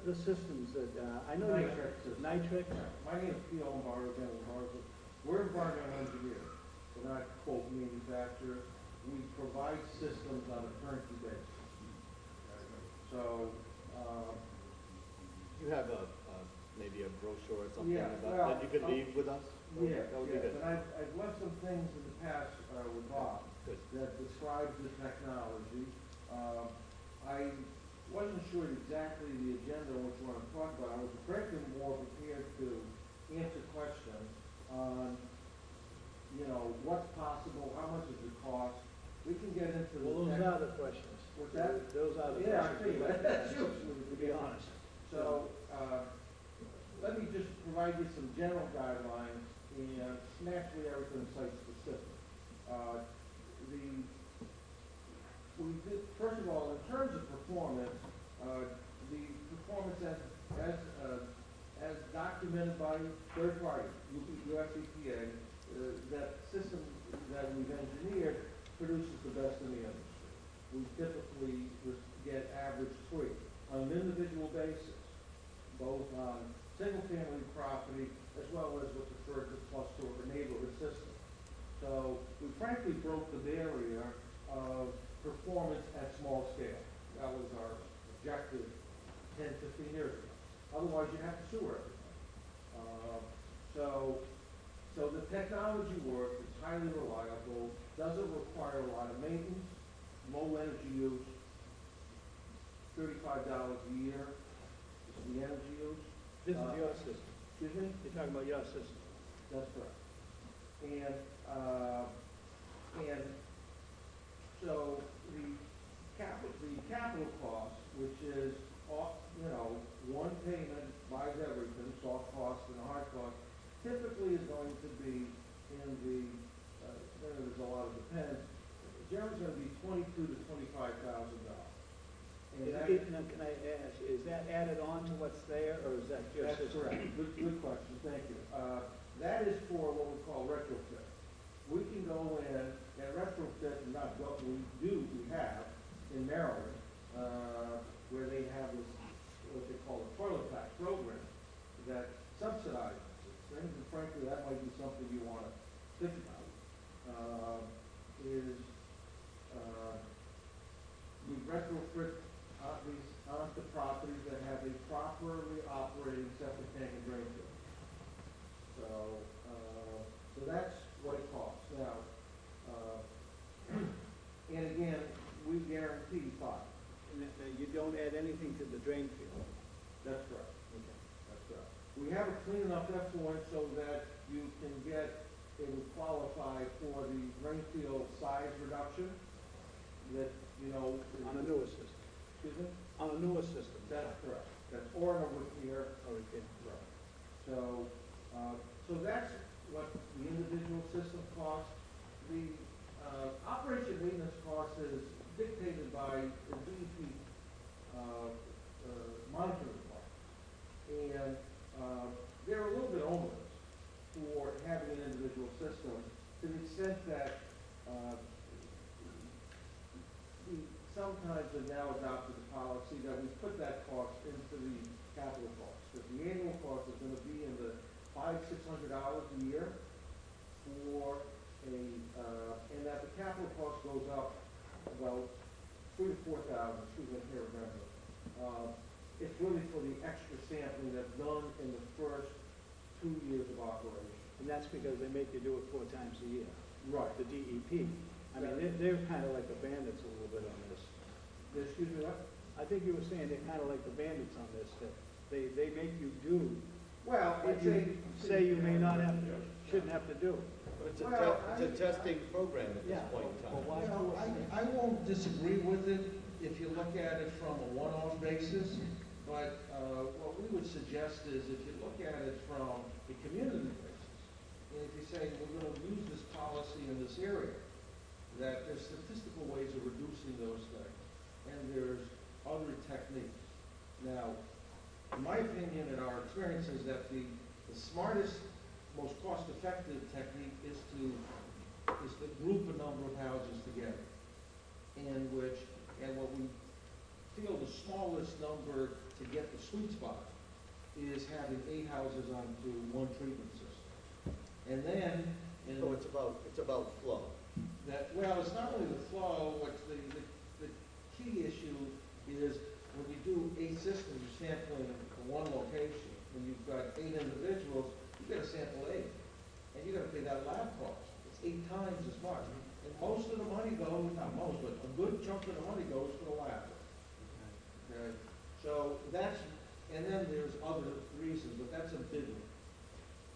the systems that, I know you have? Nitrix system. Nitrix? My name is P.O. Lombardo, again, Lombardo. We're environmental engineers. We're not quote manufacturers. We provide systems on a turnkey basis. So, You have maybe a brochure or something Yeah, about, well, that you could leave with us? yeah, That would be good. and I've left some things in the past with Bob Good. that describes the technology. I wasn't sure exactly the agenda on what you want to talk about. I was frankly more prepared to answer questions on, you know, what's possible, how much does it cost? We can get into the. Well, those are the questions. What's that? Those are the Yeah, I questions. think that's true. To be honest. So, let me just provide you some general guidelines, and naturally everything site specific. First of all, in terms of performance, the performance as documented by third party, US EPA, that system that we've engineered produces the best in the industry. We typically get average 3 on an individual basis, both on single-family property as well as what's referred to cluster or neighborhood system. So we frankly broke the barrier of performance at small scale. That was our objective 10, 15 years ago. Otherwise, you'd have to sewer everything. So the technology works, it's highly reliable, doesn't require a lot of maintenance, low energy use, $35 a year is the energy use. This is your system. Excuse me? You're talking about your system. That's correct. And so the capital cost, which is, you know, one payment buys everything, soft cost and hard cost, typically is going to be in the, there's a lot of depends, generally going to be $22,000 to $25,000. Now, can I ask, is that added on to what's there, or is that your That's system? correct. Good question. Thank you. That is for what we call retrofit. We can go in and retrofit, and not go, we have in Maryland, where they have this, what they call a toilet pack program that subsidizes things, and frankly, that might be something you want to think about, we retrofit these onto properties that have a properly operating septic tank and drain field. So that's what it costs. Now, and again, we guarantee 5. And you don't add anything to the drain field? That's correct. Okay. That's correct. We have a clean enough effluent so that you can get, it would qualify for the drain field size reduction that, you know. On a newer system? Excuse me? On a newer system? That's correct. That's or in a repair. Or repair. Right. So, so that's what the individual system costs. The operation maintenance cost is dictated by the DEP monitoring department. And they're a little bit onerous for having an individual system to the extent that we sometimes have now adopted the policy that we put that cost into the capital cost. Because the annual cost is going to be in the $500–600 a year for and that the capital cost goes up about $3,000 to $4,000. Excuse me, I can't remember. It's really for the extra sampling that's done in the first 2 years of operation. And that's because they make you do it 4 times a year? Right. The DEP. I mean, they're kind of like the bandits a little bit on this. Excuse me, what? I think you were saying they're kind of like the bandits on this, that they make you do Well, what you say you may not have, shouldn't have to do. But it's Well, a testing program at this Yeah, point in time. well, why- You know, I won't disagree with it if you look at it from a one-off basis, but what we would suggest is if you look at it from a community basis, and if you say we're going to use this policy in this area, that there's statistical ways of reducing those things, and there's other techniques. Now, in my opinion and our experience is that the smartest, most cost-effective technique is to group a number of houses together, and what we feel the smallest number to get the sweet spot is having 8 houses onto one treatment system. And then, in So it's about flow. that, well, it's not only the flow, what's the key issue is when you do 8 systems, you're sampling in one location. When you've got 8 individuals, you gotta sample 8. And you gotta pay that lab cost. It's 8 times as much. And most of the money goes, not most, but a good chunk of the money goes to the lab. Okay? So that's, and then there's other reasons, but that's a big one.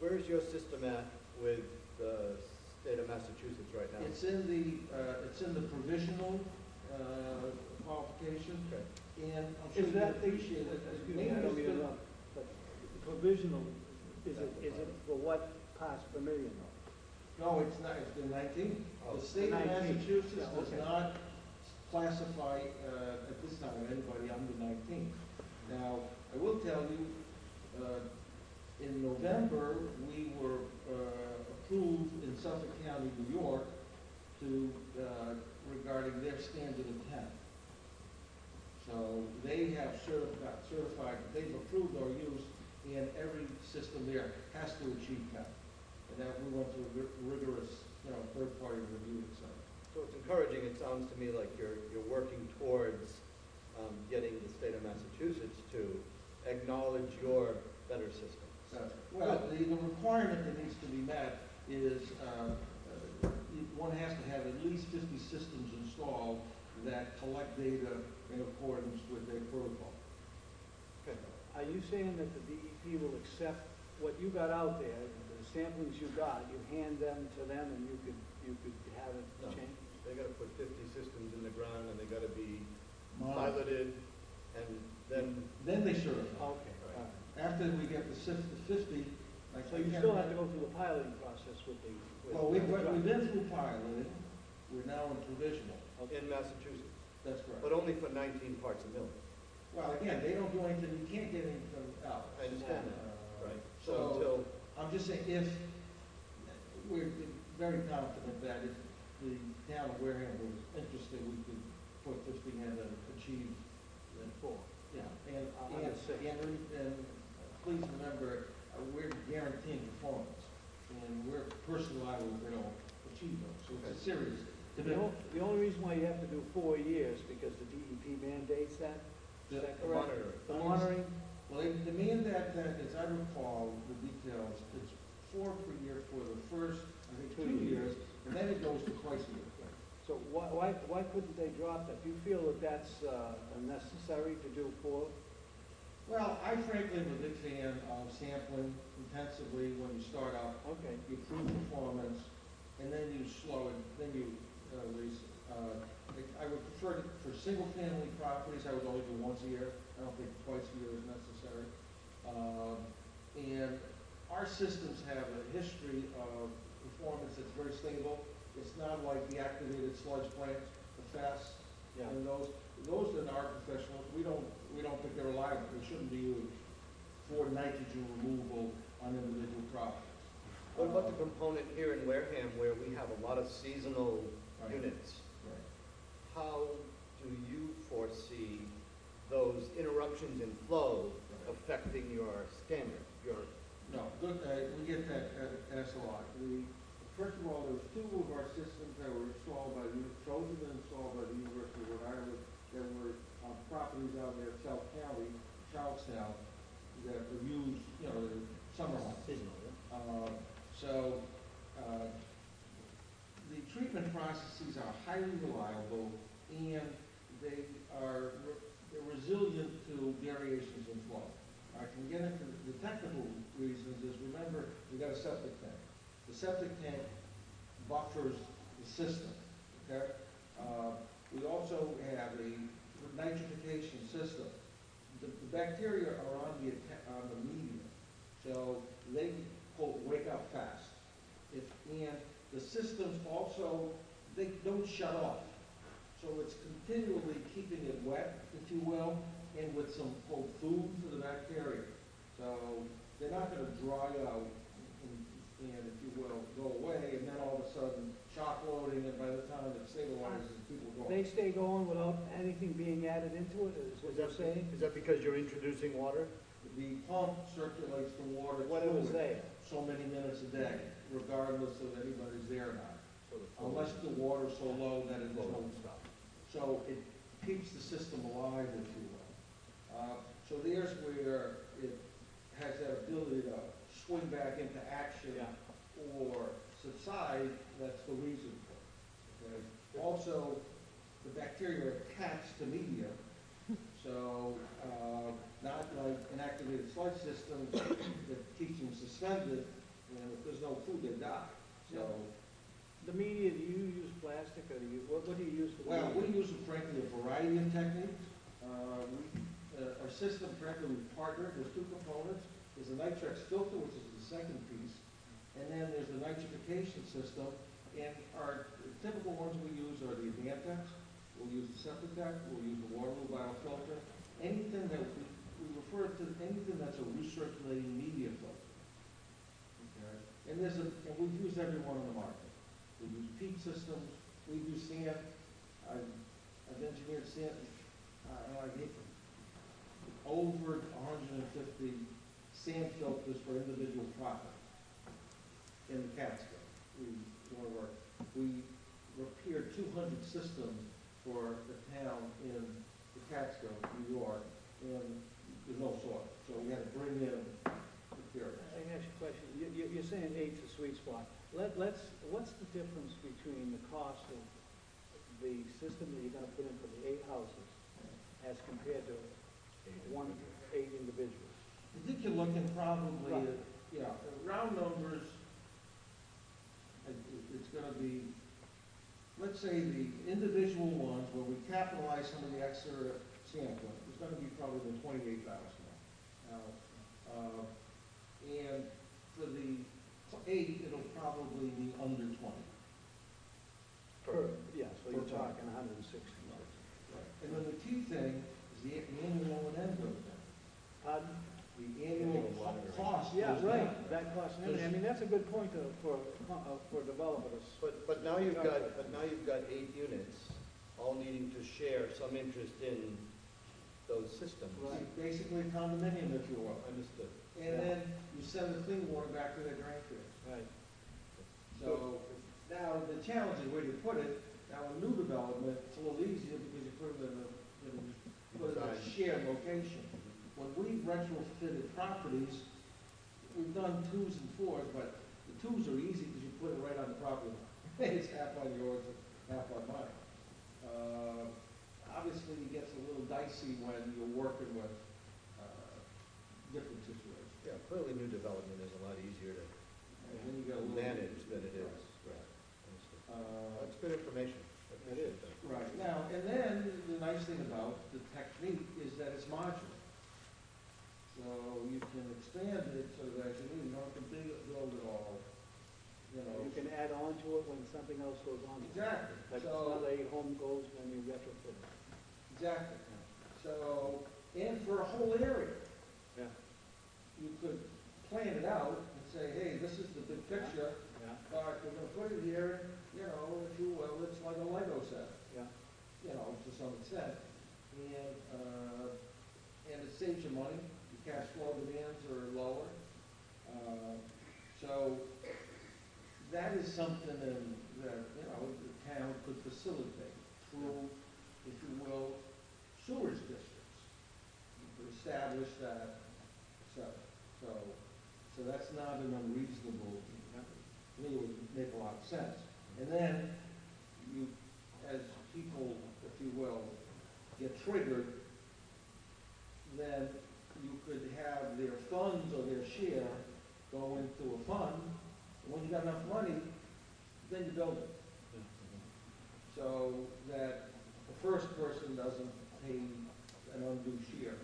Where is your system at with the state of Massachusetts right now? It's in the provisional, qualification. Okay. And I'm sure Is you that the, appreciate it. excuse me, I don't mean to interrupt, but provisional, is it for what parts per million though? No, it's not, it's been 19. Oh, The state of 19. Massachusetts Yeah, does okay. not classify, at this time, anybody under 19. Now, I will tell you, in November, we were approved in Suffolk County, New York, to, regarding their standard of 10. So they have got certified, they've approved our use, and every system there has to achieve 10. And that we went through a rigorous, third-party review, et cetera. So it's encouraging, it sounds to me like you're working towards getting the state of Massachusetts to acknowledge your better system. Well, the requirement that needs to be met is one has to have at least 50 systems installed that collect data in accordance with their protocol. Okay. Are you saying that the DEP will accept what you got out there, the samplings you got, you hand them to them and you could have it No. changed? They gotta put 50 systems in the ground and they gotta be Monitored. piloted and then. Then they certify. Okay, all right. After we get the 50, like. So you still have to go through the piloting process with the. Well, we've been through piloting, we're now in provisional. In Massachusetts, That's correct. but only for 19 parts a million. Well, again, they don't do anything, you can't get anything out. I understand that, right? So So, until, I'm just saying, if, we're very confident that if the town of Wareham was interested, we could put this together and achieve. Four. Yeah, and please remember, we're guaranteeing performance, and we're personally liable if they don't achieve those, so it's a serious. The only reason why you have to do 4 years, because the DEP mandates that? Is that the correct? monitoring. The monitoring? Well, they demand that, as I recall, the details, it's 4 per year for the first, I think, 2 years, and then it goes to twice a year. So why couldn't they drop that? Do you feel that that's necessary to do 4? Well, I frankly am a big fan of sampling intensively when you start out. Okay. You prove performance, and then you slow it, then you release it. I would prefer, for single-family properties, I would only do once a year. I don't think twice a year is necessary. And our systems have a history of performance that's very stable. It's not like the activated sludge plants, the FAST, Yeah. and those are our professionals. We don't think they're reliable. They shouldn't be used for nitrogen removal on individual properties. What about the component here in Wareham where we have a lot of seasonal Right. units? Right. How do you foresee those interruptions in flow affecting your standard, your? No, good, we get that asked a lot. First of all, there's 2 of our systems that were installed by, chosen and installed by the University of Rhode Island that were on properties out there, South County, Charlestown, that were used, the summer months. The treatment processes are highly reliable and they're resilient to variations in flow. I can get into the technical reasons is, remember, we got a septic tank. The septic tank buffers the system, okay? We also have a nitrification system. The bacteria are on the medium, so they, quote, wake up fast. And the systems also, they don't shut off. So it's continually keeping it wet, if you will, and with some, quote, food for the bacteria. So they're not going to dry out and if you will, go away, and then all of a sudden, shock loading, and by the time it stabilizes, people go. They stay going without anything being added into it, is what you're saying? Is that because you're introducing water? The pump circulates the water Whatever's through it there. so many minutes a day, regardless of anybody's there or not. So the flow Unless the water's so low that it flow won't won't stop. So it keeps the system alive, if you will. So there's where it has that ability to swing back into action Yeah. or subside. That's the reason for it. Okay? Also, the bacteria are attached to media, so not like inactivated sludge systems that keeps them suspended, and if there's no food, they die. So. The media, do you use plastic, or do you, what do you use for the Well, media? we use, frankly, a variety of techniques. Our system, frankly, we've partnered, there's two components. There's a nitrox filter, which is the second piece, and then there's the nitrification system. And our typical ones we use are the Advantex, we'll use the Septitech, we'll use the Waterloo biofilter. Anything that, we refer to anything that's a recirculating media filter. Okay? And and we've used every one on the market. We use peat systems, we do sand. I've engineered sand, I hate them. Over 150 sand filters for individual properties in the Catskill. We repaired 200 systems for the town in the Catskill, New York, and there's no soil. So we had to bring in repair. Let me ask you a question. You're saying eight's a sweet spot. What's the difference between the cost of the system that you're gonna put in for the 8 houses as compared to 8 individuals? I think you're looking probably, Right. round numbers, it's gonna be, let's say the individual ones where we capitalize some of the extra sampling, it's gonna be probably the 28,000. Now, and for the 8, it'll probably be under 20. Yeah, so you're Per talking 160. And then the key thing is the annual O&M goes down. Pardon? The annual cost Yeah, goes right, down. that cost, I mean, that's a good point for developers. But now you've got 8 units, all needing to share some interest in those systems. Right. Basically condominium, if you will. Understood. And then you send the clean water back to their grandkids. Right. So now the challenging way to put it, now a new development, it's a little easier because you put it in a shared location. When we've retrofitted properties, we've done 2s and 4s, but the 2s are easy because you put it right on the property line. It's half on yours and half on mine. Obviously, it gets a little dicey when you're working with different situations. Yeah, clearly new development is a lot easier to And then you got a little. manage than it is. Right. Understood. Uh, That's good information. I appreciate that. Right, now, and then the nice thing about the technique is that it's modular. So you can expand it so that you need, you don't have to build it all, you know. You can add on to it when something else goes on. Exactly, Like so, another 8 home goes when you retrofit it. exactly. So, and for a whole area, Yeah. you could plan it out and say, hey, this is the big picture, Yeah, but we're gonna put it here, you know, if you will, it's like a Lego set. yeah. You know, to some extent. And it saves you money, your cash flow demands are lower. So that is something that, you know, the town could facilitate through, if you will, sewage districts. You could establish that, so that's not an unreasonable, to me, it would make a lot of sense. And then you, as people, if you will, get triggered, then you could have their funds or their share go into a fund, and when you got enough money, then you build it. So that the first person doesn't pay an undue share.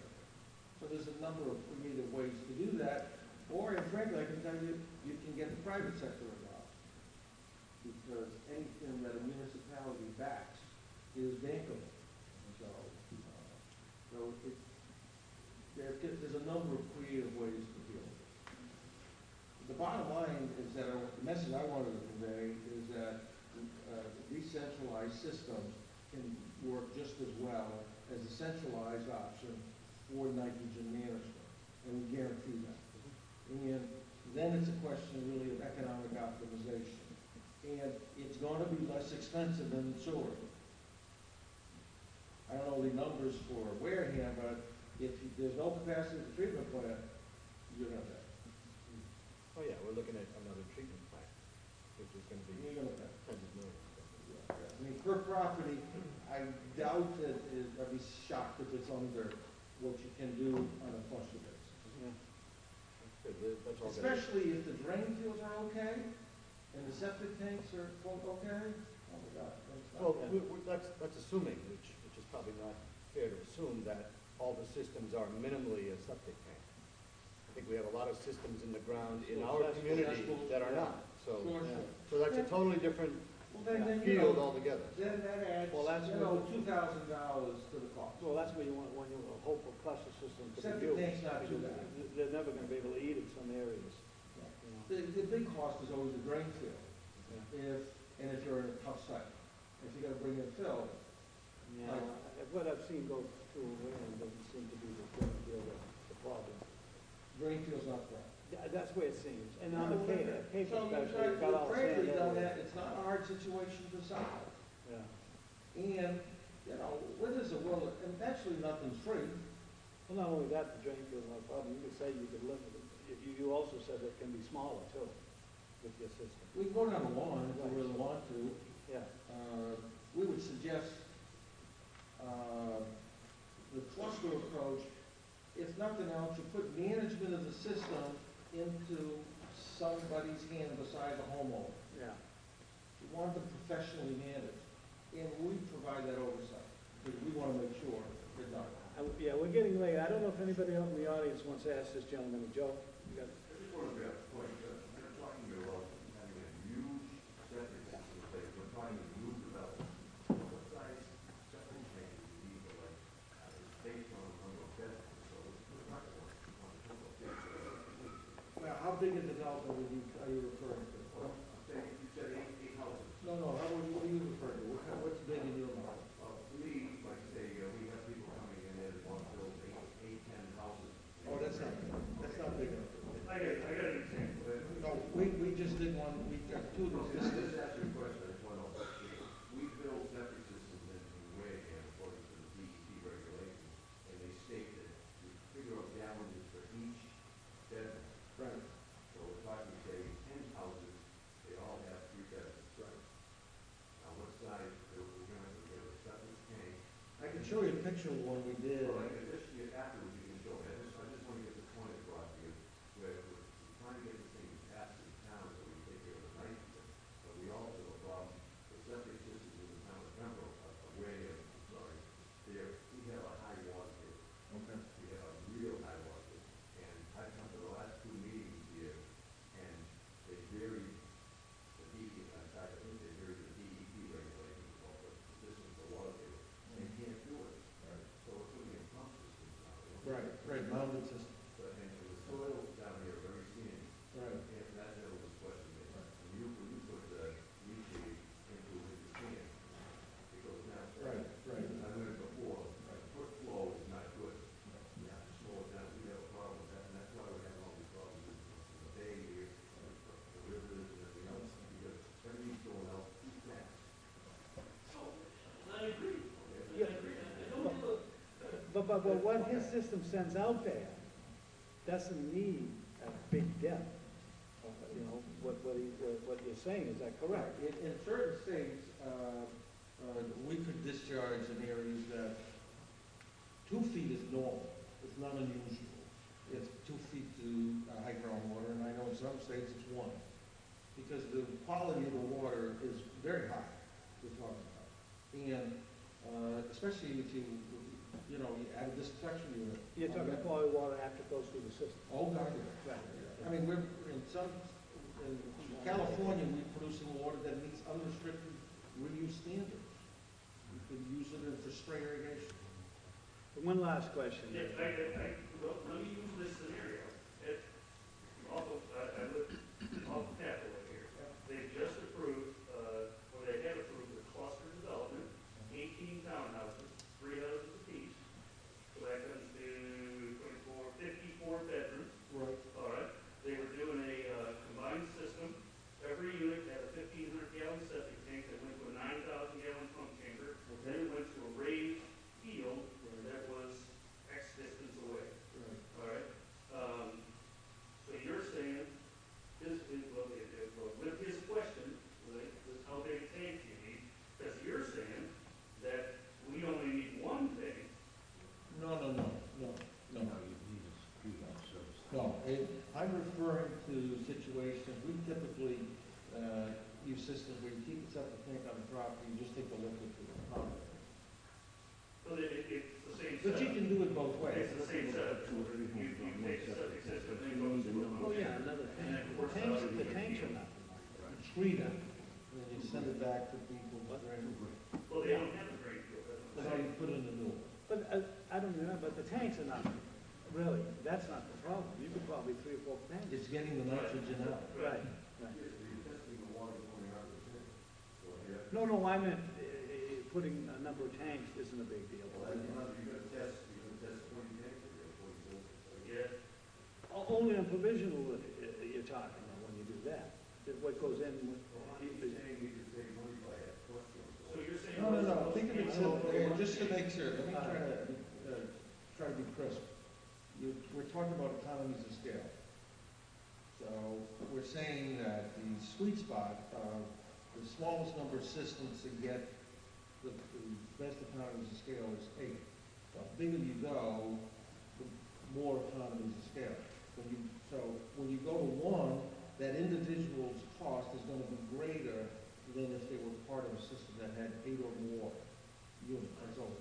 So there's a number of creative ways to do that, or, and frankly, I can tell you, you can get the private sector involved. Because anything that a municipality backs is bankable. So there's a number of creative ways to deal with it. The bottom line is that message I wanted to convey is that decentralized systems can work just as well as a centralized option for nitrogen management, and we guarantee that. And then it's a question really of economic optimization. And it's gonna be less expensive than sewer. I don't know the numbers for Wareham, but if there's no capacity at the treatment plant, you're gonna pay. Oh, yeah, we're looking at another treatment plant, which is gonna be You're gonna pay. tens of millions. I mean, per property, I doubt that I'd be shocked if it's under what you can do on a cluster basis. Yeah. Good, that's all. Especially if the drain fields are okay, and the septic tanks are okay, oh my God. Well, that's assuming, which is probably not fair to assume that all the systems are minimally a septic tank. I think we have a lot of systems in the ground in our community that are not, so, Sure, yeah. sure. So that's a totally different Well, then, you field know, altogether. then that adds, Well, that's you know, $2,000 to the cost. Well, that's what you want, when you hope a cluster system to Septic be tank's used. not too bad. They're never gonna be able to eat in some areas, you know. The big cost is always the drain field, Yeah. if you're in a tough site. If you gotta bring in fill, Yeah, what I've seen go through Wareham doesn't seem to be the problem. drain field's not the problem. Yeah, that's where it seems, and on the Cape So especially, you've got all the sand frankly, though, everywhere. that, it's not a hard situation to solve. Yeah. And, you know, where there's a will, and actually nothing's free. Well, not only that, the drain field's no problem, you could say you could live with it. You also said it can be smaller too, with your system. We can go down the lawn if we really want to. Yeah. We would suggest, the cluster approach, if nothing else, you put management of the system into somebody's hand beside the homeowner. Yeah. You want them professionally managed, and we provide that oversight, because we want to make sure they're done. Yeah, we're getting late. I don't know if anybody else in the audience wants to ask this gentleman, Joe? You got- I just want to be at the point, we're talking about having a huge septic system in place, we're talking a new development. What size septic tank do you need, for, like, it's based on the number of bedrooms, so we're not going to Now, how big a development are you referring to? Well, I'm saying, you said eight houses. No, what are you referring to? What's big in your mind? Well, to me, like, say, we have people coming in there that want to build eight, 10 houses. Oh, that's not big enough. I got an example. No, we just did one, we got two of Okay, those. I just asked you a question, I just want to know. We build septic systems in Wareham according to the DEP regulations, and they state that you figure out gallons for each bedroom. Right. So we're talking, say, 10 houses, they all have 3 bedrooms. Right. Now, what size, we're going to get a septic tank? I can show you a picture of one we did. Well, like, this, afterwards you can show me, I just want to get the point across here, where we're trying to get this thing passed in town so we can take care of the nitrogen, but we also have a problem, the septic systems in the town of Pembroke, Wareham, I'm sorry, we have a high water table. Okay. We have a real high water table, and I've come to the last 2 meetings here, and they vary the DEP, in fact, I think they vary the DEP regulations about the system for water table. They can't do it. Right. So we're putting in pump systems now. Right, mounted system. But, and the soils down here are very sandy. Right. And that gentleman's question is, when you put the leachate into the sand, it goes down. Right. I learned before, foot flow is not good. You have to slow it down, we have a problem with that, and that's why we're having all these problems in the bay here, the rivers and everything else, because everything's going out too fast. I agree. Yeah. But what his system sends out there doesn't need a big depth. You know, what you're saying, is that correct? In certain states, we could discharge in areas that 2 feet is normal, it's not unusual. It's 2 feet to high groundwater, and I know in some states it's 1. Because the quality of the water is very high, we're talking about. And especially if you add a disinfection unit. You're talking quality water after it goes through the system. Oh, God, yeah. Right. I mean, in California, we're producing water that meets unrestricted reuse standards. We could use it for spray irrigation. One last question. Yeah, well, let me use this scenario. I live off Tapaway here. I'm referring to situations, we typically, use systems where you keep a septic tank on the property, you just take the liquid to the pump. But it's the same But you setup. can do it both ways. It's the same setup. You take the septic system, then go to a Oh, yeah, another and then tank. it works out. The tanks are nothing. You treat them, and then you send it back to people with drain. Well, they don't have a drain field, that's what So I'm you saying. put in the new one. But I don't know, but the tanks are not, really, that's not the problem. You could probably 3 or 4 tanks. It's getting the nitrogen out. Right, right. You're testing the water going out of the tank. So you have, No, I meant putting a number of tanks isn't a big deal. you're gonna test 20 tanks, or you're gonna 20 tanks. Yeah. Only on provisional you're talking about when you do that. What goes in, You're saying you can save money by a cost. So you're saying. No, think of it simply, just to make sure, let me try to be crisp. We're talking about economies of scale. So we're saying that the sweet spot of the smallest number of systems to get the best economies of scale is 8. The bigger you go, the more economies of scale. When you go to 1, that individual's cost is going to be greater than if they were part of a system that had 8 or more units. That's all.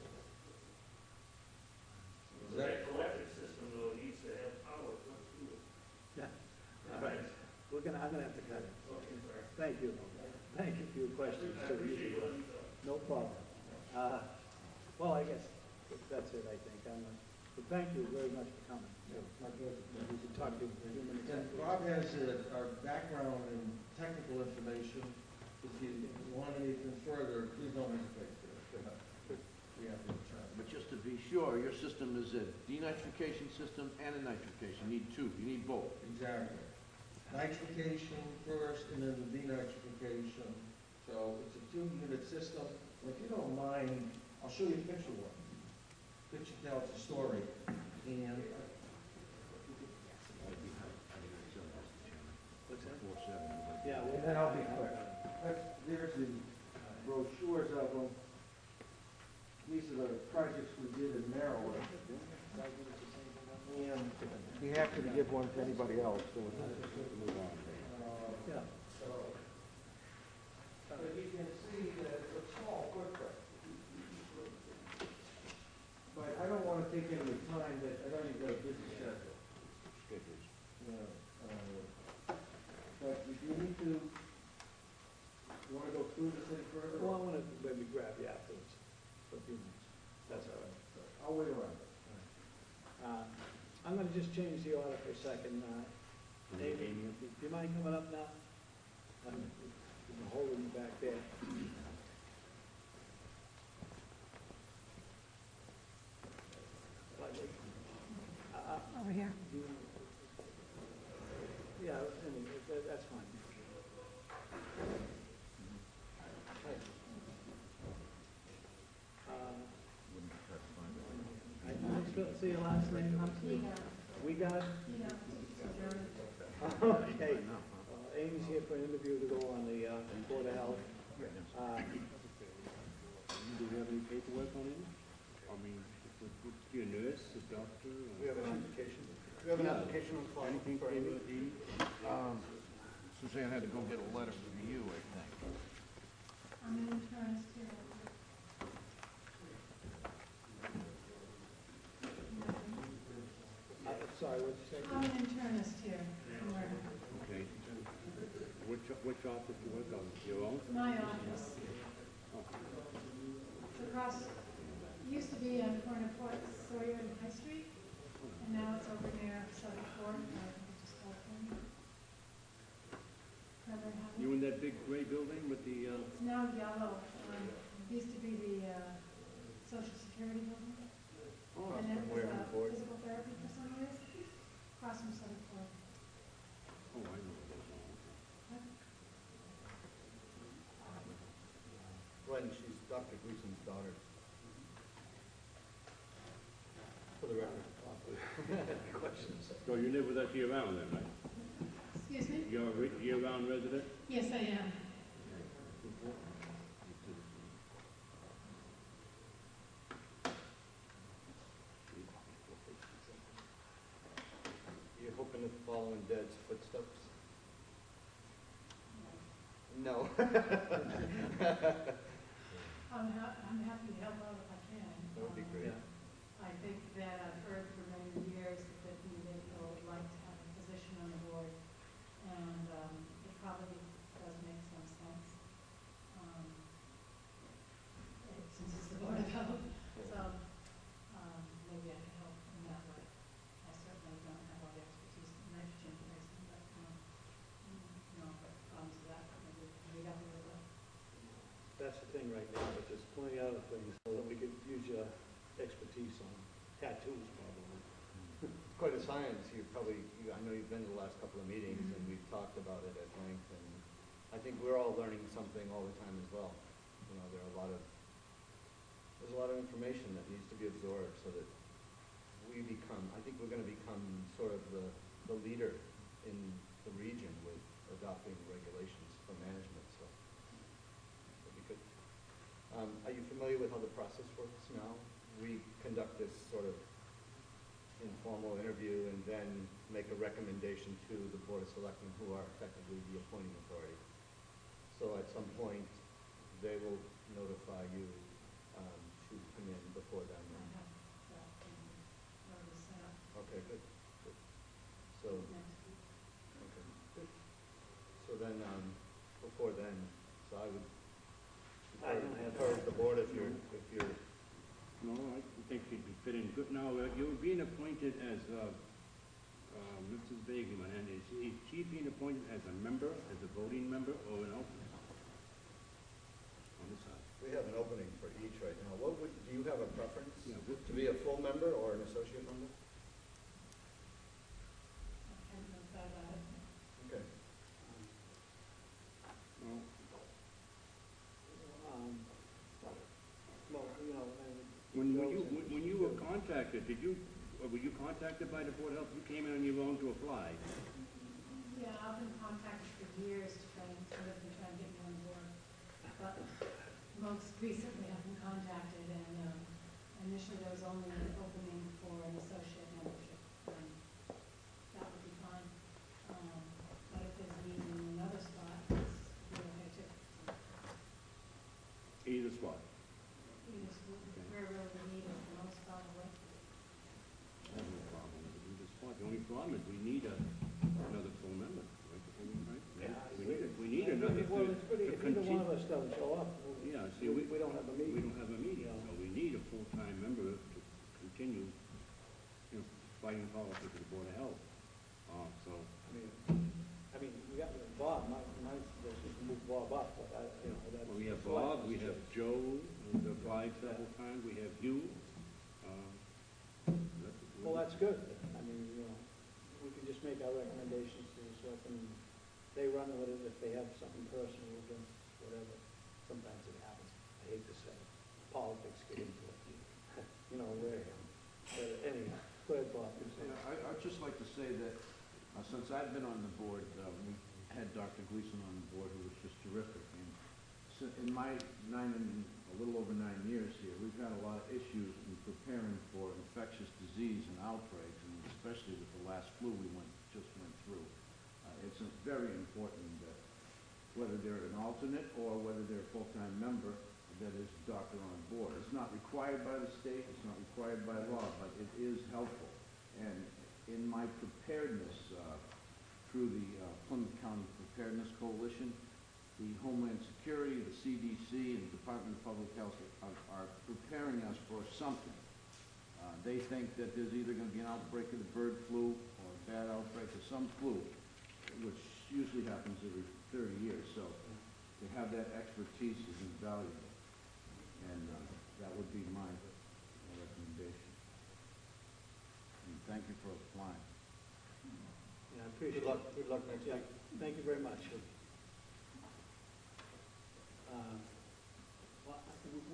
So that collective system though needs to have power come to it. yeah, all right. I'm gonna have to cut it. Okay, sorry. Thank you. Thank you for your questions. I appreciate you letting me talk. No problem. Well, I guess that's it, I think. But thank you very much for coming. My pleasure. We can talk to you in a few minutes. And Bob has our background and technical information. If you want anything further, please don't hesitate to. We have to try. But just to be sure, your system is a denitrification system and a nitrification. You need 2, you need both. Exactly. Nitrification first and then the denitrification. So it's a 2-unit system. And if you don't mind, I'll show you a picture one. Picture tells a story. And What's that? 4-7. Yeah, and then I'll be quick. There's the brochures of them. These are the projects we did in Maryland. And be happy to give one to anybody else. So yeah. But you can see that it's a small footprint. But I don't want to take any of your time, but I know you've got a busy schedule. But if you need to, you want to go through this any further? Well, I want to maybe grab you afterwards for a few minutes. That's all right. I'll wait around. I'm going to just change the order for a second. Amy, do you mind coming up now? I'm holding you back there. Over here. Yeah, that's fine. I see your last name? We got it? Okay. Amy's here for an interview to go on the Board of Health. Do we have any paperwork on it? I mean, is a nurse, a doctor? We have an application. We have an application on file. Anything for for any- Suzanne had to go get a letter from you, I think. I'm an internist here. Sorry, what'd you say? I'm an internist here from Wareham. Okay. Which office do you work on? Your own? My office. It's across, used to be on corner Port Sawyer and High Street, and now it's over near Southern Court, just called home. You in that big gray building with the, It's now yellow. Used to be the Social Security building. oh, And it was physical therapy for some years, across from Southern Court. oh, I know what that's all. Glenn, she's Dr. Gleason's daughter. For the record. Questions? So you live with us year round then, right? Excuse me? You're a year-round resident? Yes, I am. You're hoping to follow follow in Dad's footsteps? No. I'm happy to help out if I can. That would be great. I think that I've heard for many years that the individual would like to have a position on the board, and it probably does make some sense. Since it's the Board of Health, so maybe I can help in that way. I certainly don't have all the expertise in nitrogen pricing, but no, but problems with that, maybe meet up with it. That's the thing right now, but there's plenty of other things so that we could use your expertise on. Tattoos, probably. It's quite a science. I know you've been to the last couple of meetings, and we've talked about it at length, and I think we're all learning something all the time as well. You know, there's a lot of information that needs to be absorbed so that I think we're gonna become sort of the leader in the region with adopting regulations for management, so that'd be good. Are you familiar with how the process works now? We conduct this sort of informal interview and then make a recommendation to the Board of Selectmen, who are effectively the appointing authority. So at some point, they will notify you to come in before then. I have that already set up Okay, good. So, next week. okay, good. So then, before then, so I would encourage the board if you're No, I think she'd be fitting good. Now, you're being appointed as, Mrs. Begeman, and is she being appointed as a member, as a voting member, or an alternate? On the side. we have an opening for each right now. Do you have a preference? Yeah, To be a full member or an associate member? I hadn't thought about it. Okay. Well, Well, you know, when you were contacted, were you contacted by the Board of Health? You came in on your own to apply? Yeah, I've been contacted for years to try and get me on board, but most recently I've been contacted, and initially there was only an opening for an associate membership, and that would be fine. But if there's a need in another spot, it's okay too. Either spot. We're really needed the most probably. I have no problem with either spot. The only problem is we need another full member, right? Yeah. We need another Well, it's pretty, to if either one of continue. us doesn't show up, Yeah, see, we don't have a meeting. we don't have a meeting, so we need a full-time member to continue, fighting politics with the Board of Health. So, I mean, we got Bob, my suggestion is to move Bob up, but that's. we have Bob, we have Joe, who's applied several times, we have you. Well, that's good. I mean, we can just make our recommendations to the selectmen. They run with it if they have something personal against whatever. Sometimes it happens. I hate to say it. Politics get into it. But anyhow, go ahead, Bob. I'd just like to say that since I've been on the board, we had Dr. Gleason on the board, who was just terrific. And so in my a little over 9 years here, we've had a lot of issues in preparing for infectious disease and outbreaks, and especially with the last flu we just went through. It's very important that whether they're an alternate or whether they're a full-time member, that is doctor on board. It's not required by the state, it's not required by law, but it is helpful. And in my preparedness through the Plymouth County Preparedness Coalition, the Homeland Security, the CDC, and the Department of Public Health are preparing us for something. They think that there's either going to be an outbreak of the bird flu or a bad outbreak of some flu, which usually happens every 30 years. So to have that expertise is invaluable, and that would be my recommendation. And thank you for applying. Yeah, I appreciate it. Good luck next week. Thank you very much.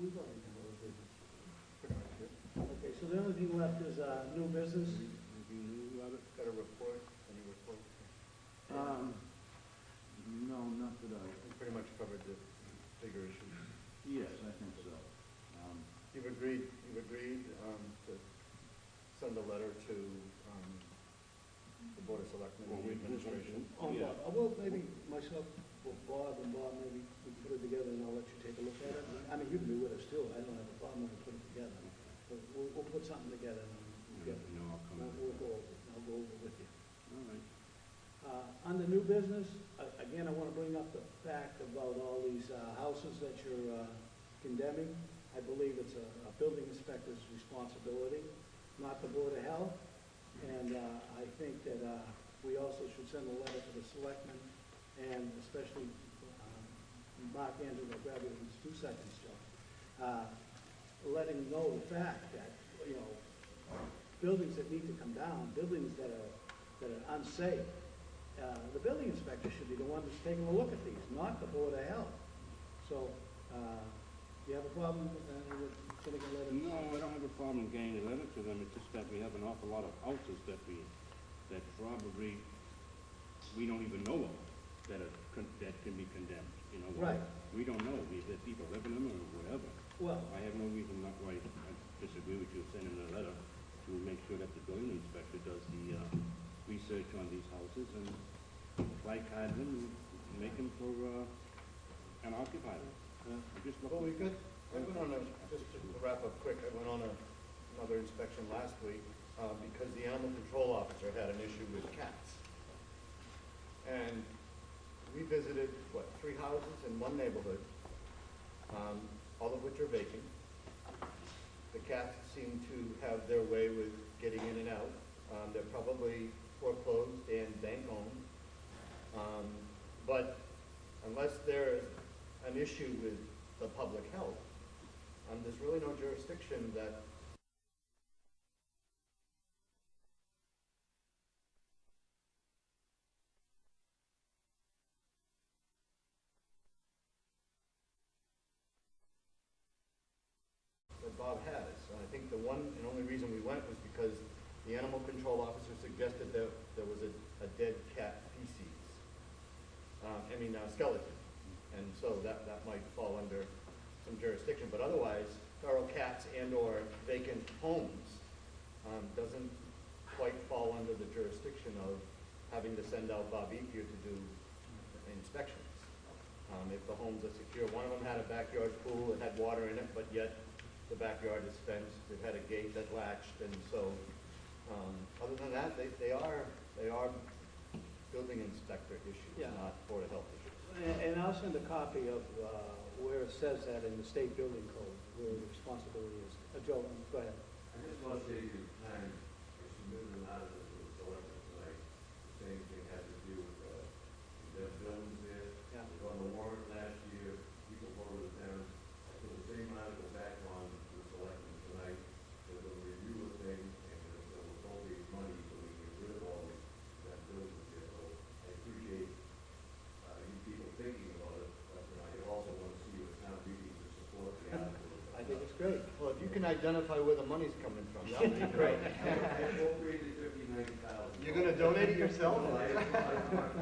We've already done all the business. Okay, so the only thing left is new business. Got a report? Any report? No, not that I. We pretty much covered the bigger issues. Yes, I think so. You've agreed to send a letter to the Board of Selectmen Well, and the we do administration. something. Oh, yeah. Well, maybe myself, or Bob, maybe we can put it together and I'll let you take a look at it. I mean, you can be with us too, I don't have a problem with putting it together. But we'll put something together and we'll get it. No, I'll come in. We'll go over it, I'll go over it with you. All right. Under new business, again, I want to bring up the fact about all these houses that you're condemning. I believe it's a building inspector's responsibility, not the Board of Health. And I think that we also should send a letter to the selectmen, and especially Mark Andrews, I'll grab it in 2 seconds, Joe, letting know the fact that, you know, buildings that need to come down, buildings that are unsafe, the building inspector should be the one that's taking a look at these, not the Board of Health. So, do you have a problem with sending a letter? No, I don't have a problem getting a letter to them, it's just that we have an awful lot of houses that probably we don't even know of, that can be condemned, you know? Right. We don't know, if people live in them or whatever. Well, I have no reason not why I disagree with you sending a letter to make sure that the building inspector does the research on these houses and apply card them and make them for an occupier. Well, we could, I went on just to wrap up quick, I went on another inspection last week, because the animal control officer had an issue with cats. And we visited, 3 houses in one neighborhood, all of which are vacant. The cats seem to have their way with getting in and out. They're probably foreclosed and bank-owned. But unless there's an issue with the public health, there's really no jurisdiction that Bob has. I think the one and only reason we went was because the animal control officer suggested that there was a dead cat feces. Skeleton. And so that might fall under some jurisdiction. But otherwise, feral cats and or vacant homes doesn't quite fall under the jurisdiction of having to send out Bob Epier to do inspections. If the homes are secure. One of them had a backyard pool, it had water in it, but yet the backyard is fenced, it had a gate that latched, and so, other than that, they are building inspector issues, Yeah. not Board of Health issues. And I'll send a copy of where it says that in the state building code, where the responsibility is. Joe, go ahead. I just want to say to you, time, I submitted an article to the selectmen tonight. The same thing has to do with, the buildings there. Yeah. It was on the warrant last year, people voted it down. I put the same article back on the selectmen tonight. They're going to review the thing, and they'll appropriate money so we can get rid of all these, that buildings there. So I appreciate, you people thinking about it, but I also want to see what town meeting to support the article. I think it's great. Well, if you can identify where the money's coming from, that would be great. I appropriated $59,000. You're gonna donate it yourself? No, I'm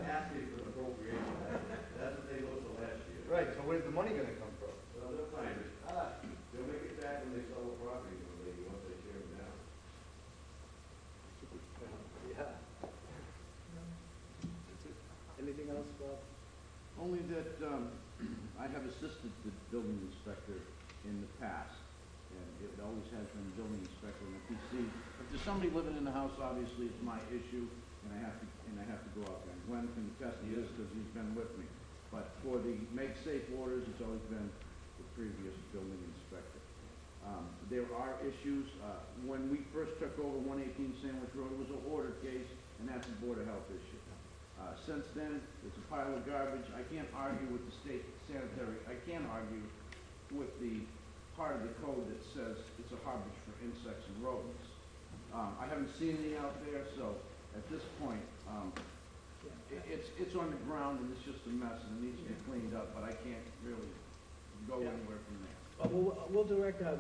asking for an appropriation. That's what they looked for last year. Right, so where's the money gonna come from? Well, they'll find it. They'll make it back when they sell the property, once they tear them down. Yeah. Anything else, Bob? Only that I have assisted the building inspector in the past, and it always has been building inspector. And if there's somebody living in the house, obviously it's my issue, and I have to go out there. And Glenn can attest to this because he's been with me. But for the make safe orders, it's always been the previous building inspector. There are issues. When we first took over 118 Sandwich Road, it was an order case, and that's a Board of Health issue. Since then, it's a pile of garbage. I can't argue with the state sanitary. I can't argue with the part of the code that says it's a harbor for insects and rodents. I haven't seen any out there, so at this point, it's on the ground and it's just a mess and it needs to be cleaned up, but I can't really go anywhere from there. We'll direct a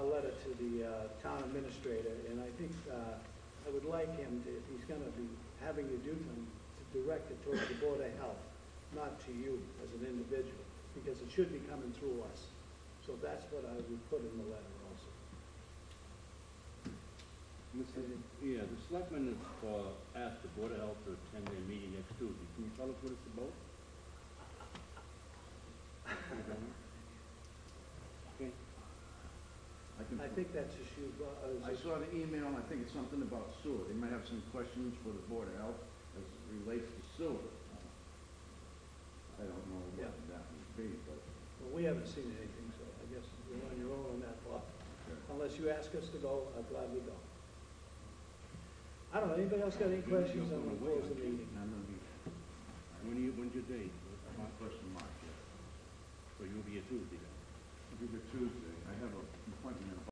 letter to the town administrator, and I think I would like him to, if he's going to be having you do something, to direct it towards the Board of Health, not to you as an individual, because it should be coming through us. So that's what I would put in the letter also. Mr. Yeah, the selectmen has asked the Board of Health to attend their meeting next Tuesday. Can you tell us what it's about? You don't know? Okay. I I think that's issue, I saw the email, and I think it's something about sewer. They might have some questions for the Board of Health as it relates to sewer. I don't know what that would be, but. well, we haven't seen anything, so I guess you're on your own on that part. Unless you ask us to go, I'll gladly go. I don't know, anybody else got any questions? I'm gonna close the meeting. I'm gonna be, When's your date? on first of March, yeah. So you'll be here Tuesday then? It'll be the Tuesday. I have an appointment in